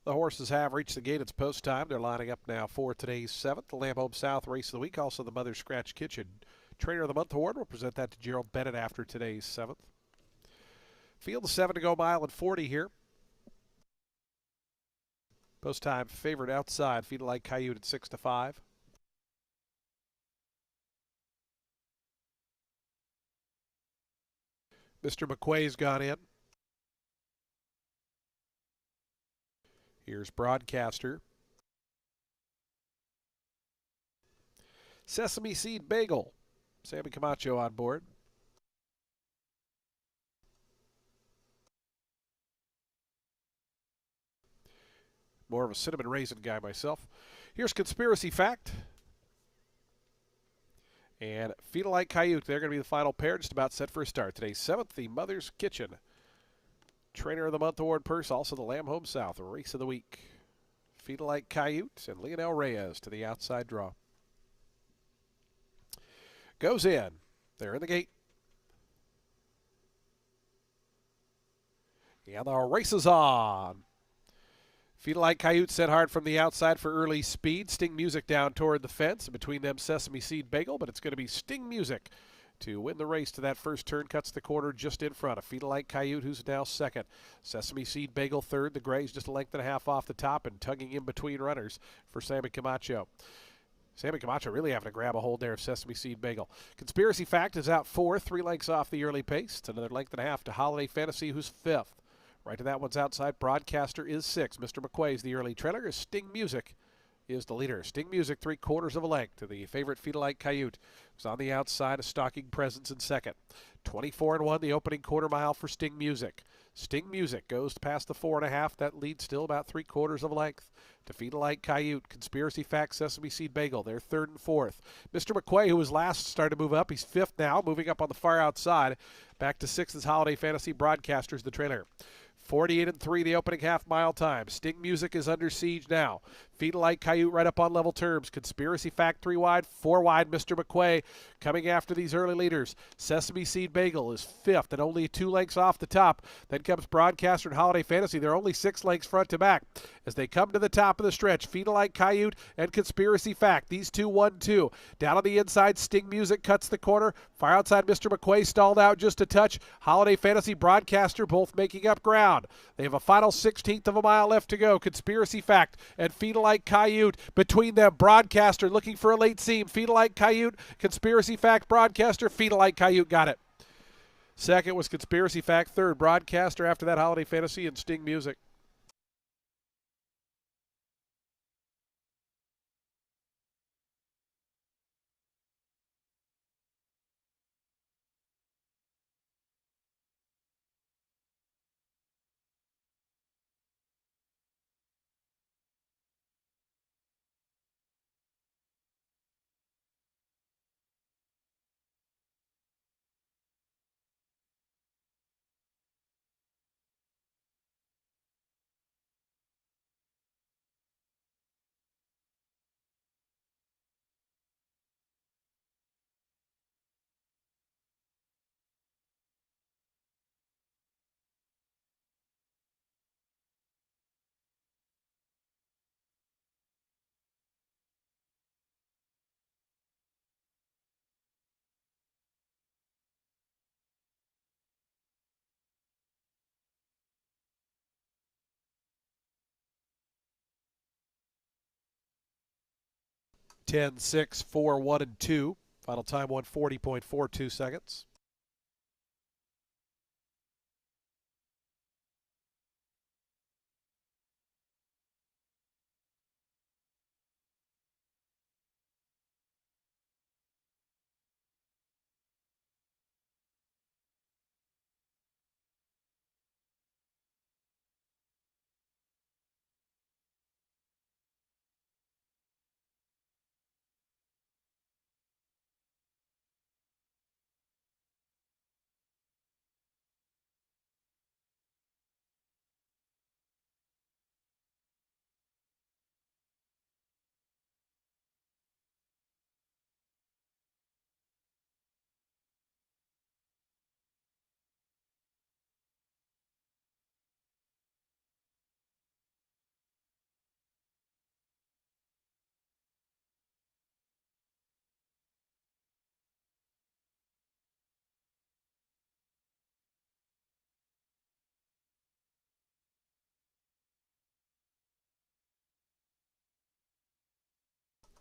The horses have reached the gate. It's post time. They're lining up now for today's 7th, the Lamb Home South Race of the Week. Also, the Mother Scratch Kitchen Trainer of the Month award. We'll present that to Gerald Bennett after today's 7th. Field 7 to go, mile and 40 here. Post time favorite outside. Feed Like Coyote at 6 to 5. Mr. McQuay's gone in. Here's Broadcaster. Sesame Seed Bagel. Sammy Camacho on board. More of a cinnamon raisin guy myself. Here's Conspiracy Fact. And Feed Like Coyote. They're going to be the final pair, just about set for a start. Today's 7th, the Mother's Kitchen Trainer of the Month award purse. Also the Lamb Home South Race of the Week. Feed Like Coyote and Leonel Reyes to the outside draw. Goes in. They're in the gate. And the race is on. Feed Like Coyote set hard from the outside for early speed. Sting Music down toward the fence. Between them, Sesame Seed Bagel, but it's going to be Sting Music to win the race to that first turn. Cuts the corner just in front of Feed Like Coyote, who's now second. Sesame Seed Bagel third. The Grays just a length and a half off the top and tugging in between runners for Sammy Camacho. Sammy Camacho really having to grab a hold there of Sesame Seed Bagel. Conspiracy Fact is out fourth, 3 lengths off the early pace. It's another length and a half to Holiday Fantasy, who's fifth. Right to that one's outside. Broadcaster is 6. Mr. McQuay's the early trailer. Sting Music is the leader. Sting Music 3/4 of a length to the favorite Feed Like Coyote, who's on the outside, a stalking presence in second. 24-1 the opening quarter mile for Sting Music. Sting Music goes past the 4.5. That lead still about 3/4 of a length to Feed Like Coyote. Conspiracy Fact, Sesame Seed Bagel. They're third and fourth. Mr. McQuay, who was last, started to move up. He's fifth now, moving up on the far outside. Back to sixth is Holiday Fantasy. Broadcaster's the trailer. 48-3 the opening half mile time. Sting Music is under siege now. Feed Like Coyote right up on level terms. Conspiracy Fact 3 wide, 4 wide. Mr. McQuay coming after these early leaders. Sesame Seed Bagel is fifth and only 2 lengths off the top. Then comes Broadcaster and Holiday Fantasy. They're only 6 lengths front to back. As they come to the top of the stretch, Feed Like Coyote and Conspiracy Fact. These two 1-2. Down on the inside, Sting Music cuts the corner. Far outside, Mr. McQuay stalled out just a touch. Holiday Fantasy, Broadcaster both making up ground. They have a final 16th of a mile left to go. Conspiracy Fact and Feed Like Coyote. Between them, Broadcaster looking for a late seam. Feed Like Coyote, Conspiracy Fact, Broadcaster. Feed Like Coyote got it. Second was Conspiracy Fact. Third, Broadcaster. After that, Holiday Fantasy and Sting Music. Ten, 6, 4, 1, and 2. Final time 140.42 seconds.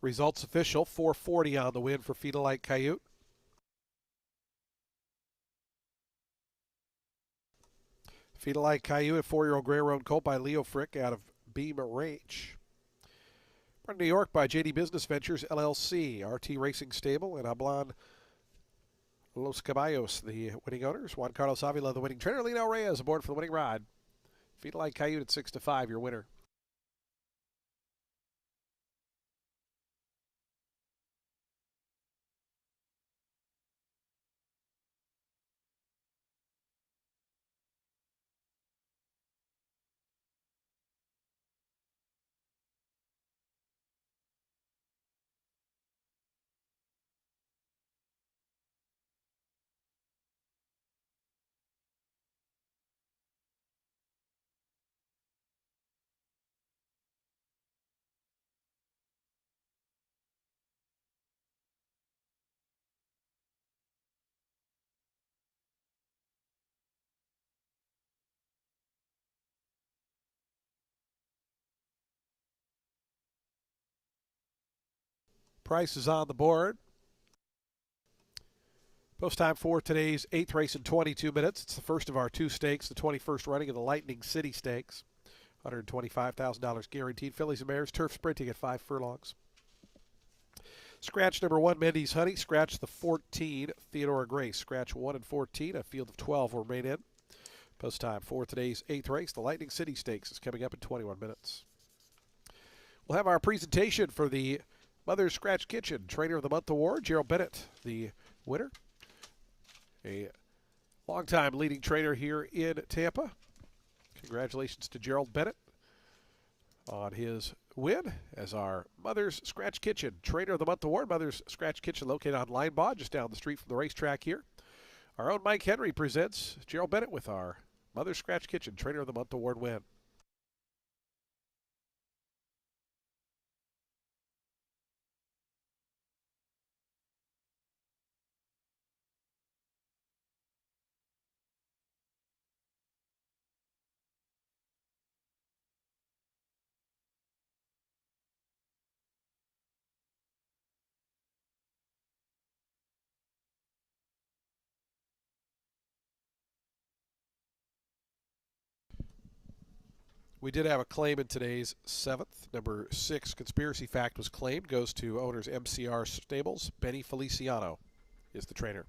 Results official, 440 on the win for Feed a Like Coyote. Feed a Like Coyote, a 4-year-old Gray Roan colt by Leo Frick out of Beam Ranch. From New York by JD Business Ventures LLC, RT Racing Stable, and Hablan Los Caballos, the winning owners. Juan Carlos Avila, the winning trainer. Lino Reyes aboard for the winning ride. Feed a Like Coyote at 6-5, your winner. Price is on the board. Post time for today's 8th race in 22 minutes. It's the first of our 2 stakes, the 21st running of the Lightning City Stakes. $125,000 guaranteed. Fillies and Mares, turf sprinting at 5 furlongs. Scratch number 1, Mendy's Honey. Scratch the 14, Theodora Grace. Scratch 1 and 14, a field of 12 will remain in. Post time for today's 8th race, the Lightning City Stakes, is coming up in 21 minutes. We'll have our presentation for the Mother's Scratch Kitchen Trainer of the Month Award. Gerald Bennett, the winner. A longtime leading trainer here in Tampa. Congratulations to Gerald Bennett on his win as our Mother's Scratch Kitchen Trainer of the Month Award. Mother's Scratch Kitchen located on Linebaugh, just down the street from the racetrack here. Our own Mike Henry presents Gerald Bennett with our Mother's Scratch Kitchen Trainer of the Month Award win. We did have a claim in today's 7th. Number 6, Conspiracy Fact, was claimed. Goes to owners MCR Stables. Benny Feliciano is the trainer.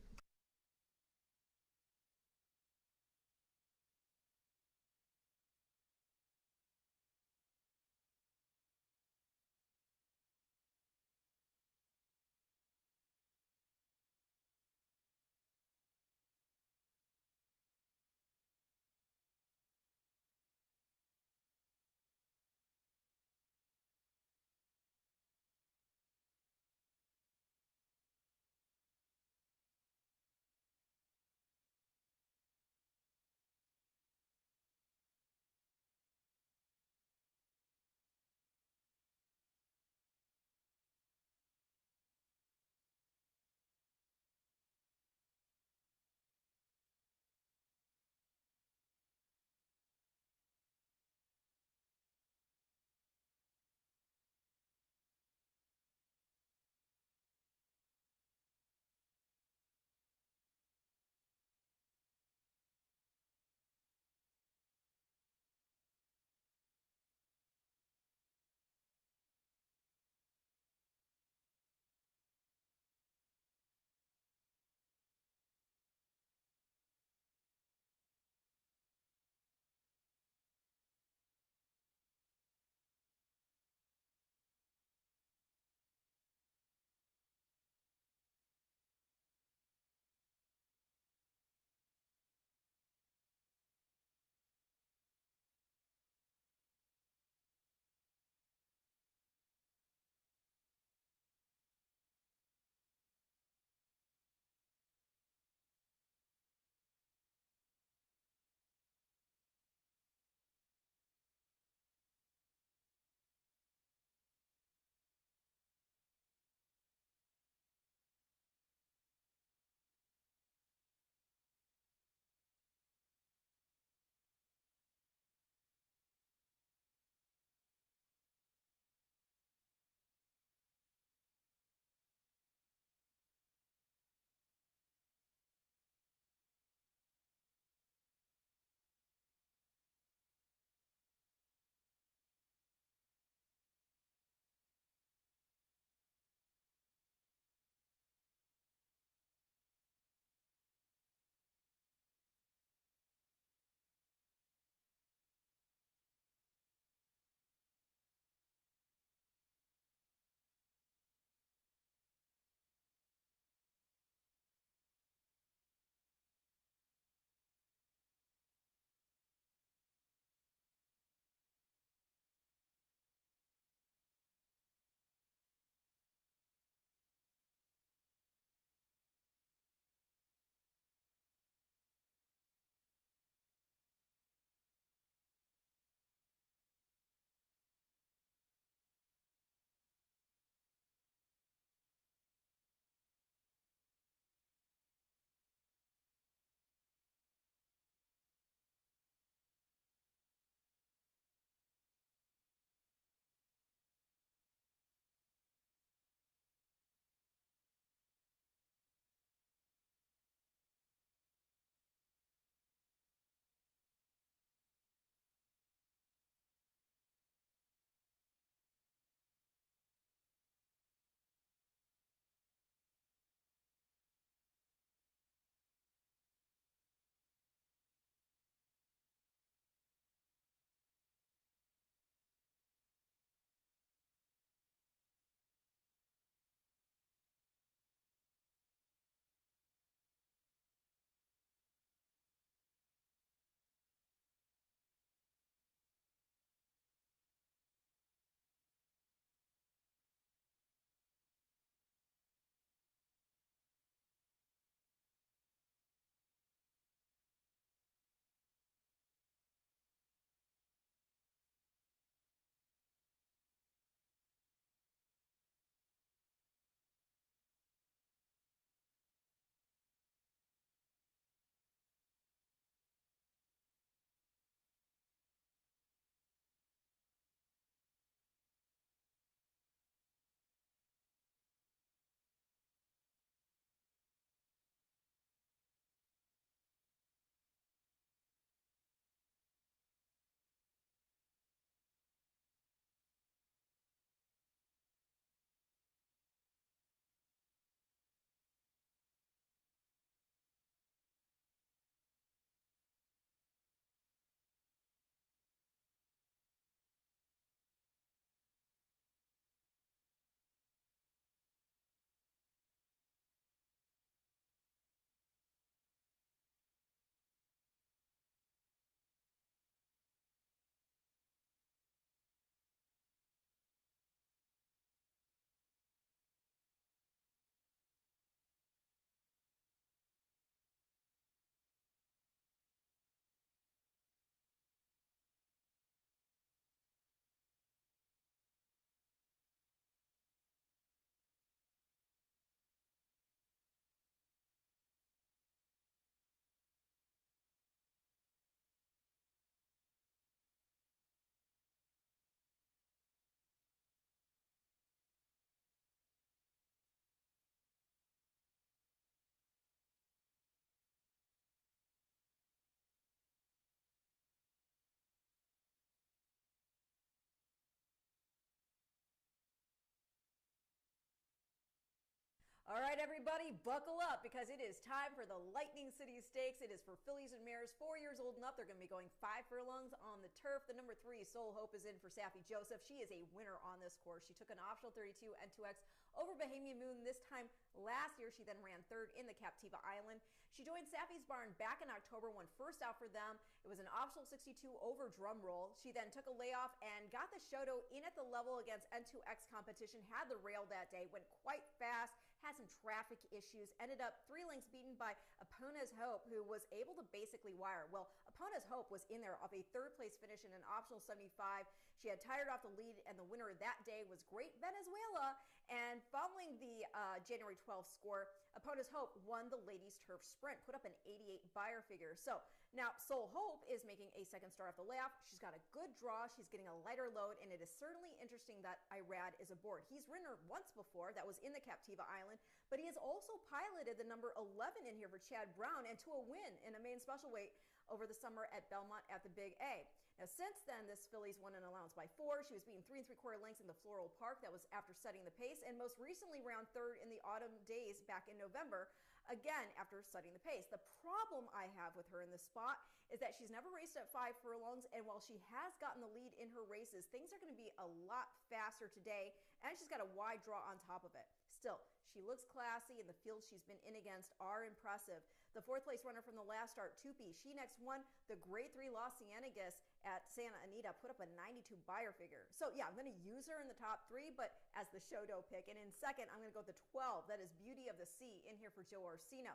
All right, everybody, buckle up because it is time for the Lightning City Stakes. It is for fillies and mares 4 years old and up. They're going to be going 5 furlongs on the turf. The number 3, Soul Hope, is in for Saffie Joseph. She is a winner on this course. She took an optional 32 N2X over Bahamian Moon this time last year. She then ran 3rd in the Captiva Island. She joined Saffie's barn back in October, won first out for them. It was an optional 62 over Drumroll. She then took a layoff and got the Shoto in at the level against N2X competition, had the rail that day, went quite fast, had some traffic issues, ended up 3 lengths beaten by Apona's Hope, who was able to basically wire. Well, Apona's Hope was in there off a 3rd place finish in an optional 75. She had tired off the lead, and the winner that day was Great Venezuela. And following the January 12th score, Apona's Hope won the ladies turf sprint, put up an 88 buyer figure. So now Soul Hope is making a second start off the layoff. She's got a good draw. She's getting a lighter load, and it is certainly interesting that Irad is aboard. He's ridden her once before. That was in the Captiva Island, but he has also piloted the number 11 in here for Chad Brown and to a win in a main special weight over the summer at Belmont at the Big A. Now, since then, this filly's won an allowance by 4. She was beaten 3 3/4 lengths in the Floral Park. That was after setting the pace, and most recently ran 3rd in the Autumn Days back in November, again after setting the pace. The problem I have with her in this spot is that she's never raced at 5 furlongs, and while she has gotten the lead in her races, things are going to be a lot faster today, and she's got a wide draw on top of it. Still, she looks classy, and the fields she's been in against are impressive. The 4th place runner from the last start, Tupi, she next won the Grade 3 Los Ciennegas at Santa Anita, put up a 92 buyer figure. So yeah, I'm going to use her in the top 3, but as the Shoto pick. And in second, I'm going to go with the 12. That is Beauty of the Sea in here for Joe Orsino.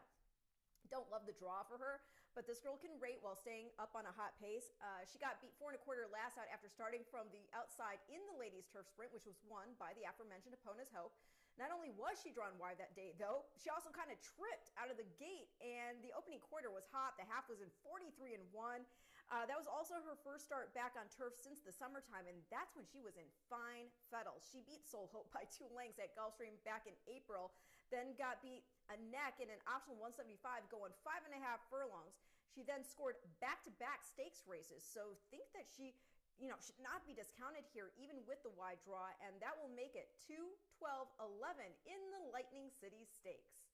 Don't love the draw for her, but this girl can rate while staying up on a hot pace. She got beat 4 1/4 last out after starting from the outside in the ladies turf sprint, which was won by the aforementioned Apona's Hope. Not only was she drawn wide that day, though, she also kind of tripped out of the gate, and the opening quarter was hot. The half was in 43-1. That was also her first start back on turf since the summertime, and that's when she was in fine fettle. She beat Soul Hope by 2 lengths at Gulfstream back in April, then got beat a neck in an optional 175 going 5.5 furlongs. She then scored back-to-back stakes races, so think that she should not be discounted here even with the wide draw, and that will make it 2, 12, 11 in the Lightning City Stakes.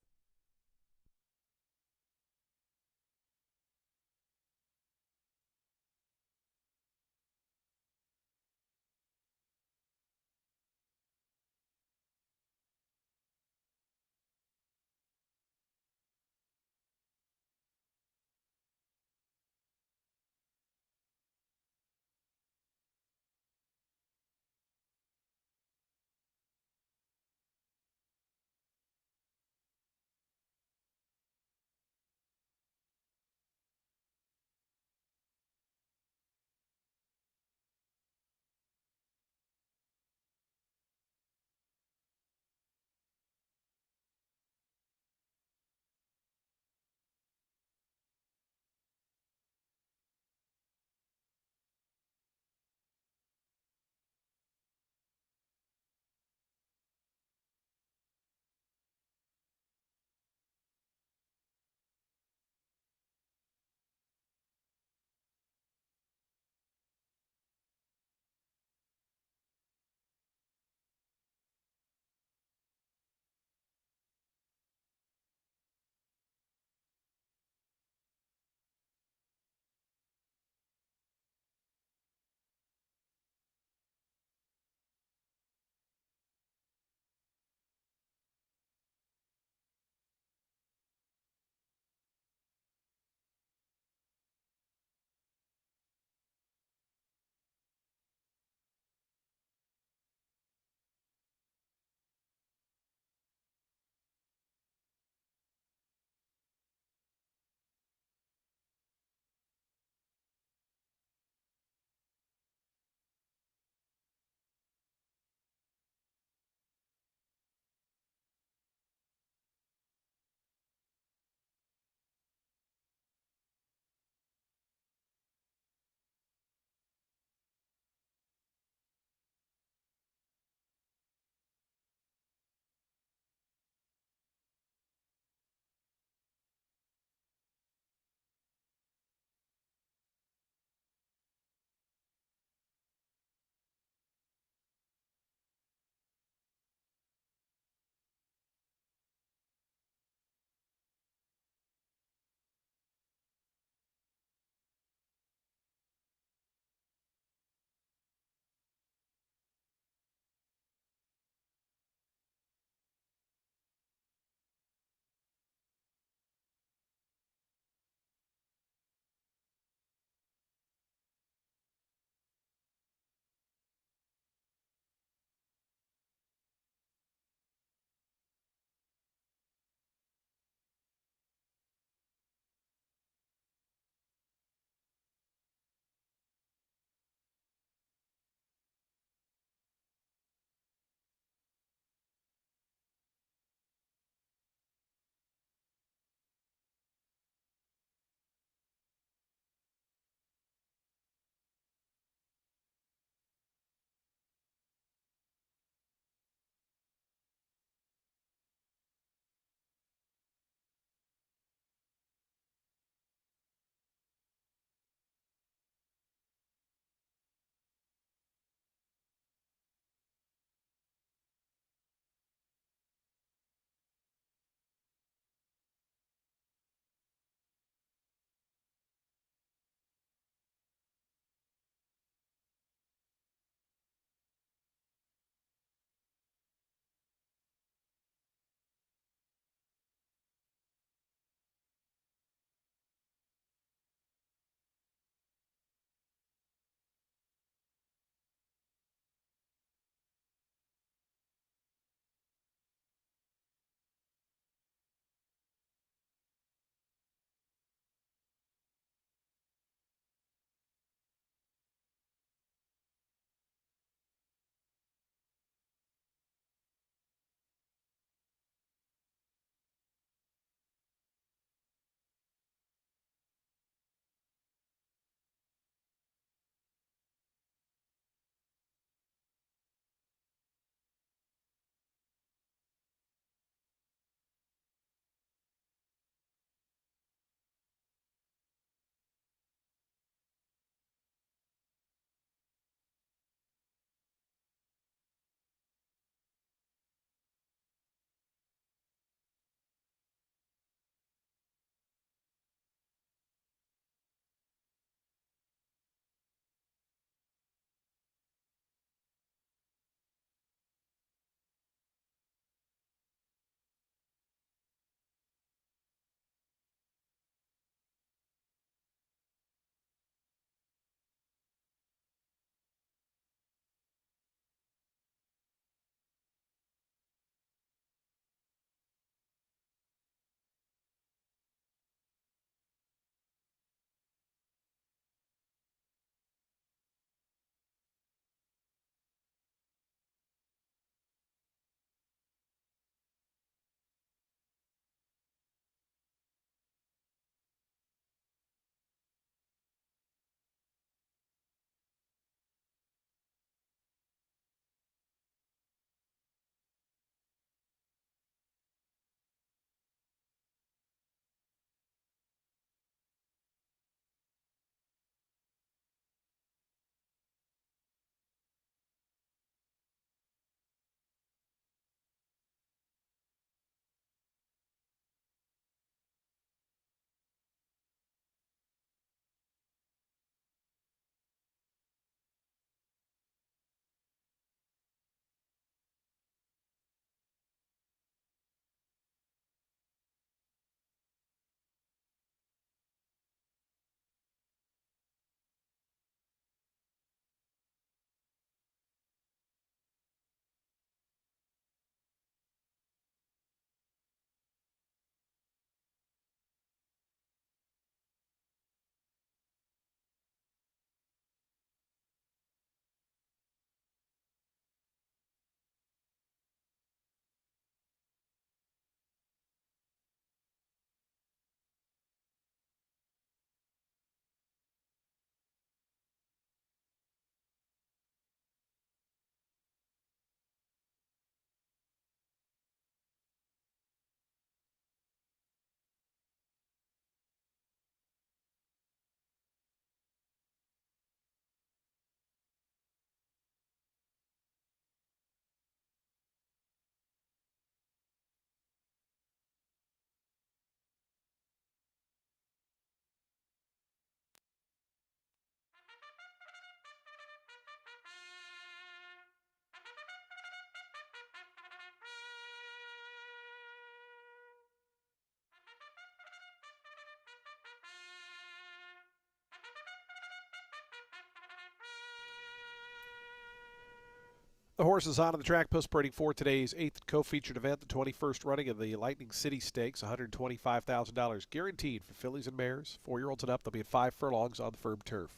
The horses on the track post parading for today's 8th co-featured event, the 21st running of the Lightning City Stakes, $125,000 guaranteed for fillies and mares. 4-year-olds and up, they'll be at 5 furlongs on the firm turf.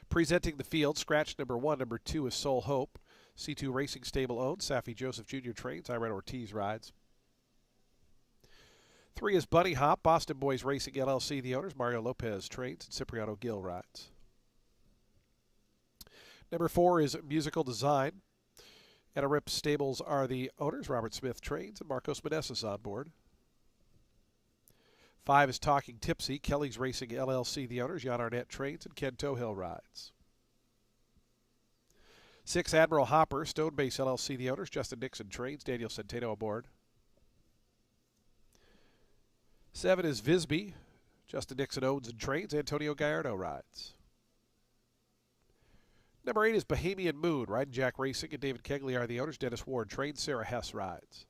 Presenting the field, scratch number 1. Number 2 is Soul Hope. C2 Racing Stable owned. Safi Joseph Jr. trains. Irene Ortiz rides. 3 is Bunny Hop. Boston Boys Racing LLC, the owners. Mario Lopez trains and Cipriano Gill rides. Number 4 is Musical Design. Etta Rip Stables are the owners. Robert Smith trains and Marcos Meneses on board. 5 is Talking Tipsy. Kelly's Racing LLC, the owners. Jan Arnett trains and Ken Tohill rides. 6, Admiral Hopper. Stonebase LLC, the owners. Justin Nixon trains. Daniel Centeno aboard. 7 is Visby. Justin Nixon owns and trains. Antonio Gallardo rides. Number 8 is Bahamian Moon. Riding Jack Racing and David Kegley are the owners. Dennis Ward trains. Sarah Hess rides.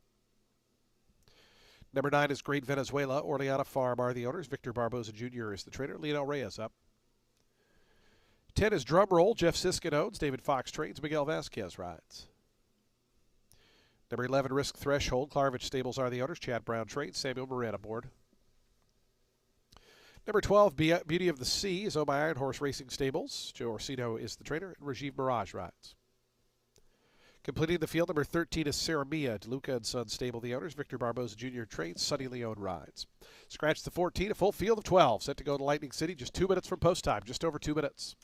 Number 9 is Great Venezuela. Orleana Farm are the owners. Victor Barboza Jr. is the trainer. Lionel Reyes up. 10 is Drum Roll. Jeff Siskin owns. David Fox trains. Miguel Vasquez rides. Number 11, Risk Threshold. Klarvich Stables are the owners. Chad Brown trains. Samuel Moran aboard. Number 12, Beauty of the Sea is owned by Iron Horse Racing Stables. Joe Orsino is the trainer, and Rajiv Mirage rides. Completing the field, number 13 is Sarah Mia. DeLuca and Son Stable, the owners. Victor Barboza Jr. trains. Sonny Leone rides. Scratch the 14, a full field of 12. Set to go to Lightning City just 2 minutes from post time. Just over 2 minutes.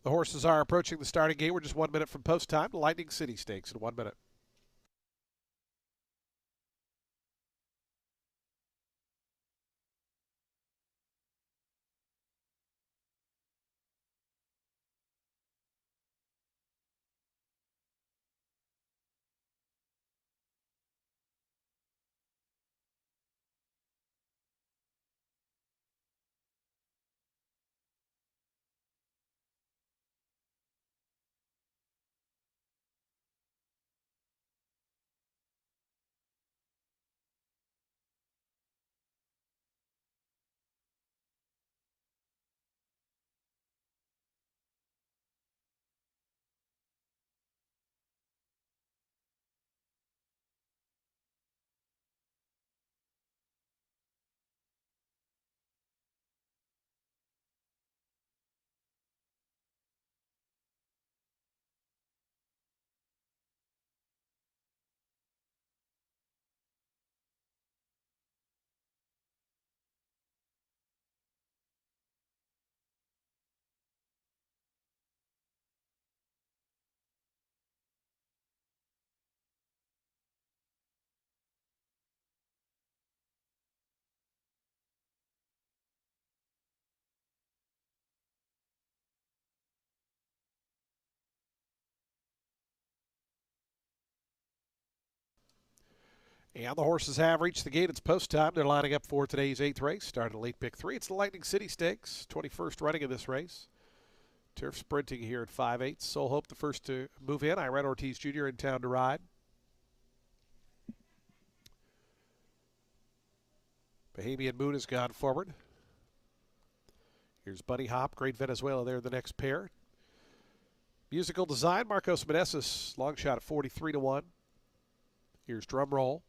The horses are approaching the starting gate. We're just 1 minute from post time. Lightning City Stakes in 1 minute. And the horses have reached the gate. It's post time. They're lining up for today's 8th race. Started late pick 3. It's the Lightning City Stakes, 21st running of this race. Turf sprinting here at 5/8. Soul Hope the first to move in. Irene Ortiz Jr. in town to ride. Bahamian Moon has gone forward. Here's Bunny Hop, Great Venezuela there, the next pair. Musical Design, Marcos Meneses, long shot at 43-1. Here's Drum Roll.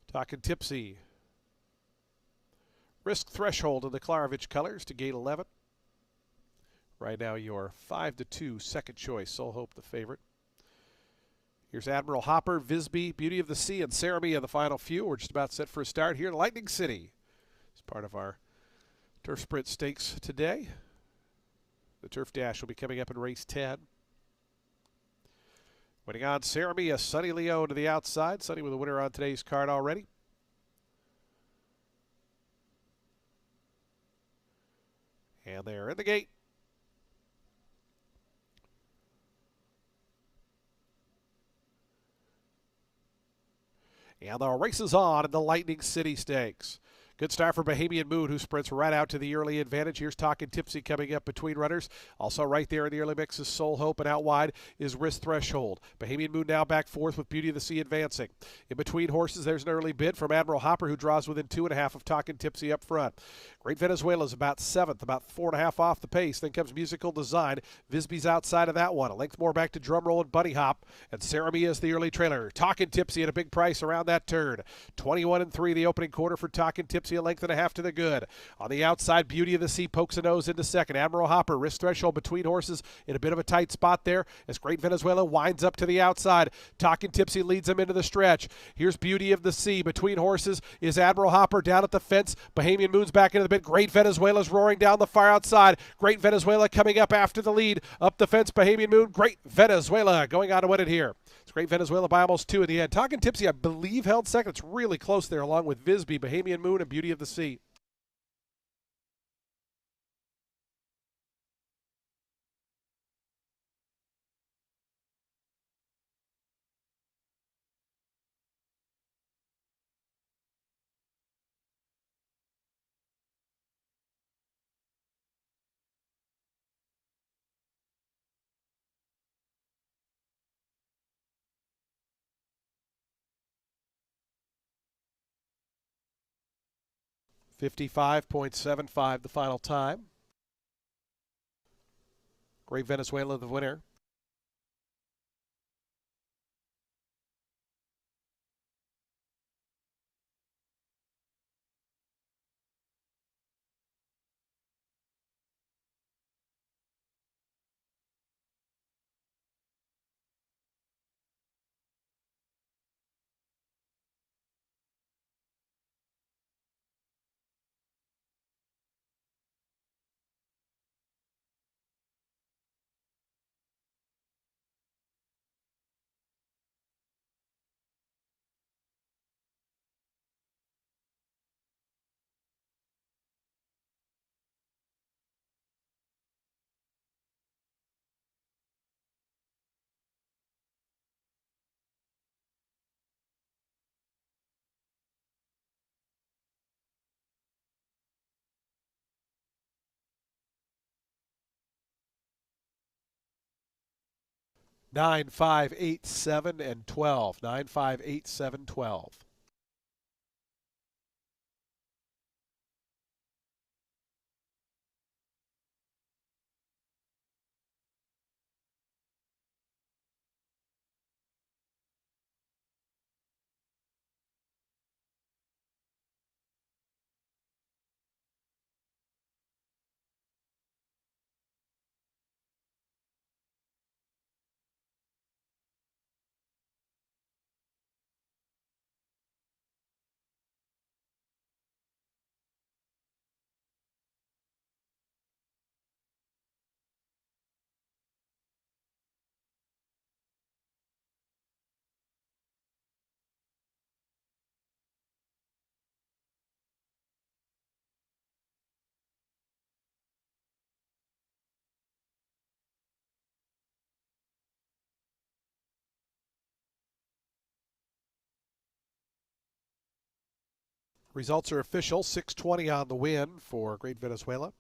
Talkin' Tipsy. Risk Threshold in the Klarovich colors to gate 11. Right now your 5-2 second choice, Soul Hope the favorite. Here's Admiral Hopper, Visby, Beauty of the Sea, and Saramia, the final few. We're just about set for a start here in Lightning City. It's part of our Turf Sprint Stakes today. The Turf Dash will be coming up in race 10. Waiting on Saramia, Sonny Leone to the outside. Sonny with a winner on today's card already. And they're in the gate. And the race is on in the Lightning City Stakes. Good start for Bahamian Moon, who sprints right out to the early advantage. Here's Talkin' Tipsy coming up between runners. Also right there in the early mix is Soul Hope, and out wide is Risk Threshold. Bahamian Moon now back fourth with Beauty of the Sea advancing. In between horses, there's an early bid from Admiral Hopper, who draws within 2.5 of Talkin' Tipsy up front. Great Venezuela is about 7th, about 4.5 off the pace. Then comes Musical Design. Visby's outside of that one. A length more back to Drum Roll and Bunny Hop. And Saramia is the early trailer. Talkin' Tipsy at a big price around that turn. 21-3 the opening quarter for Talkin' Tipsy. A length and a half to the good. On the outside, Beauty of the Sea pokes a nose into second. Admiral Hopper, Risk Threshold between horses in a bit of a tight spot there as Great Venezuela winds up to the outside. Talkin' Tipsy leads him into the stretch. Here's Beauty of the Sea. Between horses is Admiral Hopper down at the fence. Bahamian Moon's back into the bit. Great Venezuela's roaring down the far outside. Great Venezuela coming up after the lead. Up the fence, Bahamian Moon. Great Venezuela going on to win it here. It's Great Venezuela by almost 2 in the end. Talkin' Tipsy, I believe, held second. It's really close there, along with Visby, Bahamian Moon, and Beauty of the Sea. .75 the final time. Great Venezuela the winner. Nine, 5, 8, 7, and 12. 9, 5, 8, 7, 12. Results are official. 620 on the win for Great Venezuela.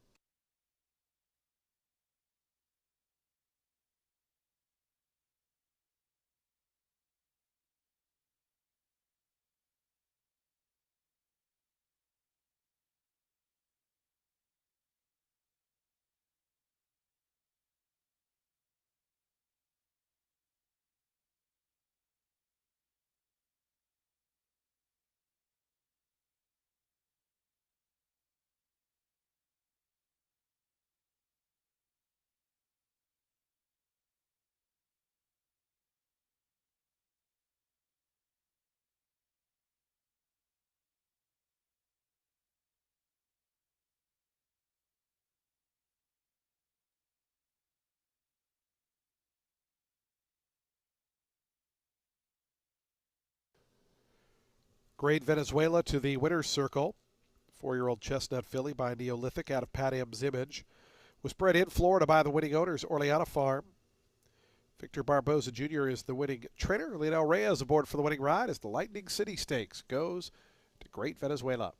Great Venezuela to the winner's circle. 4-year-old chestnut filly by Neolithic out of Pat M's Image. Was bred in Florida by the winning owners, Orleana Farm. Victor Barboza Jr. is the winning trainer. Leonel Reyes aboard for the winning ride as the Lightning City Stakes goes to Great Venezuela.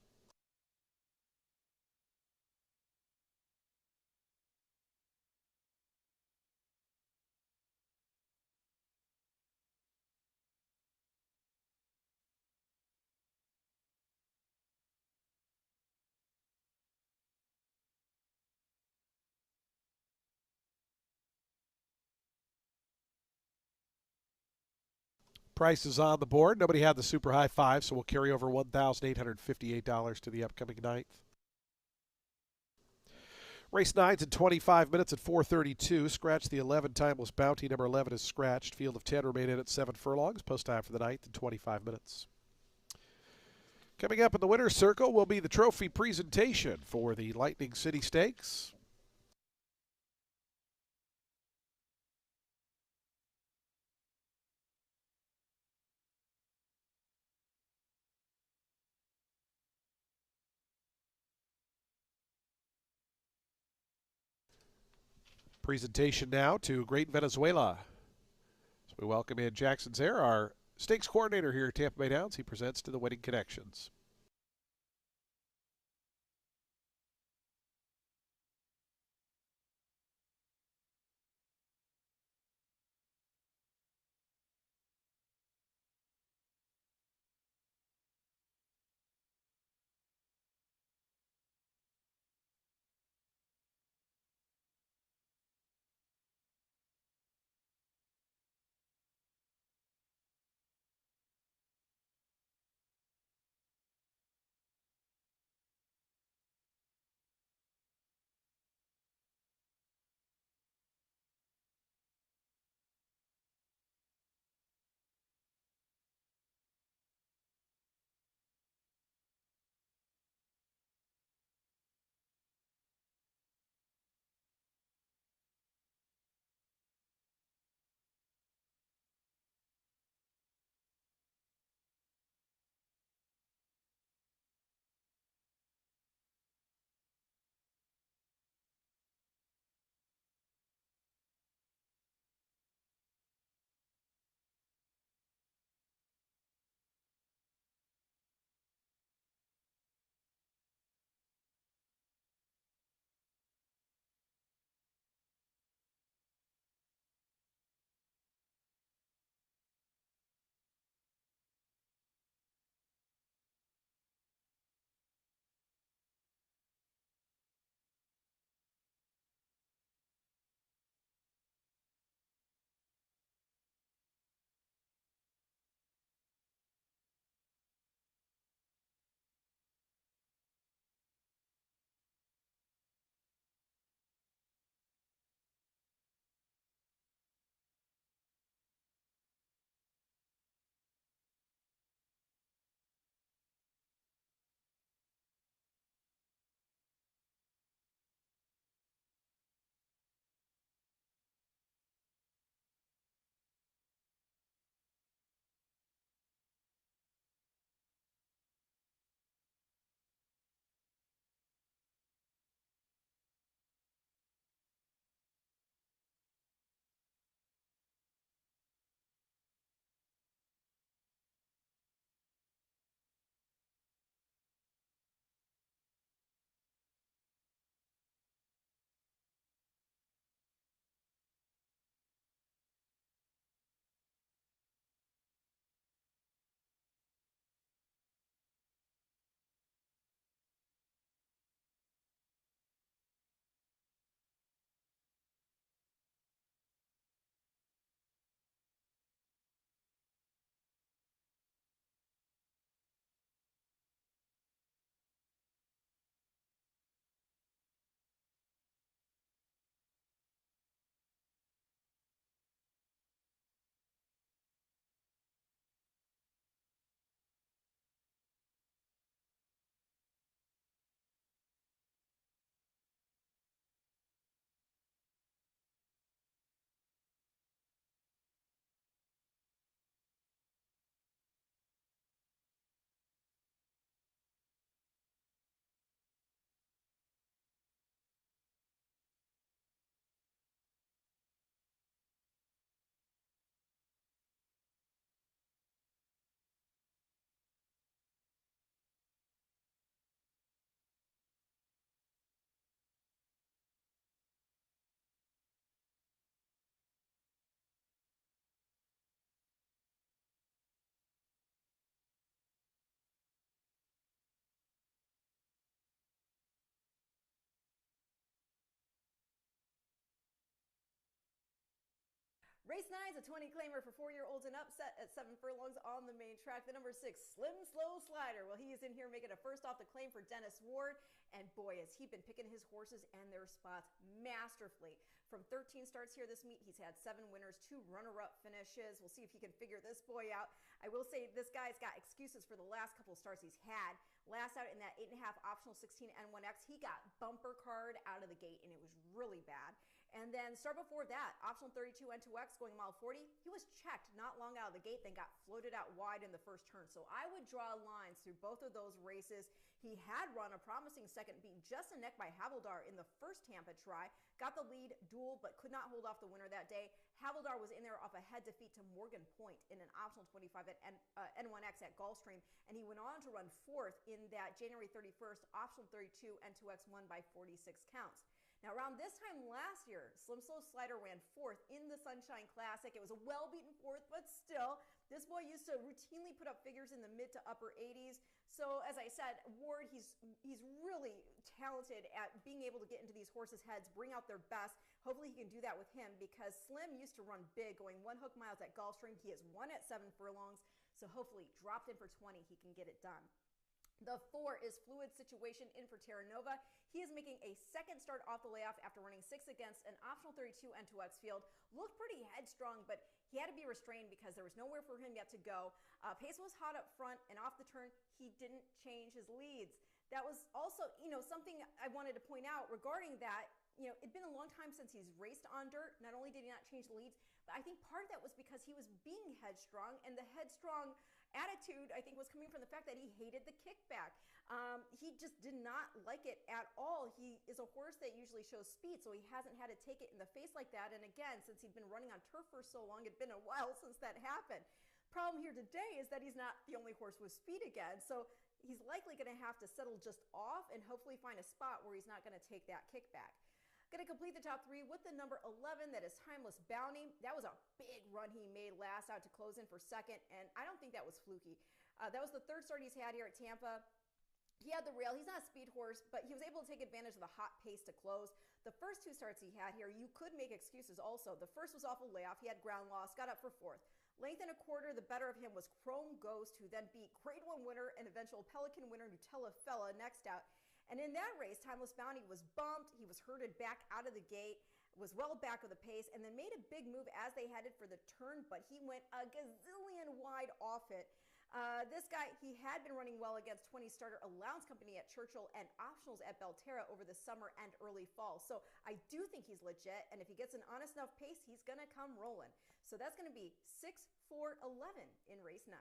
Prices on the board. Nobody had the super high five, so we'll carry over $1,858 to the upcoming ninth. Race 9's in 25 minutes at 4:32. Scratch the 11 Timeless Bounty. Number 11 is scratched. Field of 10 remain in at 7 furlongs. Post time for the ninth in 25 minutes. Coming up in the winner's circle will be the trophy presentation for the Lightning City Stakes. Presentation now to Great Venezuela. So we welcome in Jackson Zare, our stakes coordinator here at Tampa Bay Downs. He presents to the Winning Connections. Race 9 is a 20 claimer for 4-year-olds and up, set at 7 furlongs on the main track. The number 6, Slim Slow Slider. Well, he is in here making a first off the claim for Dennis Ward. And boy, has he been picking his horses and their spots masterfully. From 13 starts here this meet, he's had 7 winners, 2 runner-up finishes. We'll see if he can figure this boy out. I will say this guy's got excuses for the last couple of starts he's had. Last out in that 8.5 optional 16 N1X, he got bumper card out of the gate, and it was really bad. And then start before that, optional 32 N2X going mile 40, he was checked not long out of the gate, then got floated out wide in the first turn. So I would draw lines through both of those races. He had run a promising second, beat just a neck by Havildar in the first Tampa try, got the lead duel, but could not hold off the winner that day. Havildar was in there off a head defeat to Morgan Point in an optional 25 at N1X at Gulfstream, and he went on to run fourth in that January 31st optional 32 N2X won by 46 counts. Now, around this time last year, Slim Slow Slider ran fourth in the Sunshine Classic. It was a well-beaten fourth, but still, this boy used to routinely put up figures in the mid to upper 80s. So, as I said, Ward, he's really talented at being able to get into these horses' heads, bring out their best. Hopefully, he can do that with him because Slim used to run big, going 1 hook miles at Gulfstream. He has won at 7 furlongs, so hopefully, dropped in for 20, he can get it done. The 4 is Fluid Situation in for Terra Nova. He is making a second start off the layoff after running 6 against an optional 32 N2X field. Looked pretty headstrong, but he had to be restrained because there was nowhere for him yet to go. Pace was hot up front, and off the turn, he didn't change his leads. That was also, something I wanted to point out regarding that. It'd been a long time since he's raced on dirt. Not only did he not change the leads, but I think part of that was because he was being headstrong, and the headstrong attitude, I think, was coming from the fact that he hated the kickback. He just did not like it at all. He is a horse that usually shows speed, so he hasn't had to take it in the face like that. And again, since he'd been running on turf for so long, it'd been a while since that happened. Problem here today is that he's not the only horse with speed again, so he's likely going to have to settle just off and hopefully find a spot where he's not going to take that kickback. Going to complete the top 3 with the number 11, that is Timeless Bounty. That was a big run he made last out to close in for second, and I don't think that was fluky. That was the 3rd start he's had here at Tampa. He had the rail. He's not a speed horse, but he was able to take advantage of the hot pace to close. The first 2 starts he had here, you could make excuses also. The first was off a layoff. He had ground loss, got up for 4th. Length and a quarter, the better of him was Chrome Ghost, who then beat Grade 1 winner and eventual Pelican winner Nutella Fella next out. And in that race, Timeless Bounty was bumped. He was herded back out of the gate, was well back of the pace, and then made a big move as they headed for the turn, but he went a gazillion wide off it. This guy, he had been running well against 20 starter Allowance Company at Churchill and optionals at Belterra over the summer and early fall. So I do think he's legit, and if he gets an honest enough pace, he's going to come rolling. So that's going to be 6, 4, 11 in race 9.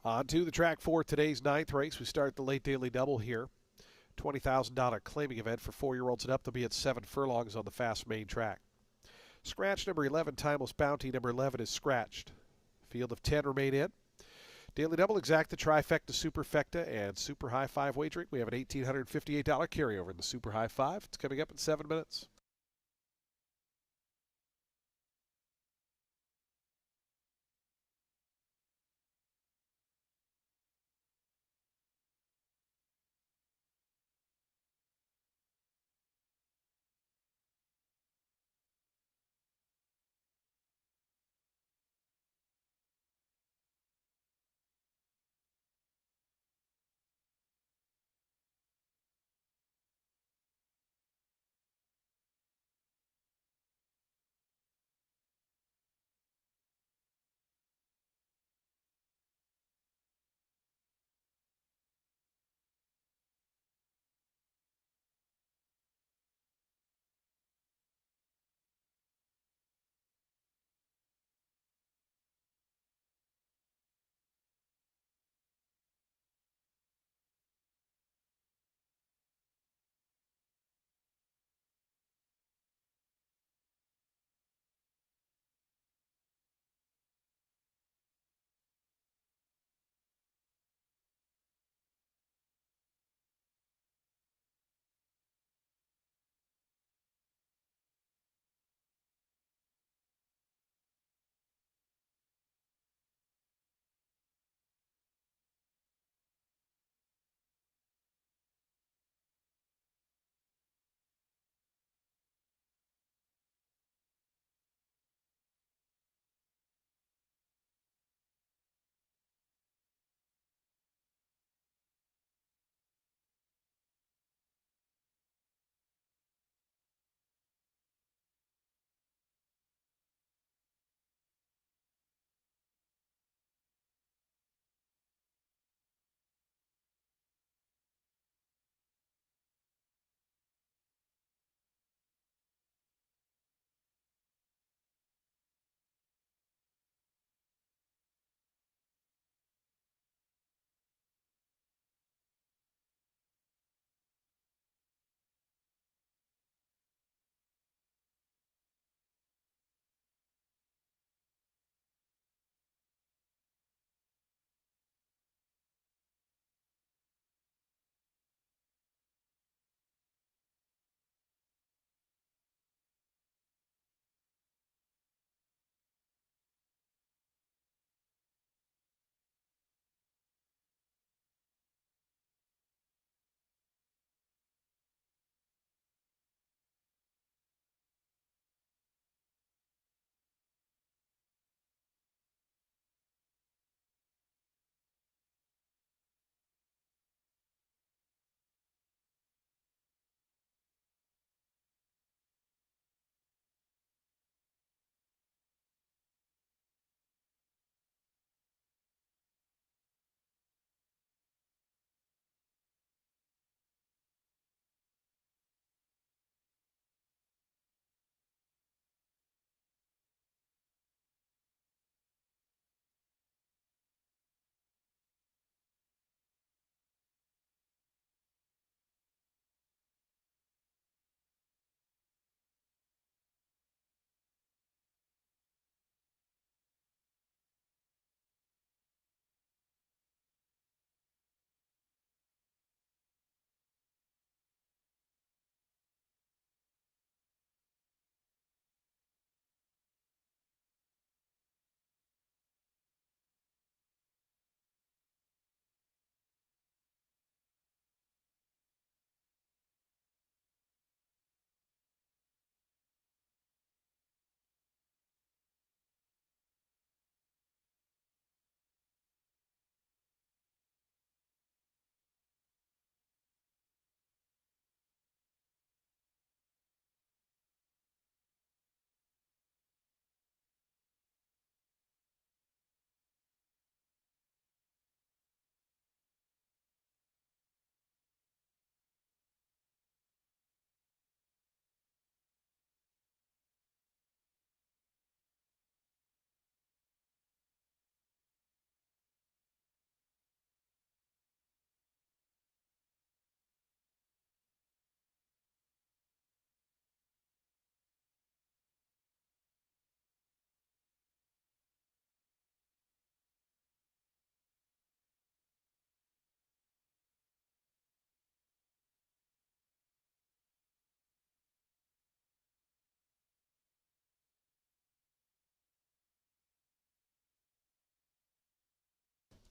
On to the track for today's ninth race. We start the late daily double here. $20,000 claiming event for 4-year-olds and up. They'll be at 7 furlongs on the fast main track. Scratch number 11, Timeless Bounty, number 11 is scratched. Field of 10 remain in. Daily double, exacta, trifecta, superfecta, and super high five wagering. We have an $1,858 carryover in the super high five. It's coming up in 7 minutes.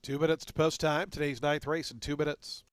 2 minutes to post time. Today's 9th race in 2 minutes.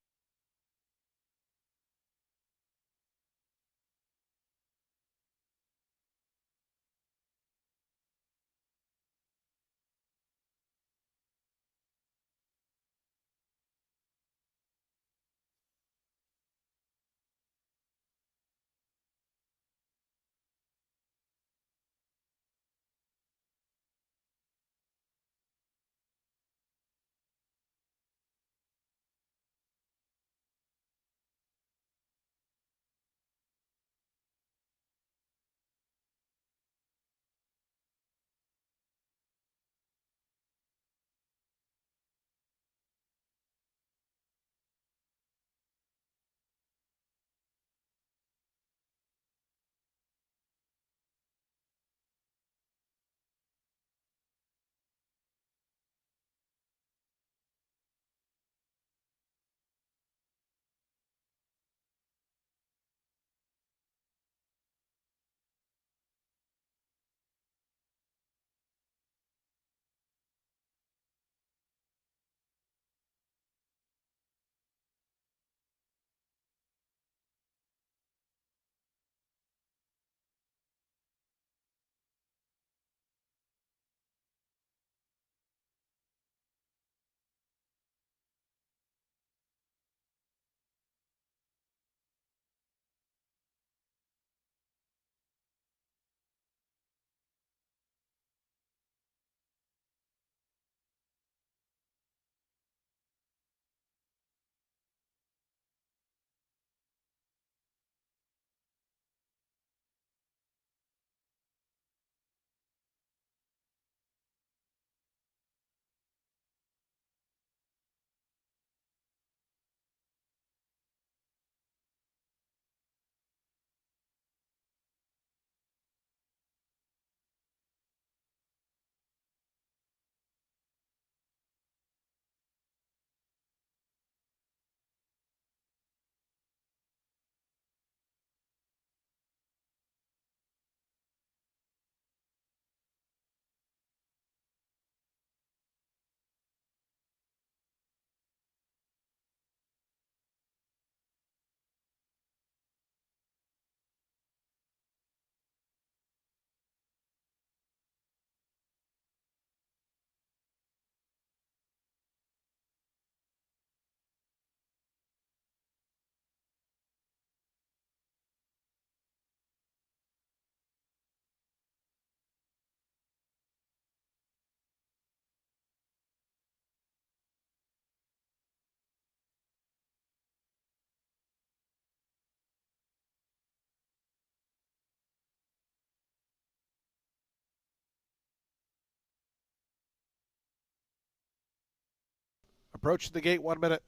Approaching the gate, 1 minute.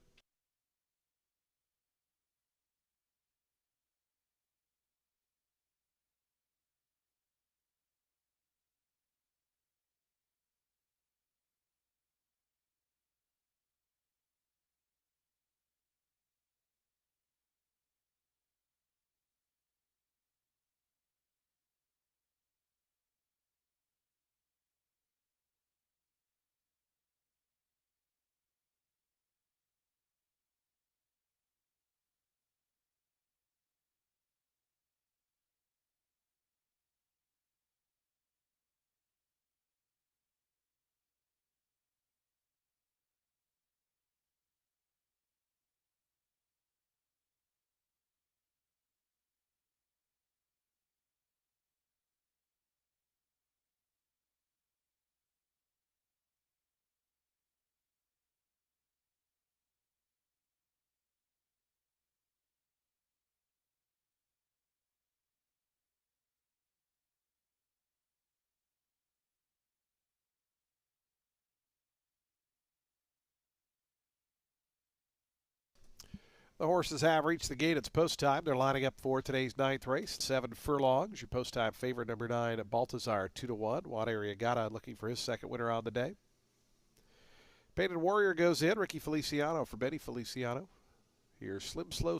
The horses have reached the gate. It's post time. They're lining up for today's 9th race. 7 furlongs. Your post time favorite, number 9, Baltazar, 2-1. Juan Arriagada looking for his second winner on the day. Painted Warrior goes in. Ricky Feliciano for Benny Feliciano. Here's Slim Slow.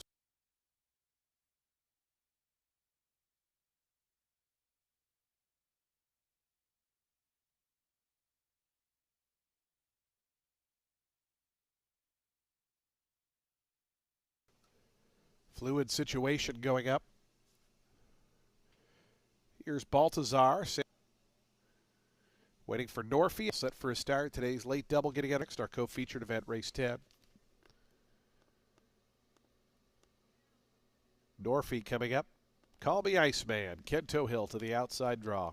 Fluid situation going up. Here's Baltazar. Waiting for Norfield. Set for a start. Today's late double getting out next. Our co-featured event, race 10. Norfield coming up. Call me Iceman. Kento Hill to the outside draw.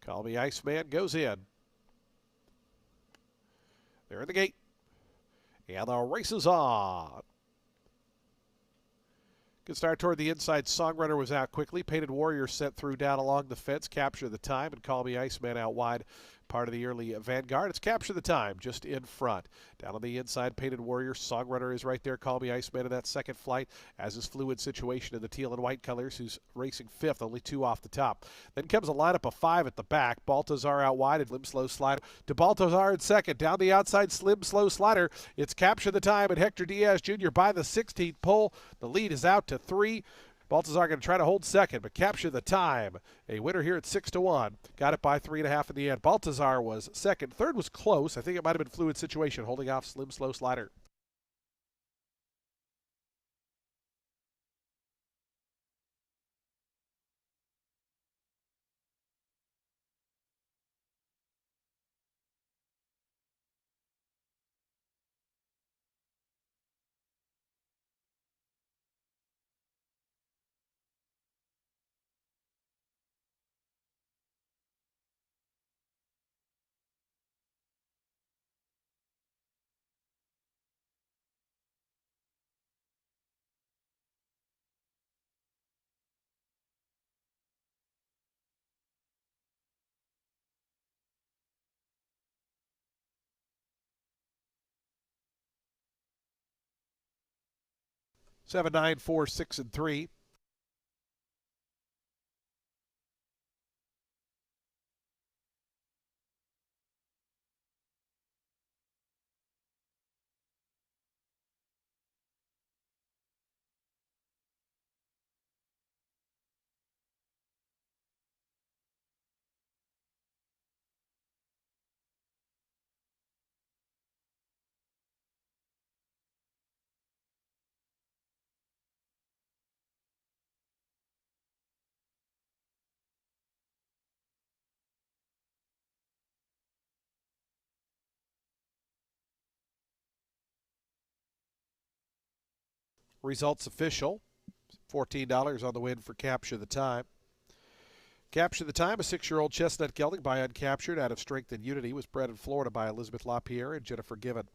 Call me Iceman goes in. They're in the gate. And the race is on. Good start toward the inside. Songrunner was out quickly. Painted Warrior sent through down along the fence. Capture the time. And Call Me Iceman out wide. Part of the early vanguard. It's Capture the Time just in front. Down on the inside, Painted Warrior. Songrunner is right there. Call Me Iceman in that second flight, as is Fluid Situation in the teal and white colors, who's racing fifth, only 2 off the top. Then comes a lineup of 5 at the back. Baltazar out wide and Slim Slow Slider to Baltazar in second. Down the outside, Slim Slow Slider. It's Capture the Time and Hector Diaz Jr. by the 16th pole. The lead is out to 3. Baltazar going to try to hold second, but Capture the Time. A winner here at 6-1. Got it by 3.5 in the end. Baltazar was second. Third was close. I think it might have been Fluid Situation holding off Slim Slow Slider. Seven, 9, 4, 6, and 3. Results official. $14 on the win for Capture the Time. Capture the Time, a 6-year-old chestnut gelding by Uncaptured out of Strength and Unity, was bred in Florida by Elizabeth LaPierre and Jennifer Given.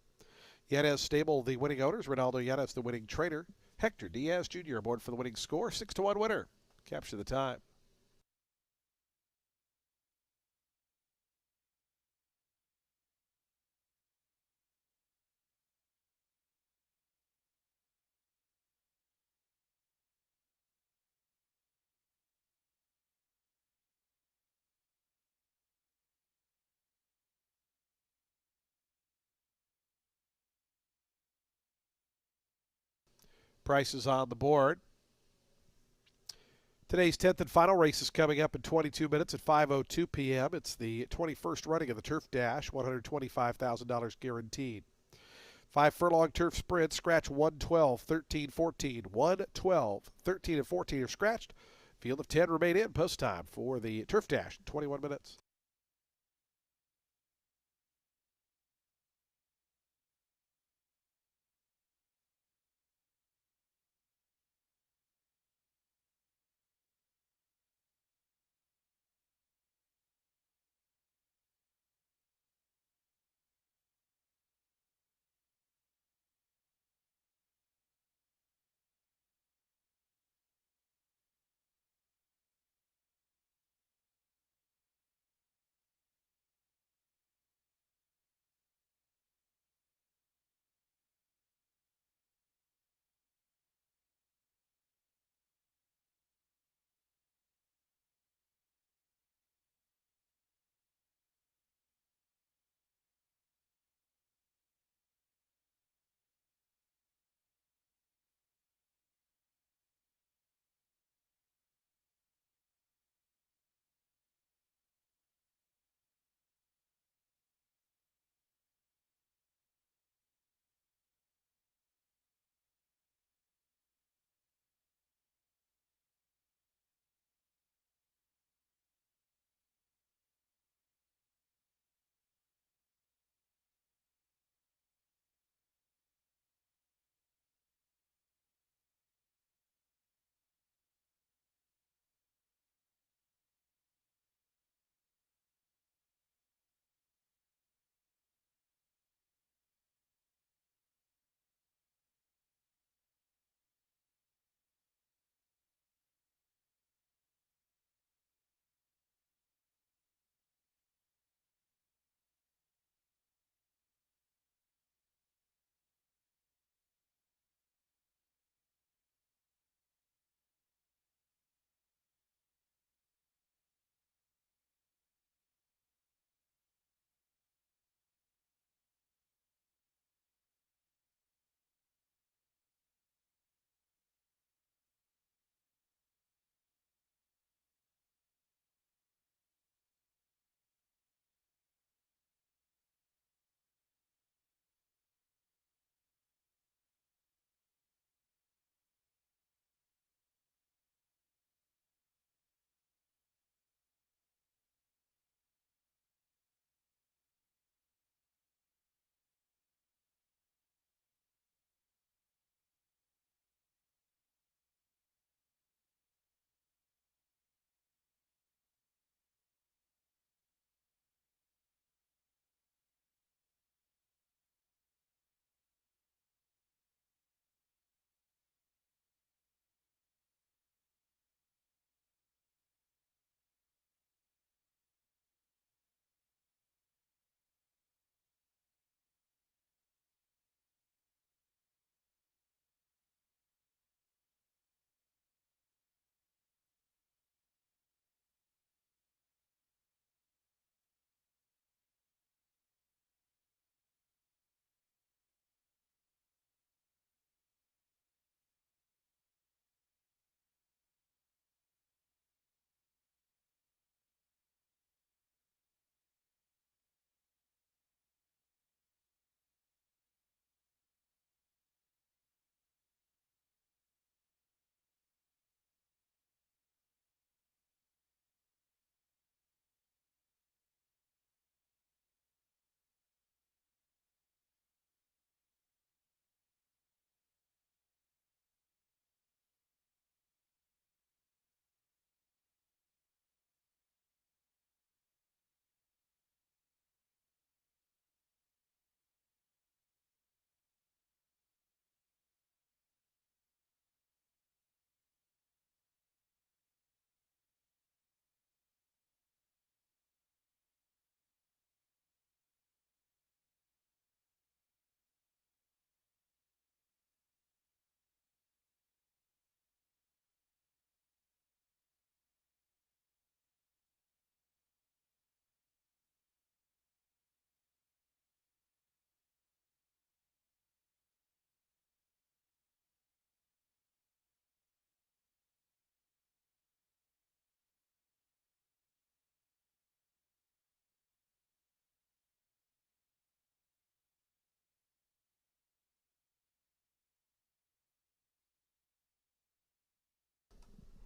Yanez Stable, the winning owners. Ronaldo Yanez, the winning trainer. Hector Diaz Jr. aboard for the winning score. 6-1 winner. Capture the Time. Prices on the board. Today's 10th and final race is coming up in 22 minutes at 5:02 p.m. It's the 21st running of the Turf Dash, $125,000 guaranteed. 5 furlong turf sprint, scratch 112, 13, 14. 112, 13, and 14 are scratched. Field of 10 remain in. Post time for the Turf Dash, 21 minutes.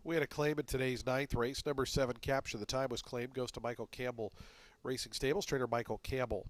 We had a claim in today's ninth race. Number 7, Capture the Time, was claimed. Goes to Michael Campbell Racing Stables, trainer Michael Campbell.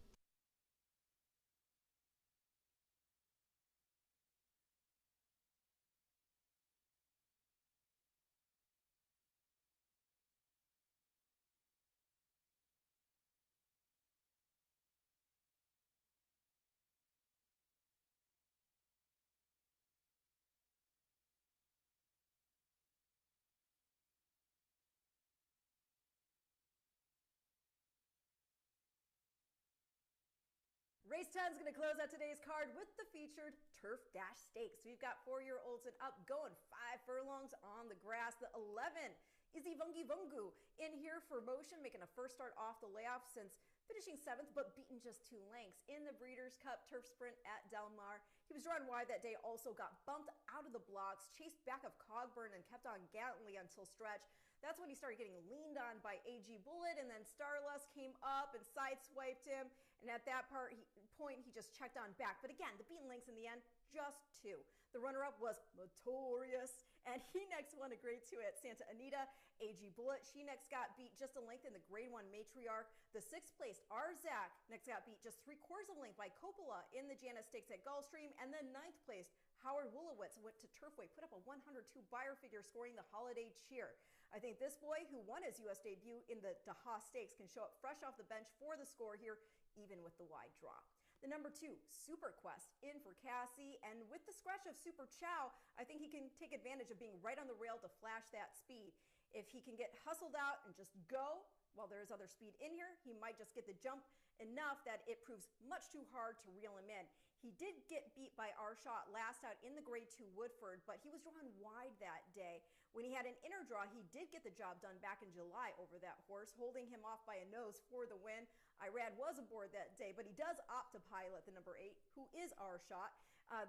Race 10 is going to close out today's card with the featured Turf Dash Stakes. We've got 4-year-olds and up going 5 furlongs on the grass. The 11 is Ivungi Vungu in here for motion, making a first start off the layoff since finishing 7th, but beaten just 2 lengths in the Breeders' Cup Turf Sprint at Del Mar. He was drawn wide that day, also got bumped out of the blocks, chased back of Cogburn, and kept on gallantly until stretch. That's when he started getting leaned on by AG Bullet, and then Starlust came up and sideswiped him. And at that point, he just checked on back. But again, the beaten lengths in the end, just 2. The runner-up was Notorious, and he next won a Grade 2 at Santa Anita. AG Bullet, she next got beat just a length in the Grade 1 Matriarch. The 6th-placed Arzak next got beat just 3/4 of a length by Coppola in the Janice Stakes at Gulfstream. And then 9th-placed Howard Woolowitz went to Turfway, put up a 102 Beyer figure, scoring the Holiday Cheer. I think this boy, who won his U.S. debut in the Daha Stakes, can show up fresh off the bench for the score here, even with the wide draw. The number 2, Super Quest, in for Cassie, and with the scratch of Super Chow, I think he can take advantage of being right on the rail to flash that speed. If he can get hustled out and just go, while there is other speed in here, he might just get the jump enough that it proves much too hard to reel him in. He did get beat by Arshot last out in the Grade 2 Woodford, but he was drawn wide that day. When he had an inner draw, he did get the job done back in July over that horse, holding him off by a nose for the win. Irad was aboard that day, but he does opt to pilot the number 8, who is Arshot.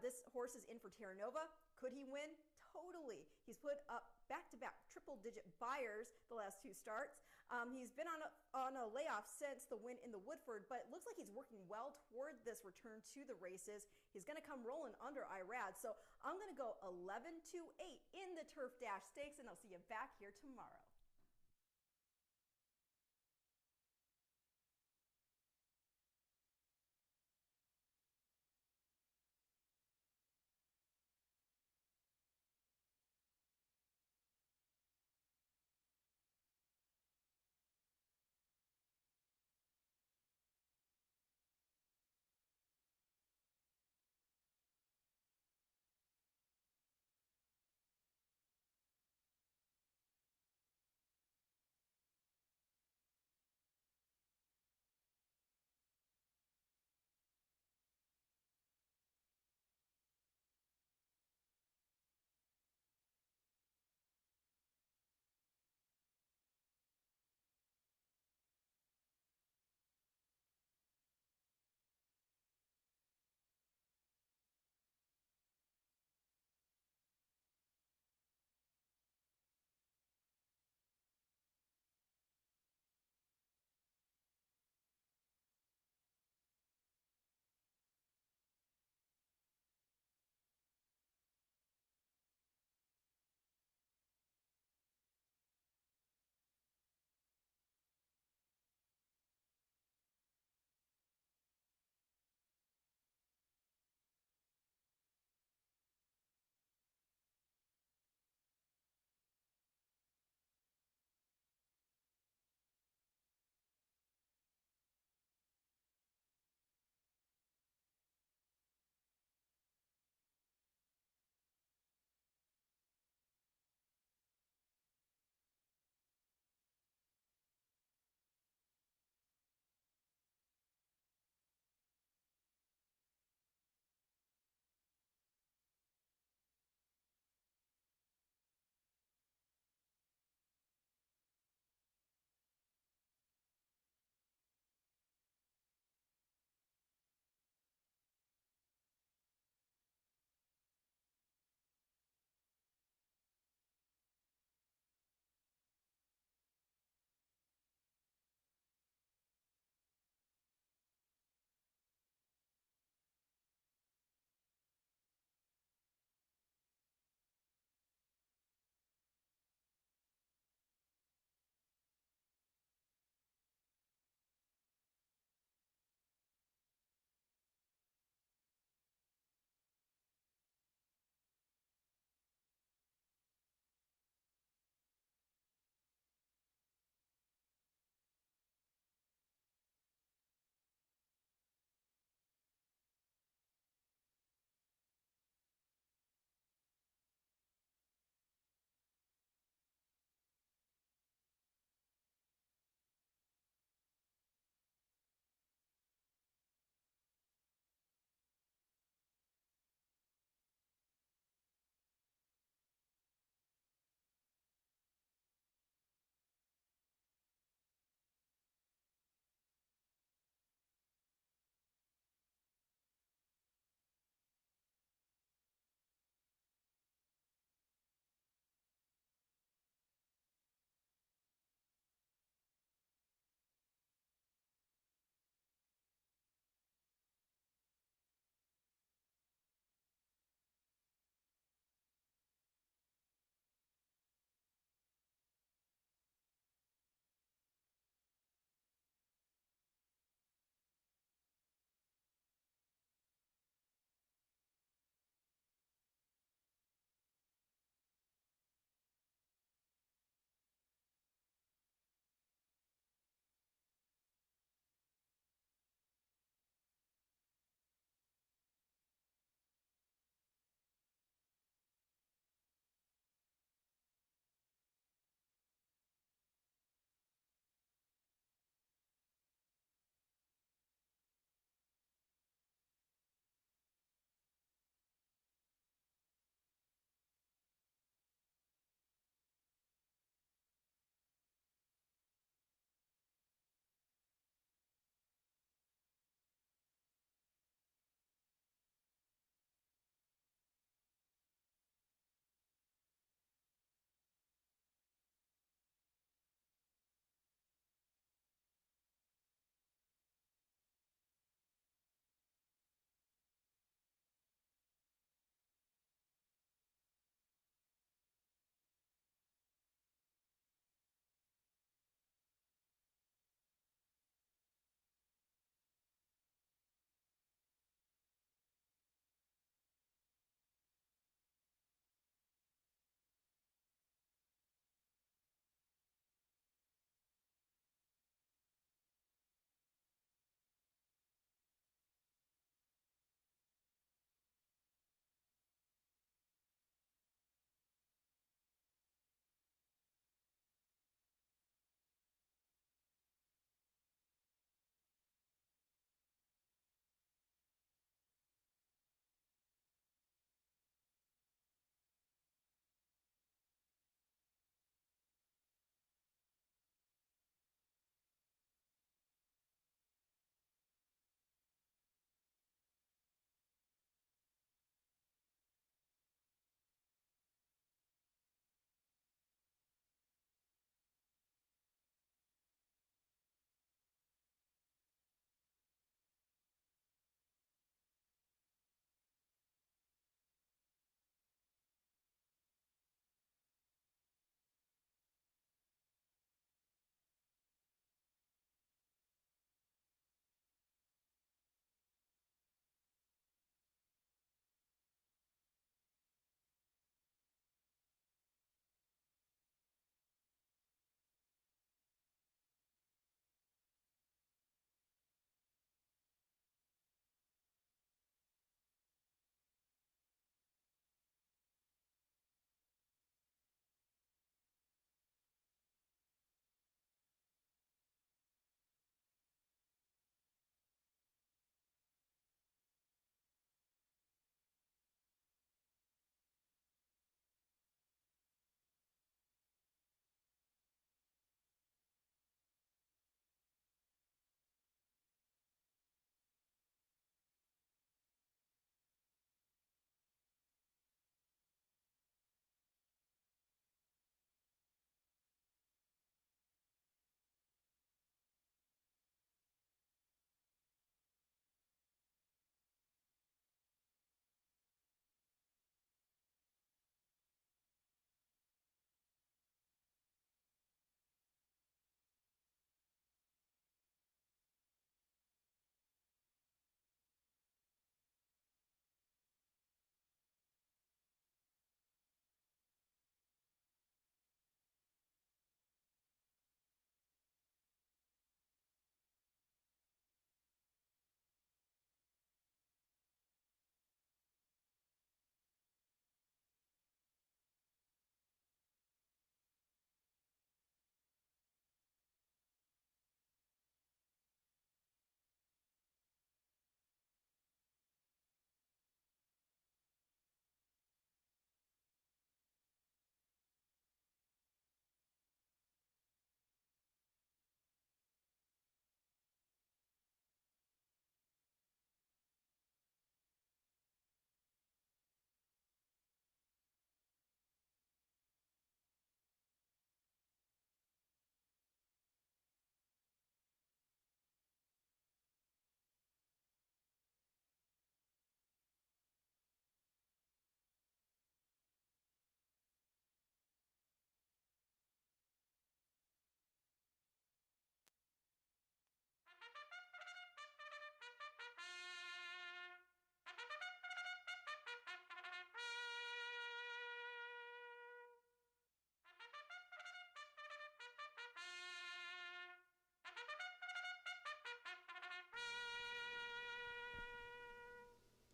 This horse is in for Terra Nova. Could he win? Totally. He's put up back-to-back triple-digit Beyers the last 2 starts. He's been on a layoff since the win in the Woodford, but it looks like he's working well toward this return to the races. He's going to come rolling under Irad, so I'm going to go 11-8 in the Turf Dash Stakes, and I'll see you back here tomorrow.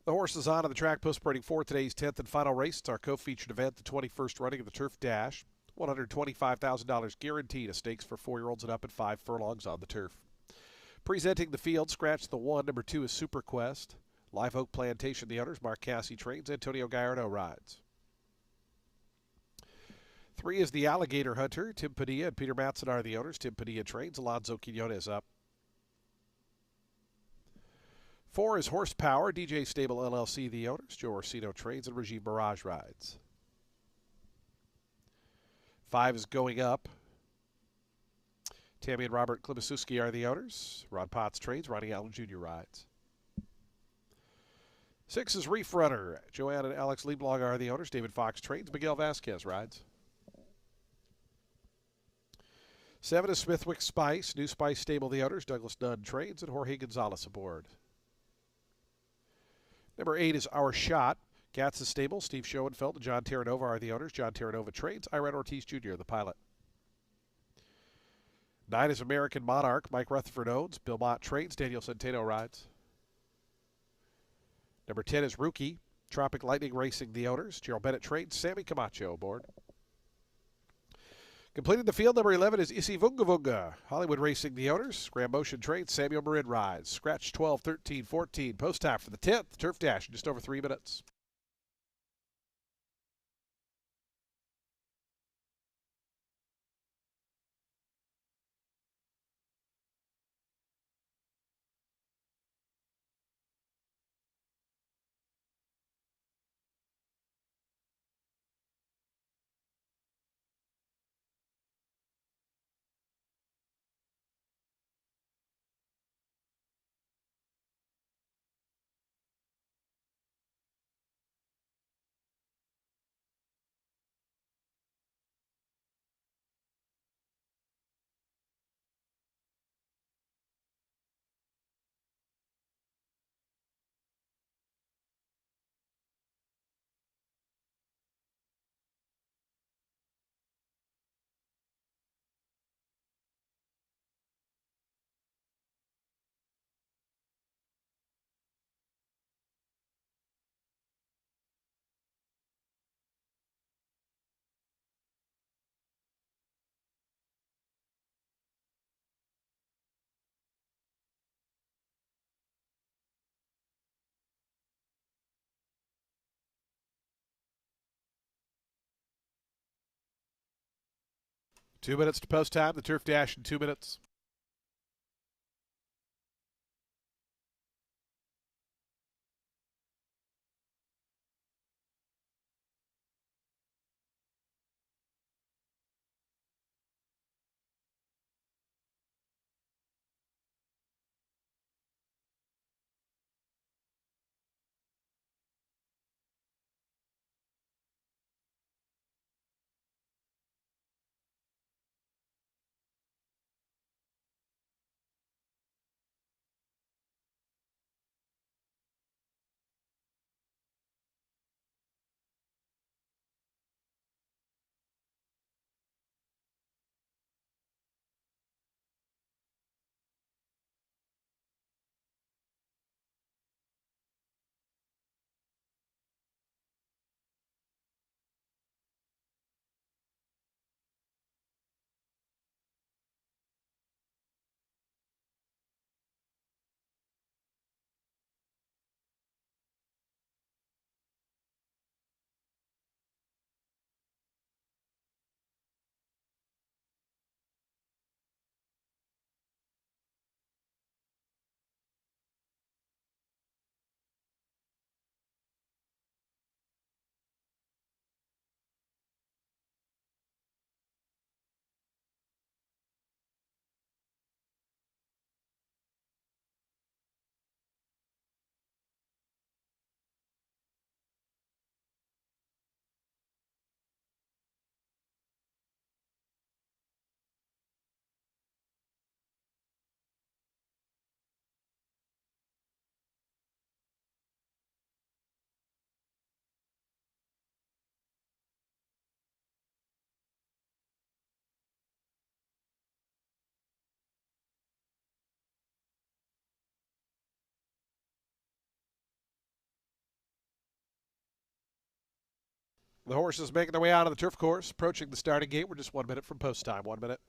The horse is on the track postparading for today's 10th and final race. It's our co-featured event, the 21st running of the Turf Dash. $125,000 guaranteed, a stakes for 4-year-olds and up at 5 furlongs on the turf. Presenting the field, scratch the 1. Number 2 is Super Quest. Live Oak Plantation, the owners. Mark Cassie trains. Antonio Gallardo rides. 3 is the Alligator Hunter. Tim Padilla and Peter Matson are the owners. Tim Padilla trains. Alonzo Quinones up. 4 is Horsepower. DJ Stable LLC, the owners. Joe Orsino trains and Regime Barrage rides. 5 is Going Up. Tammy and Robert Klimaszewski are the owners. Ron Potts trains. Ronnie Allen Jr. rides. 6 is Reef Runner. Joanne and Alex Lieblang are the owners. David Fox trains. Miguel Vasquez rides. 7 is Smithwick Spice. New Spice Stable, the owners. Douglas Dunn trains and Jorge Gonzalez aboard. Number 8 is Our Shot. Katz's Stable. Steve Schoenfeld and John Terranova are the owners. John Terranova trains. Irene Ortiz Jr., the pilot. 9 is American Monarch. Mike Rutherford owns. Bill Mott trains. Daniel Centeno rides. Number 10 is Rookie. Tropic Lightning Racing, the owners. Gerald Bennett trains. Sammy Camacho aboard. Completing the field, number 11 is Isi Vunga Vunga. Hollywood Racing, the owners. Graham Motion trains. Samuel Marin rides. Scratch 12, 13, 14. Post time for the 10th. Turf Dash in just over 3 minutes. Two minutes to post time. The Turf Dash in 2 minutes. The horses making their way out of the turf course, approaching the starting gate. We're just 1 minute from post time. 1 minute.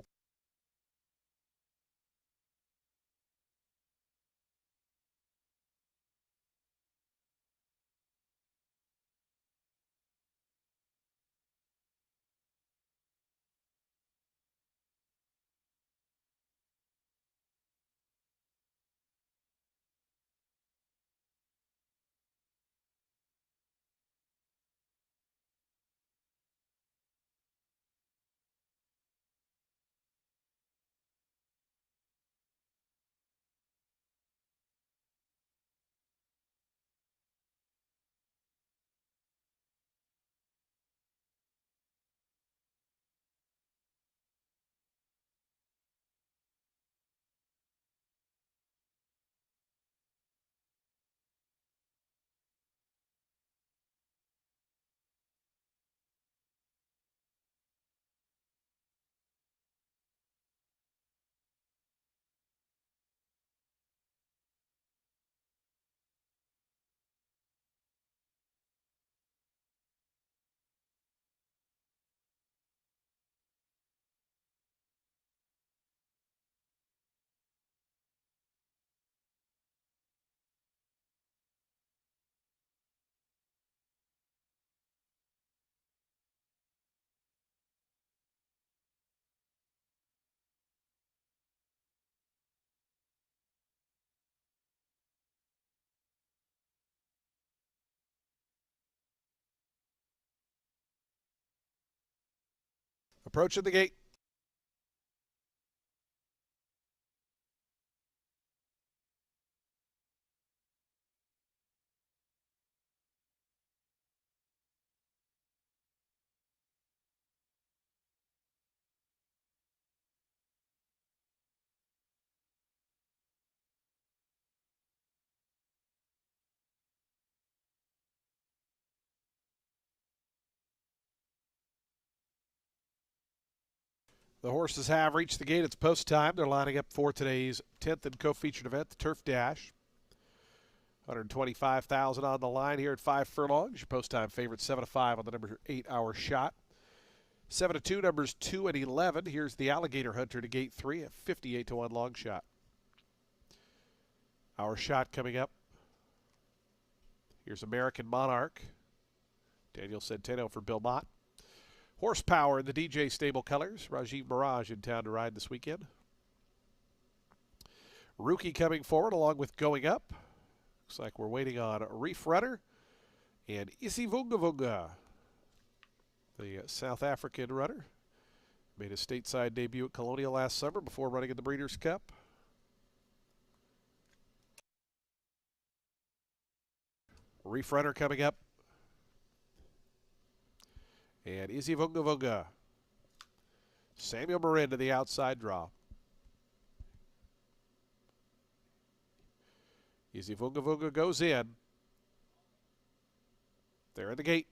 Approaching the gate. The horses have reached the gate. It's post time. They're lining up for today's 10th and co-featured event, the Turf Dash. 125,000 on the line here at 5 furlongs. Your post time favorite 7-5 on the number 8 Hour Shot. 7-2, numbers 2 and 11. Here's the Alligator Hunter to gate 3 at 58-1 long shot. Our Shot coming up. Here's American Monarch. Daniel Centeno for Bill Mott. Horsepower in the DJ stable colors. Rajiv Mirage in town to ride this weekend. Rookie coming forward along with Going Up. Looks like we're waiting on Reef Runner and Isivungavunga, the South African runner. Made a stateside debut at Colonial last summer before running in the Breeders' Cup. Reef Runner coming up. And Isivungavunga. Samuel Marin to the outside draw. Isivungavunga goes in. They're in the gate.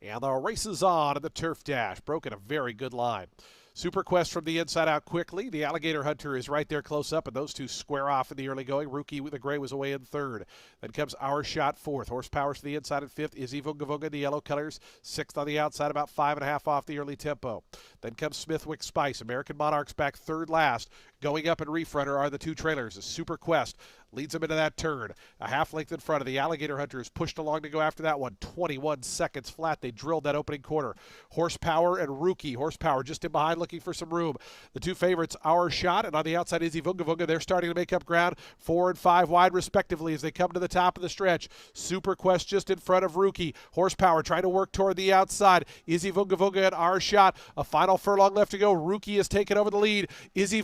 And the race is on in the Turf Dash. Broken a very good line. Super Quest from the inside out quickly. The Alligator Hunter is right there close up, and those two square off in the early going. Rookie with the gray was away in third. Then comes Our Shot fourth. Horsepower to the inside at fifth. Isivungavunga, the yellow colors, sixth on the outside, about 5.5 off the early tempo. Then comes Smithwick Spice. American Monarchs back third last. Going Up and Reef Runner are the two trailers. Super Quest leads them into that turn. A half length in front of the Alligator Hunter is pushed along to go after that one. 21 seconds flat. They drilled that opening quarter. Horsepower and Rookie. Horsepower just in behind looking for some room. The two favorites, Our Shot, and on the outside, Isivungavunga. They're starting to make up ground. 4 and 5 wide respectively as they come to the top of the stretch. Super Quest just in front of Rookie. Horsepower trying to work toward the outside. Isivungavunga and Our Shot. A final furlong left to go. Rookie has taken over the lead. Izzy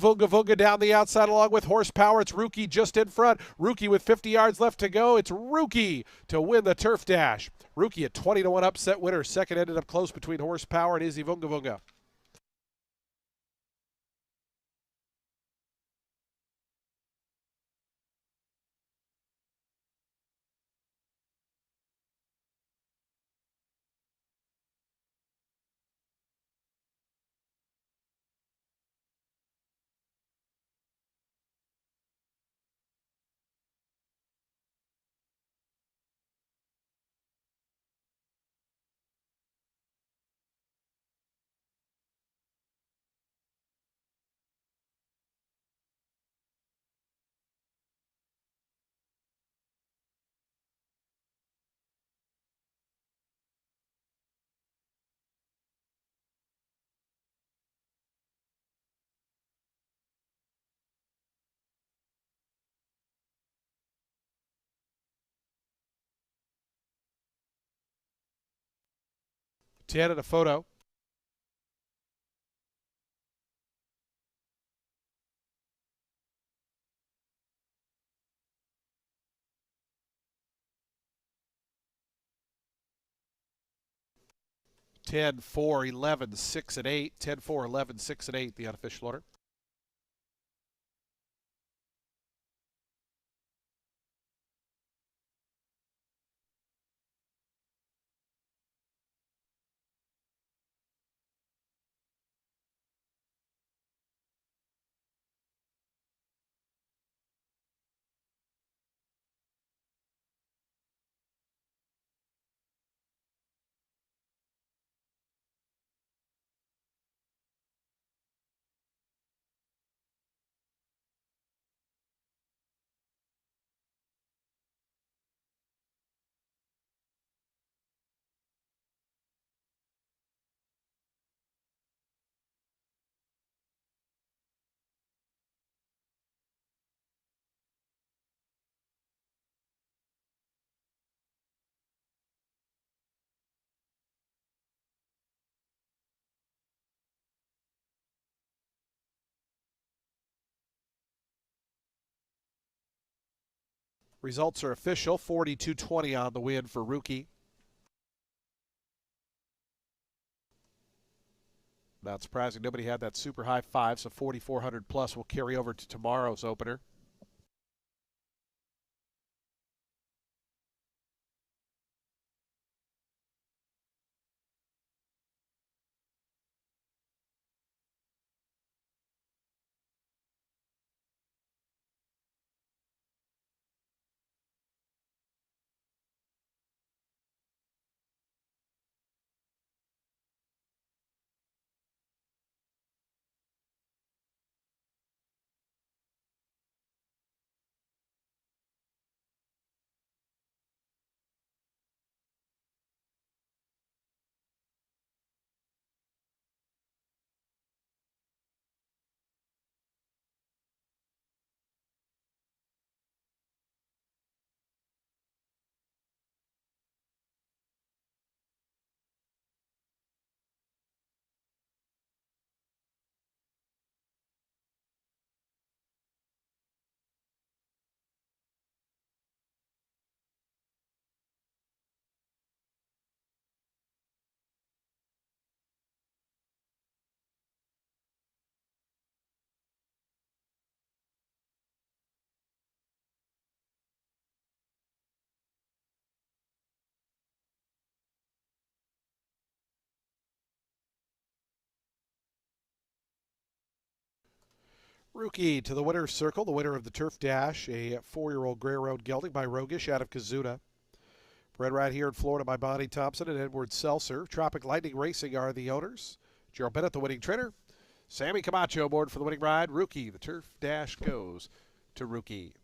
down the outside along with Horsepower. It's Rookie just in front. Rookie with 50 yards left to go. It's Rookie to win the Turf Dash. Rookie a 20-1 upset winner. Second ended up close between Horsepower and Isivungavunga. 10 and a photo. Ten, 4, 11, 6, and 8. 10, 4, 11, 6, and 8, the unofficial order. Results are official. 42-20 on the win for Rookie. Not surprising, nobody had that super high 5, so 4,400 plus will carry over to tomorrow's opener. Rookie to the winner's circle, the winner of the Turf Dash, a 4-year-old Gray Road gelding by Rogish out of Kazuna. Bred right here in Florida by Bonnie Thompson and Edward Seltzer. Tropic Lightning Racing are the owners. Gerald Bennett, the winning trainer. Sammy Camacho aboard for the winning ride. Rookie, the Turf Dash goes to Rookie.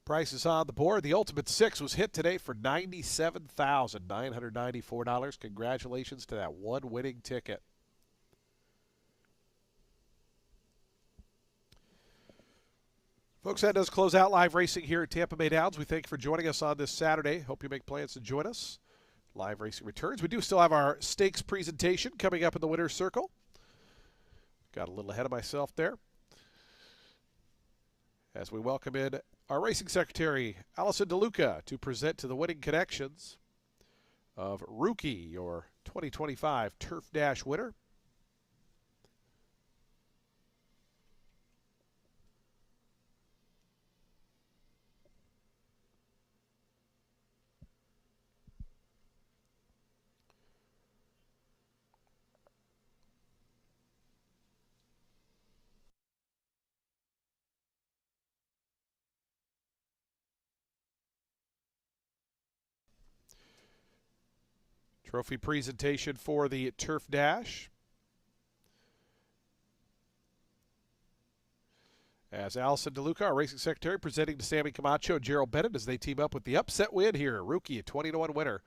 Prices on the board. The Ultimate Six was hit today for $97,994. Congratulations to that one winning ticket. Folks, that does close out live racing here at Tampa Bay Downs. We thank you for joining us on this Saturday. Hope you make plans to join us. Live racing returns. We do still have our stakes presentation coming up in the winner's circle. Got a little ahead of myself there. As we welcome in our racing secretary, Allison DeLuca, to present to the winning connections of Rookie, your 2025 Turf Dash winner. Trophy presentation for the Turf Dash. As Allison DeLuca, our racing secretary, presenting to Sammy Camacho and Gerald Bennett as they team up with the upset win here. Rookie, a 20-1 winner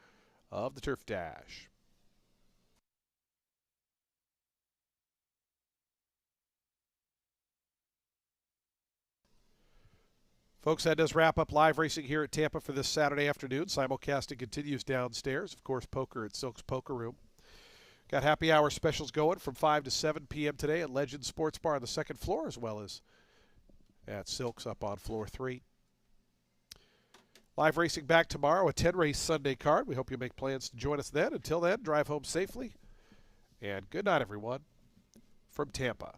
of the Turf Dash. Folks, that does wrap up live racing here at Tampa for this Saturday afternoon. Simulcasting continues downstairs. Of course, poker at Silk's Poker Room. Got happy hour specials going from 5 to 7 p.m. today at Legend Sports Bar on the second floor, as well as at Silk's up on floor 3. Live racing back tomorrow, a 10-race Sunday card. We hope you make plans to join us then. Until then, drive home safely. And good night, everyone, from Tampa.